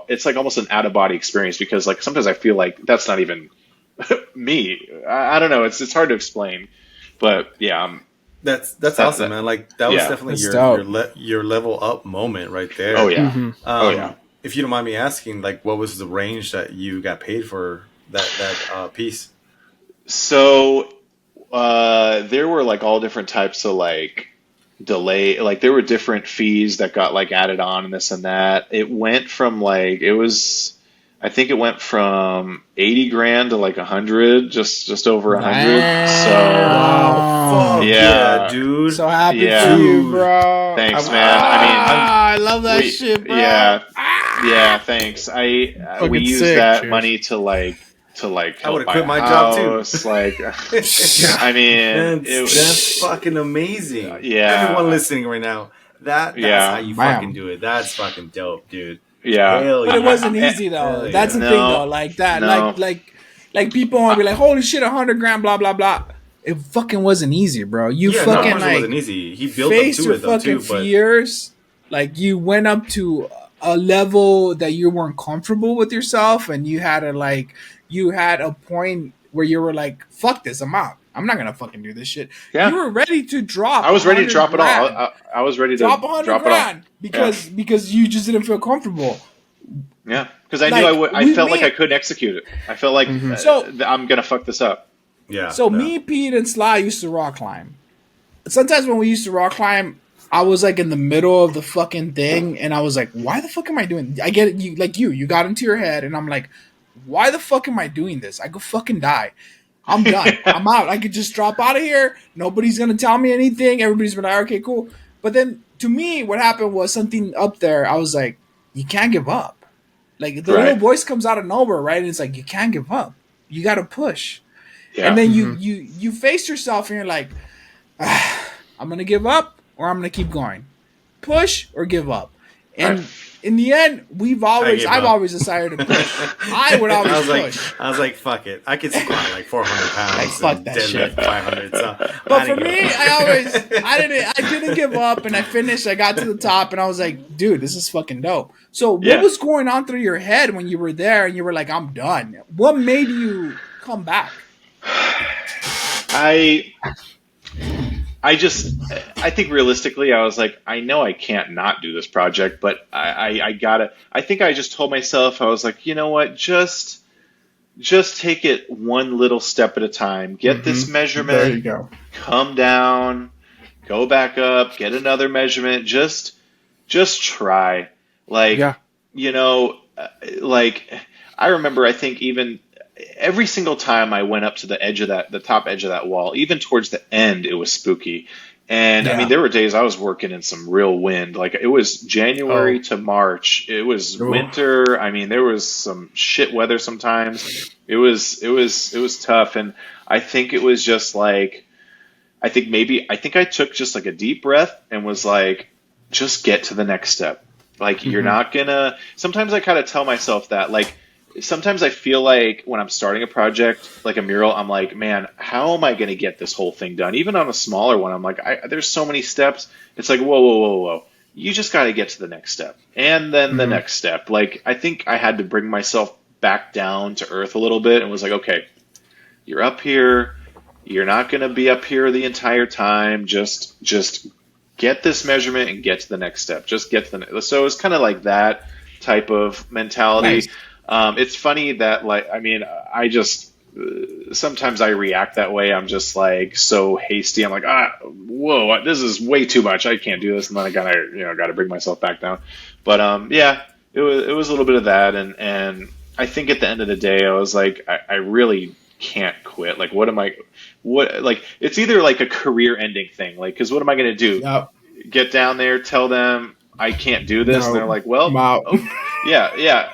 it's like almost an out of body experience, because like, sometimes I feel like that's not even me. I don't know. It's hard to explain, but yeah, that's awesome, man. Like that was definitely your level up moment right there. Oh yeah. Oh yeah. If you don't mind me asking, like, what was the range that you got paid for that piece? So there were like all different types of like delay, like there were different fees that got like added on and this and that. It went from like I think it went from 80 grand to like 100, just over 100. So wow. Yeah, dude. So happy for you, bro. Thanks, man. I love that shit, bro. Yeah, thanks. We used that money to like I would have quit my job too. Like, I mean, that's fucking amazing. Yeah, everyone listening right now, that's how you fucking do it. That's fucking dope, dude. Yeah, but it wasn't easy though. That's the thing though. Like that, like people want to be like, holy shit, 100 grand, blah blah blah. It fucking wasn't easy, bro. It wasn't easy. He built up to it though too. But years, like you went up to a level that you weren't comfortable with yourself, and you had a point where you were like, fuck this, I'm out. I'm not gonna fucking do this shit. Yeah. You were ready to drop. I was ready to drop it all. I was ready to drop 100 grand because you just didn't feel comfortable. Yeah, because I knew I would. I felt like I couldn't execute it. I felt like I'm gonna fuck this up. Yeah. So me, Pete, and Sly used to rock climb. Sometimes when we used to rock climb, I was like in the middle of the fucking thing, and I was like, "Why the fuck am I doing?" I get it. You got into your head, and I'm like, "Why the fuck am I doing this? I could fucking die. I'm done. I'm out. I could just drop out of here. Nobody's gonna tell me anything. Everybody's been like, okay, cool." But then to me, what happened was something up there. I was like, "You can't give up." Like the little voice comes out of nowhere, right? And it's like, "You can't give up. You got to push." Yeah. And then you face yourself, and you're like, "I'm gonna give up, or I'm gonna keep going. Push or give up." And in the end, I've always decided to push. I would always push. I was like, fuck it. I could squat like 400 pounds. Like, fuck that shit. 500. So but for me, I didn't give up, and I finished. I got to the top, and I was like, dude, this is fucking dope. So what was going on through your head when you were there and you were like, I'm done? What made you come back? I think realistically, I was like, I know I can't not do this project, but I gotta. I think I just told myself, I was like, you know what, just take it one little step at a time. Get this measurement. There you go. Come down, go back up, get another measurement. Just try. Like, like I remember, I think even every single time I went up to the top edge of that wall, even towards the end, it was spooky. And I mean, there were days I was working in some real wind. Like it was January to March. It was winter. I mean, there was some shit weather sometimes. It was tough. And I think it was just like, I think I took just like a deep breath and was like, just get to the next step. Like you're not gonna, sometimes I kind of tell myself that, like, sometimes I feel like when I'm starting a project, like a mural, I'm like, man, how am I going to get this whole thing done? Even on a smaller one, I'm like, there's so many steps. It's like, whoa. You just got to get to the next step. And then the next step. Like, I think I had to bring myself back down to earth a little bit and was like, okay, you're up here. You're not going to be up here the entire time. Just get this measurement and get to the next step. Just get to the So it was kind of like that type of mentality. Nice. It's funny that, like, I mean, I just sometimes I react that way. I'm just like so hasty. I'm like, whoa, this is way too much. I can't do this, and then I gotta bring myself back down. But it was a little bit of that, and I think at the end of the day, I was like, I really can't quit. Like, like it's either like a career-ending thing, like, because what am I gonna do? Yep. get down there, tell them I can't do this, and they're like, well, I'm out. yeah,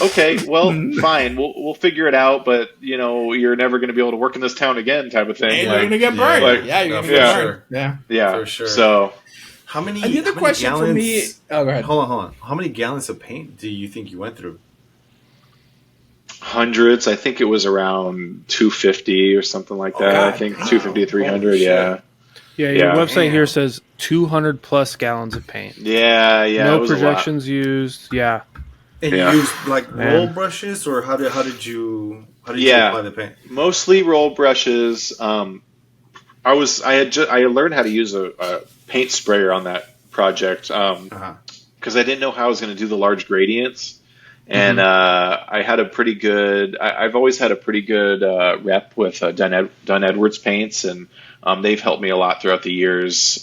okay, well, fine, we'll figure it out, but you're never going to be able to work in this town again, type of thing. And you're gonna get burned. Like, Yeah, you're gonna for get sure. burned. Yeah, For sure. So How many? And the other how many question gallons, for me. Oh, go ahead. Hold on. How many gallons of paint do you think you went through? hundreds. I think it was around 250 or something like that. God I think damn. 250, 300. Holy Yeah. Yeah, your Yeah. website here Damn. says 200 plus gallons of paint. Yeah. It No was a lot. projections used. Yeah. And Yeah. you used like Man. roll brushes, or how did you Yeah. apply the paint? Mostly roll brushes. I learned how to use a paint sprayer on that project because I didn't know how I was going to do the large gradients, and I had a pretty good. I've always had a pretty good rep with Dunn Edwards paints, and they've helped me a lot throughout the years.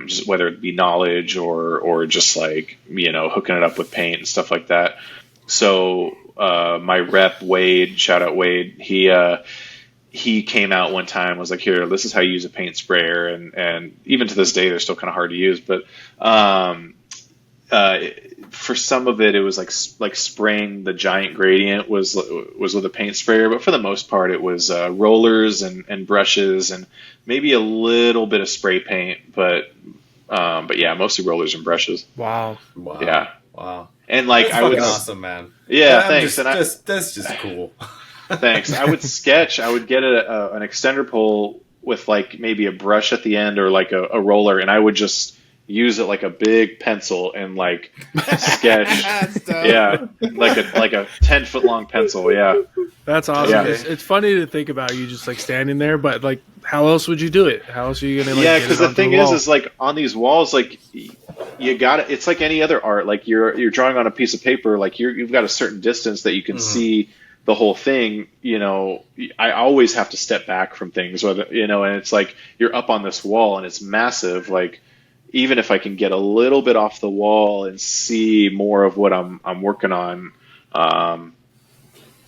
Just whether it be knowledge or just like hooking it up with paint and stuff like that. So my rep Wade, shout out Wade, he came out one time and was like, here, this is how you use a paint sprayer. And even to this day, they're still kind of hard to use. But for some of it, it was like spraying the giant gradient was with a paint sprayer. But for the most part, it was rollers and brushes and maybe a little bit of spray paint. But yeah, mostly rollers and brushes. Wow. Yeah. Wow. And like That's fucking awesome, man. Yeah, I'm thanks. That's just cool. Thanks. I would sketch. I would get an extender pole with like maybe a brush at the end or like a roller, and I would just use it like a big pencil and like sketch. Yeah, like a 10-foot long pencil. Yeah, That's awesome. Yeah. It's funny to think about you just like standing there, but like, how else would you do it? How else are you gonna? Like, yeah. get Because it the onto thing wall? is like on these walls, like you got it. It's like any other art. Like you're drawing on a piece of paper. Like you've got a certain distance that you can see the whole thing. I always have to step back from things, whether and it's like you're up on this wall and it's massive. Like even if I can get a little bit off the wall and see more of what I'm working on,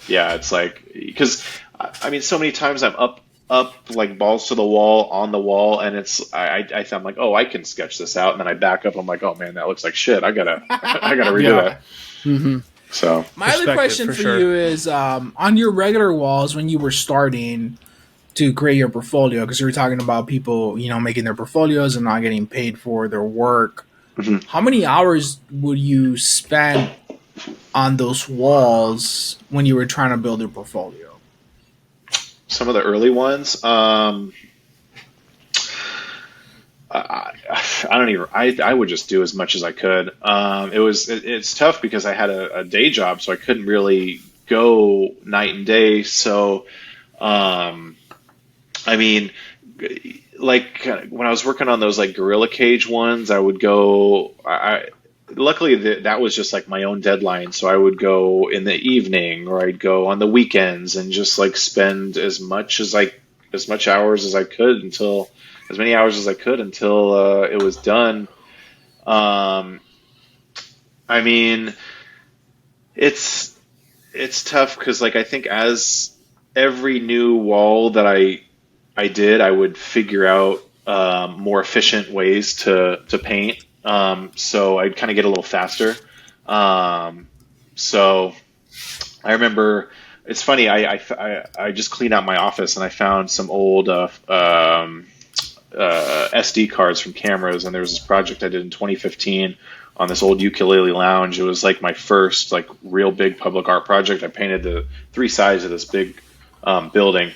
yeah, it's like because I mean so many times I'm up like balls to the wall on the wall, and I'm like, oh, I can sketch this out, and then I back up. I'm like, oh man, that looks like shit. I gotta redo that. Mm-hmm. So My other question for sure. you is on your regular walls when you were starting to create your portfolio, because you were talking about people, making their portfolios and not getting paid for their work. How many hours would you spend on those walls when you were trying to build your portfolio? some of the early ones. I would just do as much as I could. It's tough because I had a day job, so I couldn't really go night and day. So, I mean, like when I was working on those like Gorilla Cage ones, I would go. Luckily that was just like my own deadline, so I would go in the evening or I'd go on the weekends and just like spend as many hours as I could until it was done. I mean, it's tough because like I think as every new wall that I did, I would figure out more efficient ways to paint. So I'd kind of get a little faster. So I remember it's funny. I just cleaned out my office and I found some old SD cards from cameras, and there was this project I did in 2015 on this old ukulele lounge. It was like my first like real big public art project. I painted the 3 sides of this big building,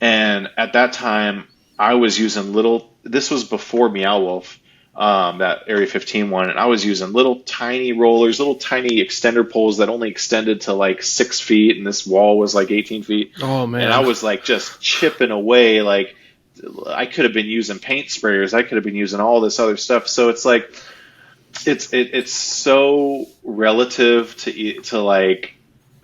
and at that time I was using this was before Meow Wolf, that Area 15 one, and I was using little tiny rollers, little tiny extender poles that only extended to like 6 feet, and this wall was like 18 feet. Oh man! And I was like just chipping away. Like I could have been using paint sprayers. I could have been using all this other stuff. So it's like it's so relative to like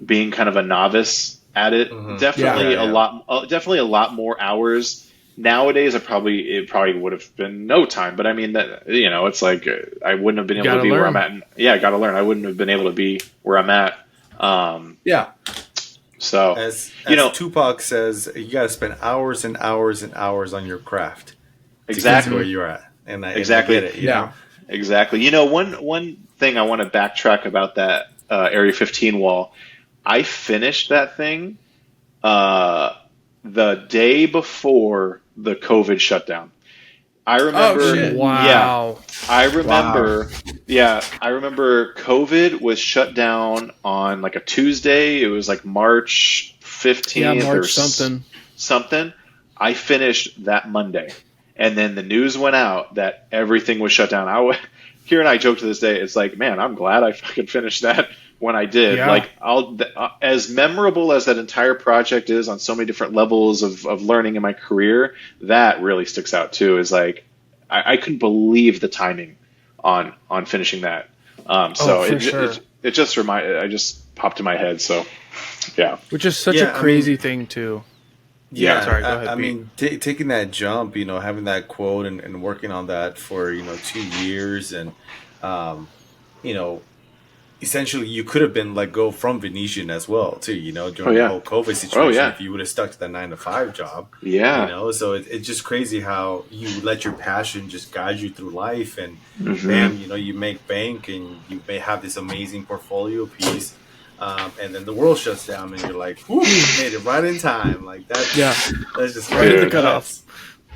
being kind of a novice at it. Mm-hmm. Definitely Yeah. definitely a lot more hours. Nowadays, it probably would have been no time, but I mean that it's like I wouldn't have been able to be where I'm at. Yeah, I got to learn. I wouldn't have been able to be where I'm at. Yeah. So As Tupac says, you got to spend hours and hours and hours on your craft. exactly where you're at. and I Exactly. get it. You know? Exactly. You know, one thing I want to backtrack about that Area 15 wall. I finished that thing the day before the COVID shutdown. I remember. Oh, shit. Wow. Yeah, I remember. Wow. Yeah, I remember COVID was shut down on like a Tuesday. It was like March 15th March or something. I finished that Monday, and then the news went out that everything was shut down. Kira and I joke to this day. It's like, man, I'm glad I fucking finished that when I did. Yeah. Like, as memorable as that entire project is on so many different levels of learning in my career, that really sticks out too. Is like, I couldn't believe the timing on finishing that. So it just popped in my head. So yeah, which is such a crazy thing too. Yeah, sorry. Go ahead. I mean, taking that jump, you know, having that quote and working on that for 2 years, and you know, essentially you could have been let go from Venetian as well too. You know, during the whole COVID situation, if you would have stuck to that 9-to-5 job. Yeah, you know, so it's just crazy how you let your passion just guide you through life, and bam, you know, you make bank, and you may have this amazing portfolio piece. And then the world shuts down, and you're like, "Whew, made it right in time." Like that. Yeah, that's just right in the cutoff.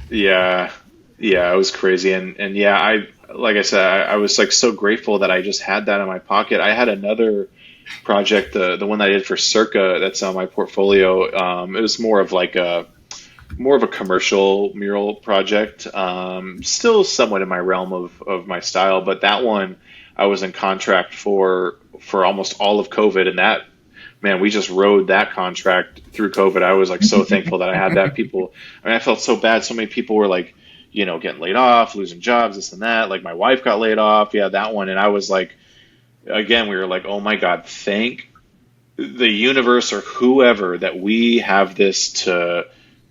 Yeah, it was crazy, and yeah, like I said, I was like so grateful that I just had that in my pocket. I had another project, the one that I did for Circa, that's on my portfolio. It was more of a commercial mural project, still somewhat in my realm of my style, but that one I was in contract for almost all of COVID, and that, man, we just rode that contract through COVID. I was like so thankful that I had that. I felt so bad. So many people were like, you know, getting laid off, losing jobs, this and that. Like my wife got laid off. Yeah, that one. And I was like, again, we were like, oh my God, thank the universe or whoever that we have this to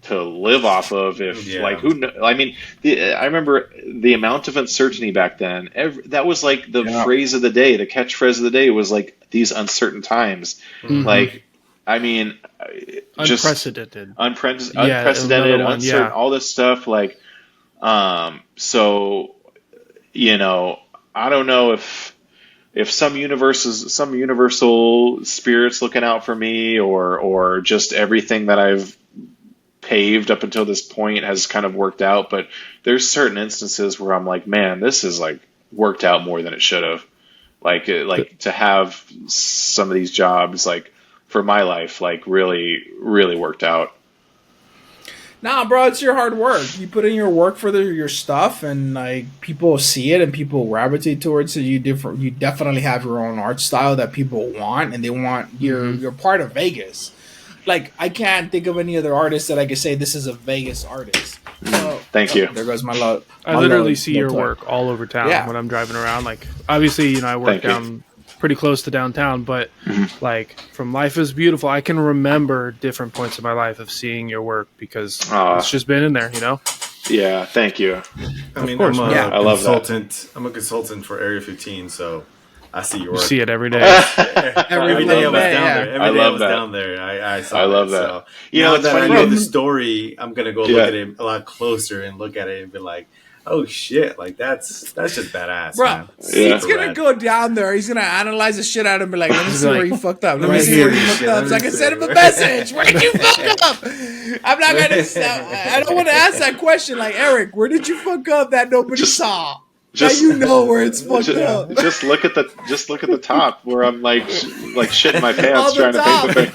live off of. I mean, I remember the amount of uncertainty back then. That was like the phrase of the day, the catchphrase of the day was like these uncertain times. Like, I mean, just unprecedented, uncertain, all this stuff. Like, so, you know, I don't know if some universal spirits looking out for me, or just everything that I've paved up until this point has kind of worked out, but there's certain instances where I'm like, man, this is like worked out more than it should have. Like to have some of these jobs, like for my life, like really, really worked out. Nah, bro, it's your hard work. You put in your work for your stuff, and like people see it and people gravitate towards it. You definitely have your own art style that people want, and they want you're part of Vegas. Like, I can't think of any other artist that I could say this is a Vegas artist. So, thank you. There goes my love. I literally see your work all over town when I'm driving around. Like, obviously, you know, I work down pretty close to downtown, but like from Life is Beautiful, I can remember different points of my life of seeing your work because it's just been in there, you know? Yeah, thank you. I mean, I love that. I'm a consultant for Area 15, so I see your work. You see it every day. every day I was down there. Every day I was down there. I saw it. I love that. So, you know, that I know the story, I'm going to go look at it a lot closer and look at it and be like, oh shit, like that's just badass, bro. Man. He's gonna go down there. He's gonna analyze the shit out of him. Be like, let me see where you fucked up. Let me see where you fucked up, so I can send him a message. Where did you fuck up? I'm not gonna. I don't want to ask that question. Like, Eric, where did you fuck up that nobody saw? Now you know where it's fucked up. Just look at the top where I'm like shitting my pants trying to paint the thing.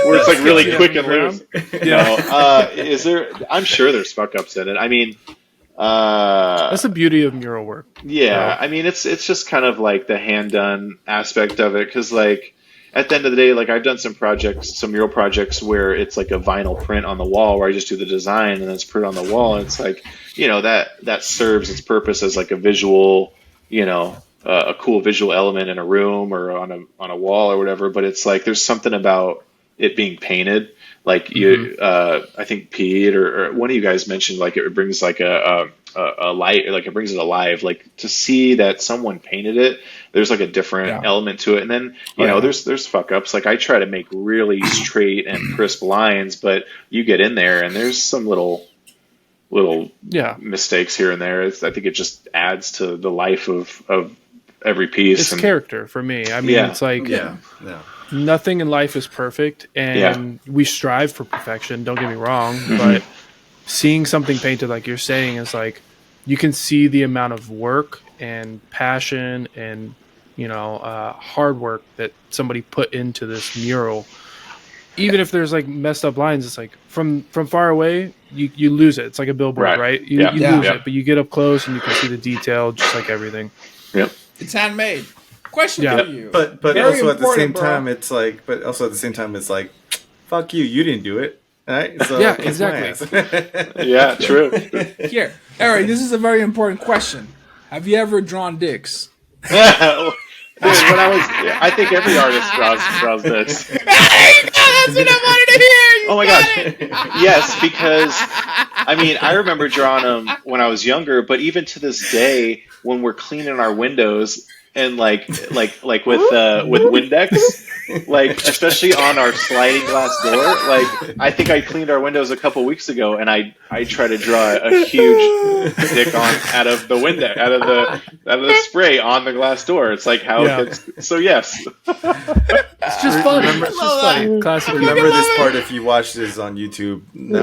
Where it's like really quick and loose. Is there? I'm sure there's fuck ups in it. I mean, that's the beauty of mural work. Yeah, I mean, it's just kind of like the hand done aspect of it, because like at the end of the day, like I've done some mural projects where it's like a vinyl print on the wall where I just do the design and then it's put on the wall. And it's like, you know, that serves its purpose as like a visual, you know, a cool visual element in a room or on a wall or whatever. But it's like there's something about it being painted. Like you, I think Pete or one of you guys mentioned like it brings like a light, like it brings it alive. Like to see that someone painted it, there's like a different element to it. And then you know, there's fuck ups. Like I try to make really straight and crisp lines, but you get in there and there's some little mistakes here and there. I think it just adds to the life of every piece. It's character for me. I mean, it's like nothing in life is perfect, and we strive for perfection. Don't get me wrong, but seeing something painted, like you're saying, is like you can see the amount of work and passion and hard work that somebody put into this mural. Even if there's like messed up lines, it's like from far away, you lose it. It's like a billboard, right? You lose it, but you get up close and you can see the detail, just like everything. Yep. It's handmade. Question for you. But also at the same time, it's like, fuck you. You didn't do it. Right? So yeah, exactly. Yeah, true. Here, Eric, this is a very important question. Have you ever drawn dicks? I think every artist draws dicks. That's what I wanted to hear. Oh my gosh. Yes, because I remember drawing them when I was younger, but even to this day, when we're cleaning our windows and like with Windex, like especially on our sliding glass door, like I think I cleaned our windows a couple weeks ago, and I try to draw a huge dick out of the Windex, out of the spray on the glass door. It's like how so yes. It's just fun. It's just funny. Classic. Remember this part if you watch this on YouTube, in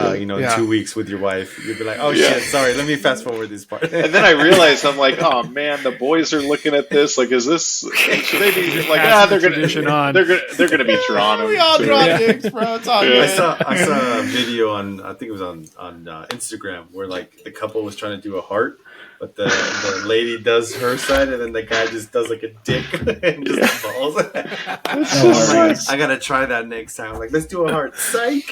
2 weeks with your wife. You'll be like, oh shit, sorry, let me fast forward this part. And then I realized, I'm like, oh man, the boys are looking at this. Like, is this? Should they be like? They're gonna be drawn. We all draw dicks, bro. It's all good. I saw a video on, I think it was on Instagram, where like the couple was trying to do a heart, but the lady does her side, and then the guy just does like a dick and just balls. I gotta try that next time. Like, let's do a heart. Psych.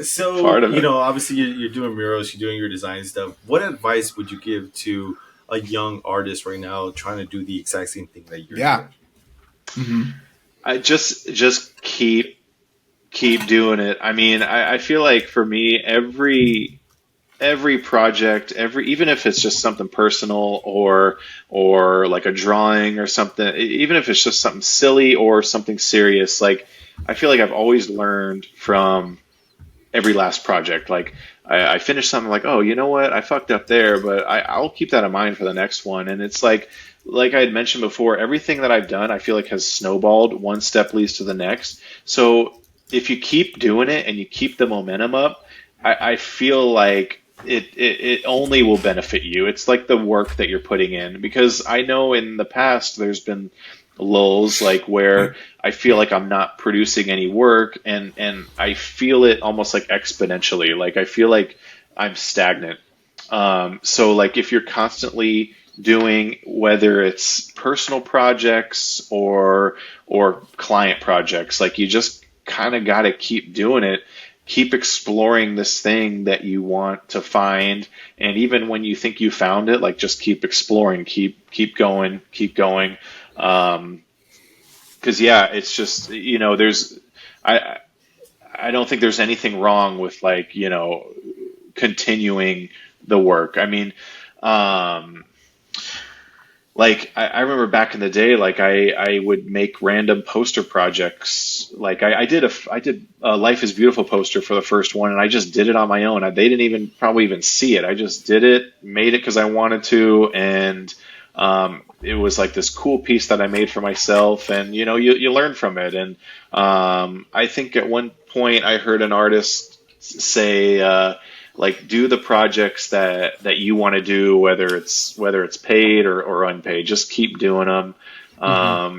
So obviously you're doing murals, you're doing your design stuff. What advice would you give to a young artist right now trying to do the exact same thing that you're doing? Mm-hmm. I just keep doing it. I mean, I feel like for me, every project, even if it's just something personal or like a drawing or something, even if it's just something silly or something serious, like I feel like I've always learned from every last project. Like I finish something like, oh, you know what, I fucked up there, but I'll keep that in mind for the next one. And it's like I had mentioned before, everything that I've done, I feel like has snowballed. One step leads to the next. So if you keep doing it and you keep the momentum up, I feel like it only will benefit you. It's like the work that you're putting in, because I know in the past there's been lulls like where I feel like I'm not producing any work, and I feel it almost like exponentially. Like I feel like I'm stagnant. So like if you're constantly doing, whether it's personal projects or client projects, like you just kind of got to keep doing it. Keep exploring this thing that you want to find, and even when you think you found it, like just keep exploring, keep going. Because it's just there's I don't think there's anything wrong with like continuing the work. I mean, like I remember back in the day, like I would make random poster projects. Like I did a Life is Beautiful poster for the first one, and I just did it on my own. They didn't probably even see it. I just did it, made it because I wanted to, and it was like this cool piece that I made for myself. And you learn from it. And I think at one point I heard an artist say, like, do the projects that you want to do, whether it's paid or unpaid. Just keep doing them,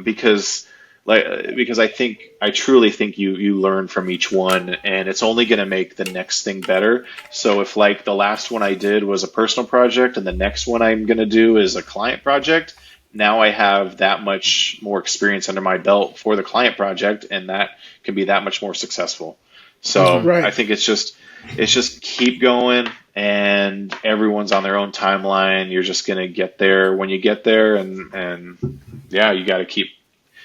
because I truly think you learn from each one, and it's only going to make the next thing better. So if like the last one I did was a personal project, and the next one I'm going to do is a client project, now I have that much more experience under my belt for the client project, and that can be that much more successful. So I think it's just keep going, and everyone's on their own timeline. You're just going to get there when you get there, and you got to keep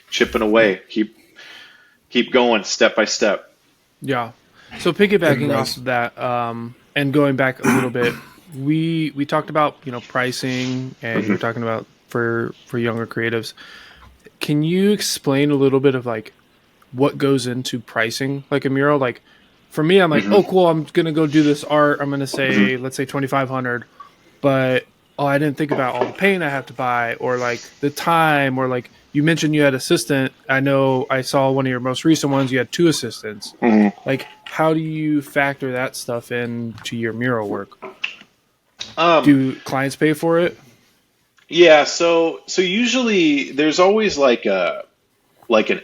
chipping away, keep going step by step. Yeah. So piggybacking off of that, and going back a little bit, we talked about pricing, and you're talking about for younger creatives. Can you explain a little bit of like what goes into pricing like a mural? Like for me, I'm like, oh, cool, I'm going to go do this art. I'm going to say, let's say 2,500, but I didn't think about all the paint I have to buy, or like the time, or like you mentioned you had assistant. I know I saw one of your most recent ones, you had 2 assistants. Like, how do you factor that stuff into your mural work? Do clients pay for it? Yeah, so usually there's always like an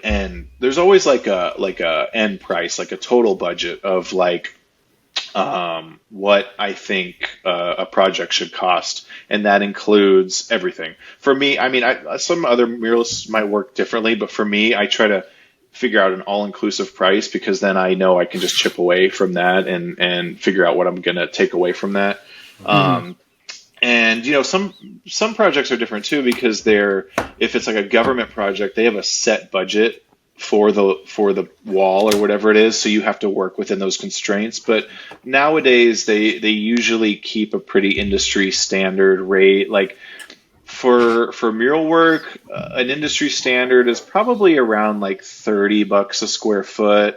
end. There's always like a end price, like a total budget of like what I think a project should cost, and that includes everything. For me, I mean, some other muralists might work differently, but for me, I try to figure out an all-inclusive price, because then I know I can just chip away from that and figure out what I'm going to take away from that. And you know, some projects are different too, because if it's like a government project, they have a set budget for the wall or whatever it is, so you have to work within those constraints. But nowadays they usually keep a pretty industry standard rate. Like for mural work, an industry standard is probably around like $30 a square foot,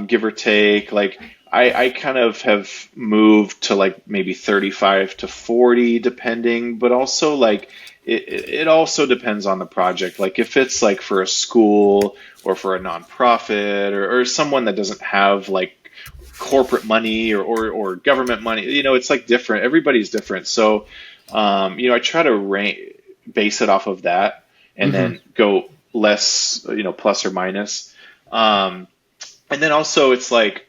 give or take. Like I kind of have moved to like maybe 35 to 40 depending, but also like it also depends on the project. Like if it's like for a school or for a nonprofit or someone that doesn't have like corporate money or government money, you know, it's like different. Everybody's different. So, you know, I try to base it off of that and then go less, you know, plus or minus. And then also it's like,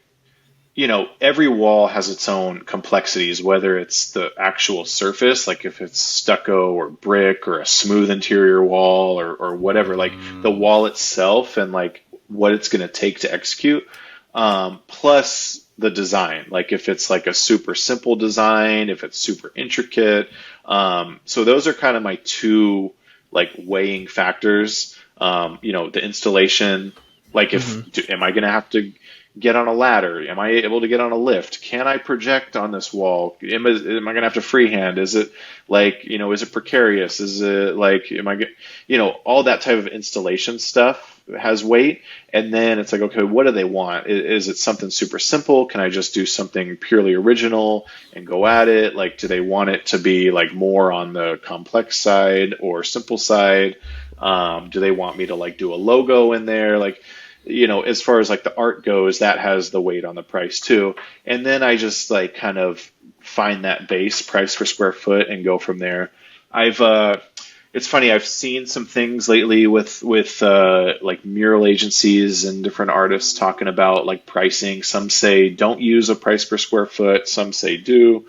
you know, every wall has its own complexities, whether it's the actual surface, like if it's stucco or brick or a smooth interior wall or whatever, like the wall itself and like what it's going to take to execute, plus the design, like if it's like a super simple design, if it's super intricate. So those are kind of my 2 like weighing factors. You know, the installation, like am I going to have to get on a ladder? Am I able to get on a lift? Can I project on this wall? Am I going to have to freehand? Is it like, you know, is it precarious? Is it like, you know, all that type of installation stuff has weight. And then it's like, okay, what do they want? Is it something super simple? Can I just do something purely original and go at it? Like, do they want it to be like more on the complex side or simple side? Do they want me to like do a logo in there? Like, you know, as far as like the art goes, that has the weight on the price too. And then I just like kind of find that base price per square foot and go from there. It's funny, I've seen some things lately with like mural agencies and different artists talking about like pricing. Some say don't use a price per square foot. Some say do.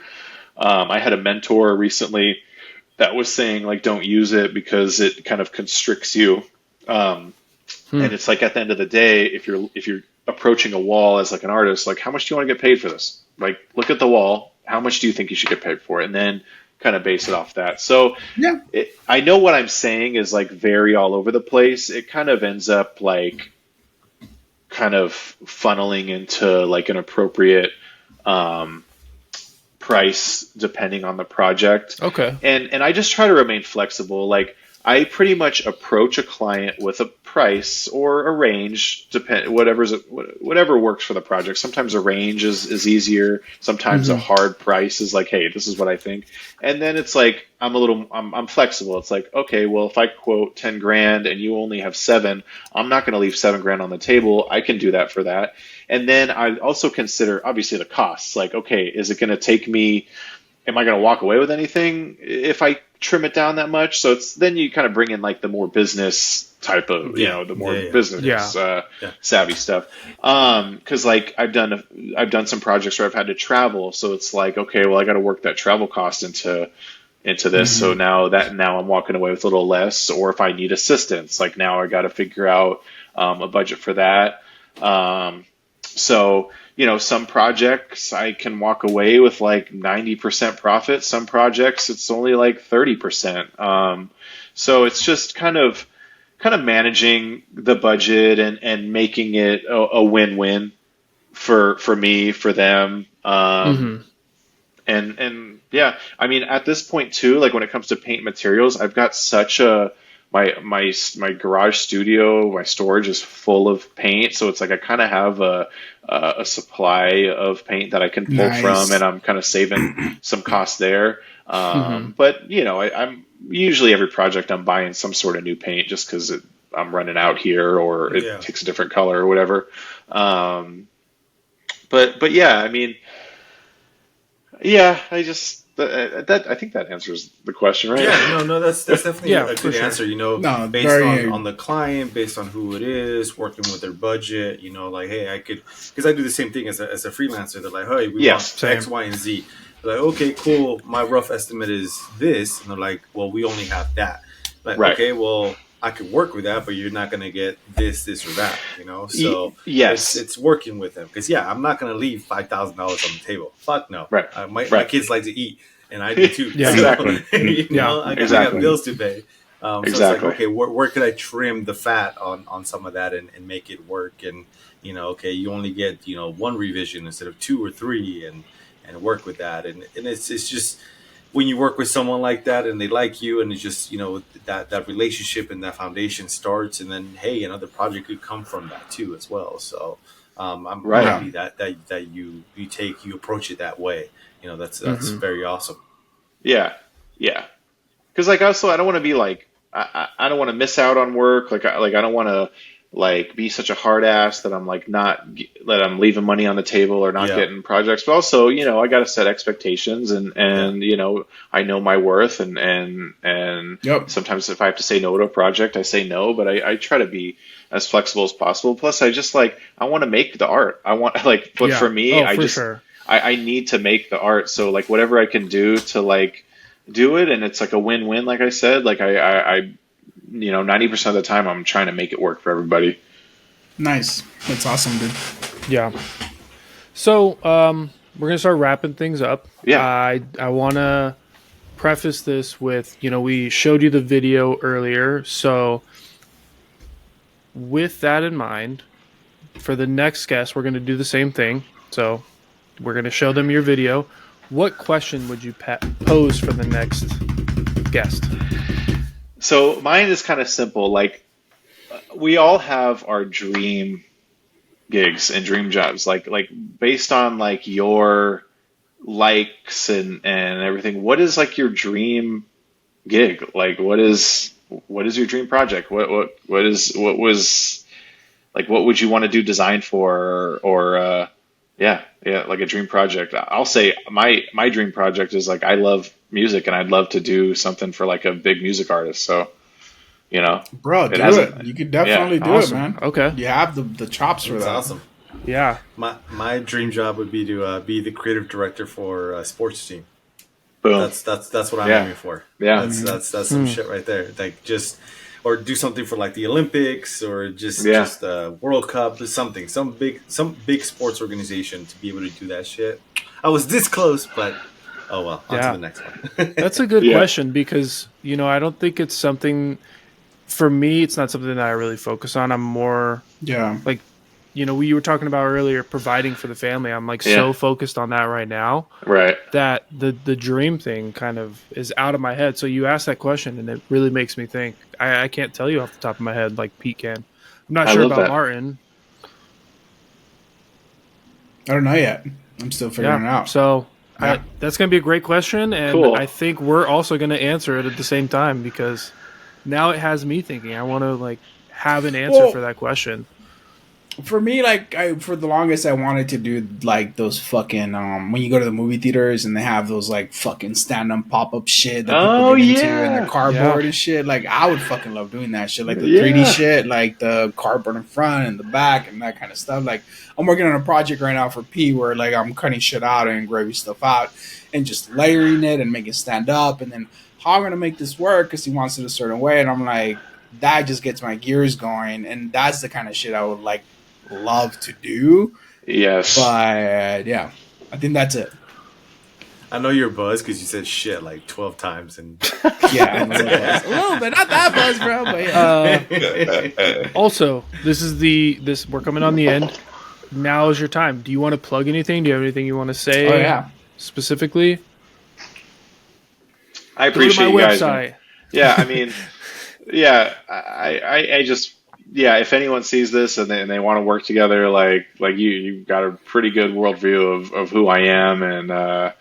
I had a mentor recently that was saying like don't use it because it kind of constricts you. And it's like at the end of the day, if you're approaching a wall as like an artist, like how much do you want to get paid for this? Like look at the wall. How much do you think you should get paid for it? And then kind of base it off that. So yeah, I know what I'm saying is like very all over the place. It kind of ends up like kind of funneling into like an appropriate price depending on the project. Okay. And I just try to remain flexible. Like I pretty much approach a client with a price or a range, whatever works for the project. Sometimes a range is easier. Sometimes a hard price is like, hey, this is what I think. And then it's like I'm flexible. It's like, okay, well, if I quote 10 grand and you only have 7, I'm not going to leave 7 grand on the table. I can do that for that. And then I also consider obviously the costs. Like, okay, is it going to take me? Am I going to walk away with anything if I trim it down that much? So then you kind of bring in like the more business type of, the more business savvy stuff. Cause like I've done some projects where I've had to travel. So it's like, okay, well I got to work that travel cost into this. So now I'm walking away with a little less, or if I need assistance, like now I got to figure out a budget for that. So, some projects I can walk away with like 90% profit. Some projects it's only like 30%. So it's just kind of managing the budget and making it a win-win for me, for them. And yeah, I mean, at this point too, like when it comes to paint materials, I've got such a my garage studio, my storage is full of paint, so it's like I kind of have a supply of paint that I can pull from, and I'm kind of saving some costs there. But I'm usually every project I'm buying some sort of new paint just because I'm running out here, or it takes a different color or whatever. But yeah, I mean, I just. I think that answers the question, right? Yeah, no, that's definitely a good answer. Based on the client, based on who it is, working with their budget. Like, hey, because I do the same thing as a freelancer. They're like, hey, we want X, Y, and Z. They're like, okay, cool. My rough estimate is this, and they're like, well, we only have that. Like, okay, well, I could work with that, but you're not going to get this or that, So it's working with them because I'm not going to leave $5,000 on the table. Fuck no. Right. My kids like to eat, and I do too. Exactly. I got bills to pay. So it's like, okay, where could I trim the fat on some of that and make it work? And okay, you only get one revision instead of 2 or 3, and work with that. And it's just. When you work with someone like that and they like you, and it's just that relationship and that foundation starts, and then hey, another project could come from that too as well. So I'm happy that you approach it that way. That's very awesome. Yeah. Because also I don't want to be like I don't want to miss out on work. I don't want to be such a hard ass that I'm that I'm leaving money on the table or not getting projects. But also, I got to set expectations and I know my worth and sometimes if I have to say no to a project, I say no, but I try to be as flexible as possible. Plus I just I want to make the art. I want but for me, I need to make the art. So whatever I can do to do it. And it's a win-win. Like I said, I 90% of the time I'm trying to make it work for everybody. Nice. That's awesome, dude. Yeah. So we're going to start wrapping things up. Yeah. I want to preface this with, we showed you the video earlier. So with that in mind, for the next guest, we're going to do the same thing. So we're going to show them your video. What question would you pose for the next guest? So mine is kind of simple. We all have our dream gigs and dream jobs, based on your likes and everything. What is your dream gig? What is your dream project? What would you want to do design for or a dream project? I'll say my dream project is I love music and I'd love to do something for a big music artist. So, bro, do it. You could definitely do awesome. it, man. Okay. You have the chops for that. That's awesome. Yeah. My dream job would be to be the creative director for a sports team. Boom. That's what I'm aiming for. Yeah. That's some shit right there. Or do something for the Olympics or just World Cup, something, some big sports organization to be able to do that shit. I was this close, but oh well. On to the next one. That's a good question because I don't think it's something for me. It's not something that I really focus on. I'm more we were talking about earlier, providing for the family. I'm so focused on that right now, right? That the dream thing kind of is out of my head. So you asked that question, and it really makes me think. I can't tell you off the top of my head like Pete can. I'm not sure about Martin. I don't know yet. I'm still figuring it out. So that's going to be a great question, and cool. I think we're also going to answer it at the same time because now it has me thinking. I want to have an answer for that question. For me, for the longest, I wanted to do those fucking when you go to the movie theaters and they have those fucking stand-up pop-up shit that people get into and their cardboard and shit. I would fucking love doing that shit, the 3D shit, the cardboard in front and the back and that kind of stuff. I'm working on a project right now for P where I'm cutting shit out and engraving stuff out and just layering it and making it stand up. And then how I'm gonna make this work because he wants it a certain way, and I'm that just gets my gears going, and that's the kind of shit I would love to do. Yes. But I think that's it. I know you're buzzed because you said shit 12 times and yeah, a little bit, not that buzz, bro. But yeah. Also, we're coming on the end. Now is your time. Do you want to plug anything? Do you have anything you want to say? Oh yeah, specifically. I appreciate Go to my you guys. website. Yeah, I mean. Yeah, I just if anyone sees this and they want to work together, like you've got a pretty good worldview of who I am, and I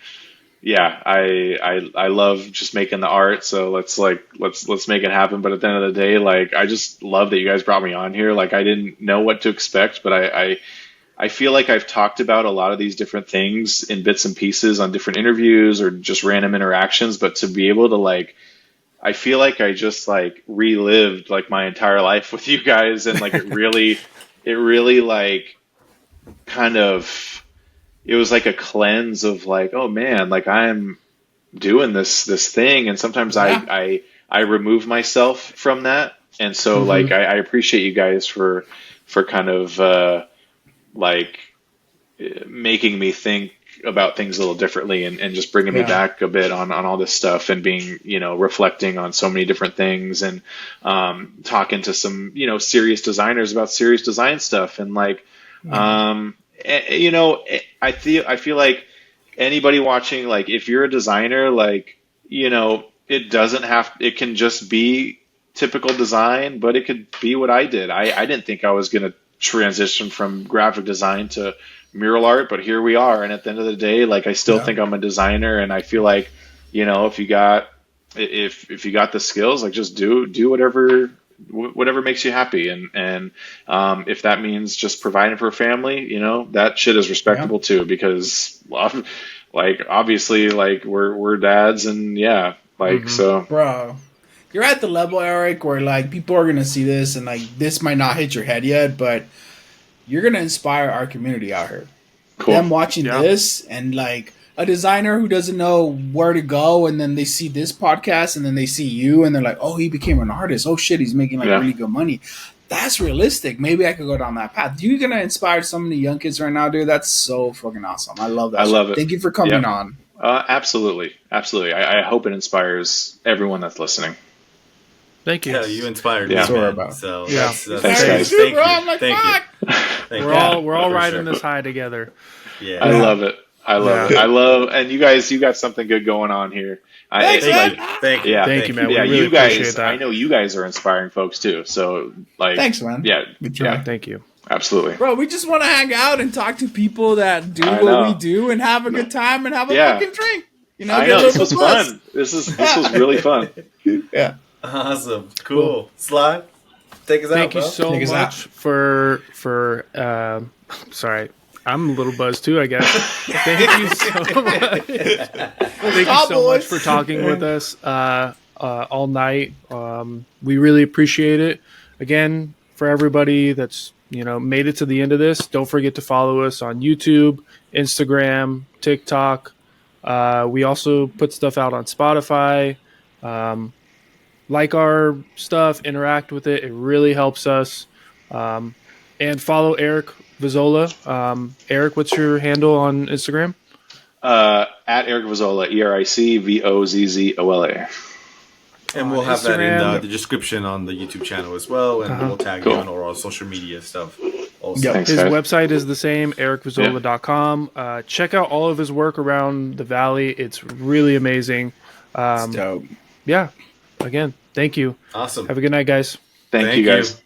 love just making the art. So let's make it happen. But at the end of the day, like I just love that you guys brought me on here. Like I didn't know what to expect, but I feel like I've talked about a lot of these different things in bits and pieces on different interviews or just random interactions, but to be able to I feel like I just relived like my entire life with you guys, and like it really like kind of it was like a cleanse of like, oh man, like I'm doing this thing, and sometimes I remove myself from that, and so like I appreciate you guys for kind of like making me think about things a little differently, and just bringing me back a bit on all this stuff, and being, reflecting on so many different things, and talking to some, serious designers about serious design stuff. And like, I feel like anybody watching, like if you're a designer, like, it can just be typical design, but it could be what I did. I didn't think I was going to transition from graphic design to mural art, but here we are. And at the end of the day, like I still think I'm a designer, and I feel like, if you got the skills, like just do whatever makes you happy, and if that means just providing for a family, that shit is respectable too, because like obviously like we're dads, and so Bro, you're at the level, Eric, where like people are gonna see this and like this might not hit your head yet, but you're gonna inspire our community out here. Cool. Them watching this, and like a designer who doesn't know where to go, and then they see this podcast, and then they see you, and they're like, "Oh, he became an artist. Oh shit, he's making like really good money." That's realistic. Maybe I could go down that path. You're gonna inspire so many young kids right now, dude. That's so fucking awesome. I love that. I love it. Thank you for coming on. Absolutely. I hope it inspires everyone that's listening. Thank you. Yeah, you inspired me. Man. So that's thanks, guys. Thank you. Thank you. We're all riding this high together. Yeah, I love it. I love, and you got something good going on here. Thanks, man. Thank you. Yeah, thank you, man. Yeah, we really you guys. appreciate that. I know you guys are inspiring folks too. So like, thanks, man. Yeah, Thank you. absolutely. Bro, we just want to hang out and talk to people that do what we do and have a good time and have a fucking drink. I know, this was fun. This was really fun. Yeah. Awesome. Cool. Sly, take us out. Thank you so much for sorry, I'm a little buzzed too, I guess. Thank you so much. Thank you so much for talking with us all night. We really appreciate it. Again, for everybody that's made it to the end of this, don't forget to follow us on YouTube, Instagram, TikTok. We also put stuff out on Spotify. Like our stuff, interact with it. It really helps us. And follow Eric Vozzola. Eric, what's your handle on Instagram? At Eric Vozzola, EricVozzola. And we'll have that Instagram. in the description on the YouTube channel as well, and we'll tag you on all our social media stuff. Also. Thanks, His guys. website is the same, ericvozzola.com. Check out all of his work around the Valley. It's really amazing. It's dope. Yeah. Again, thank you. Awesome. Have a good night, guys. Thank you, guys.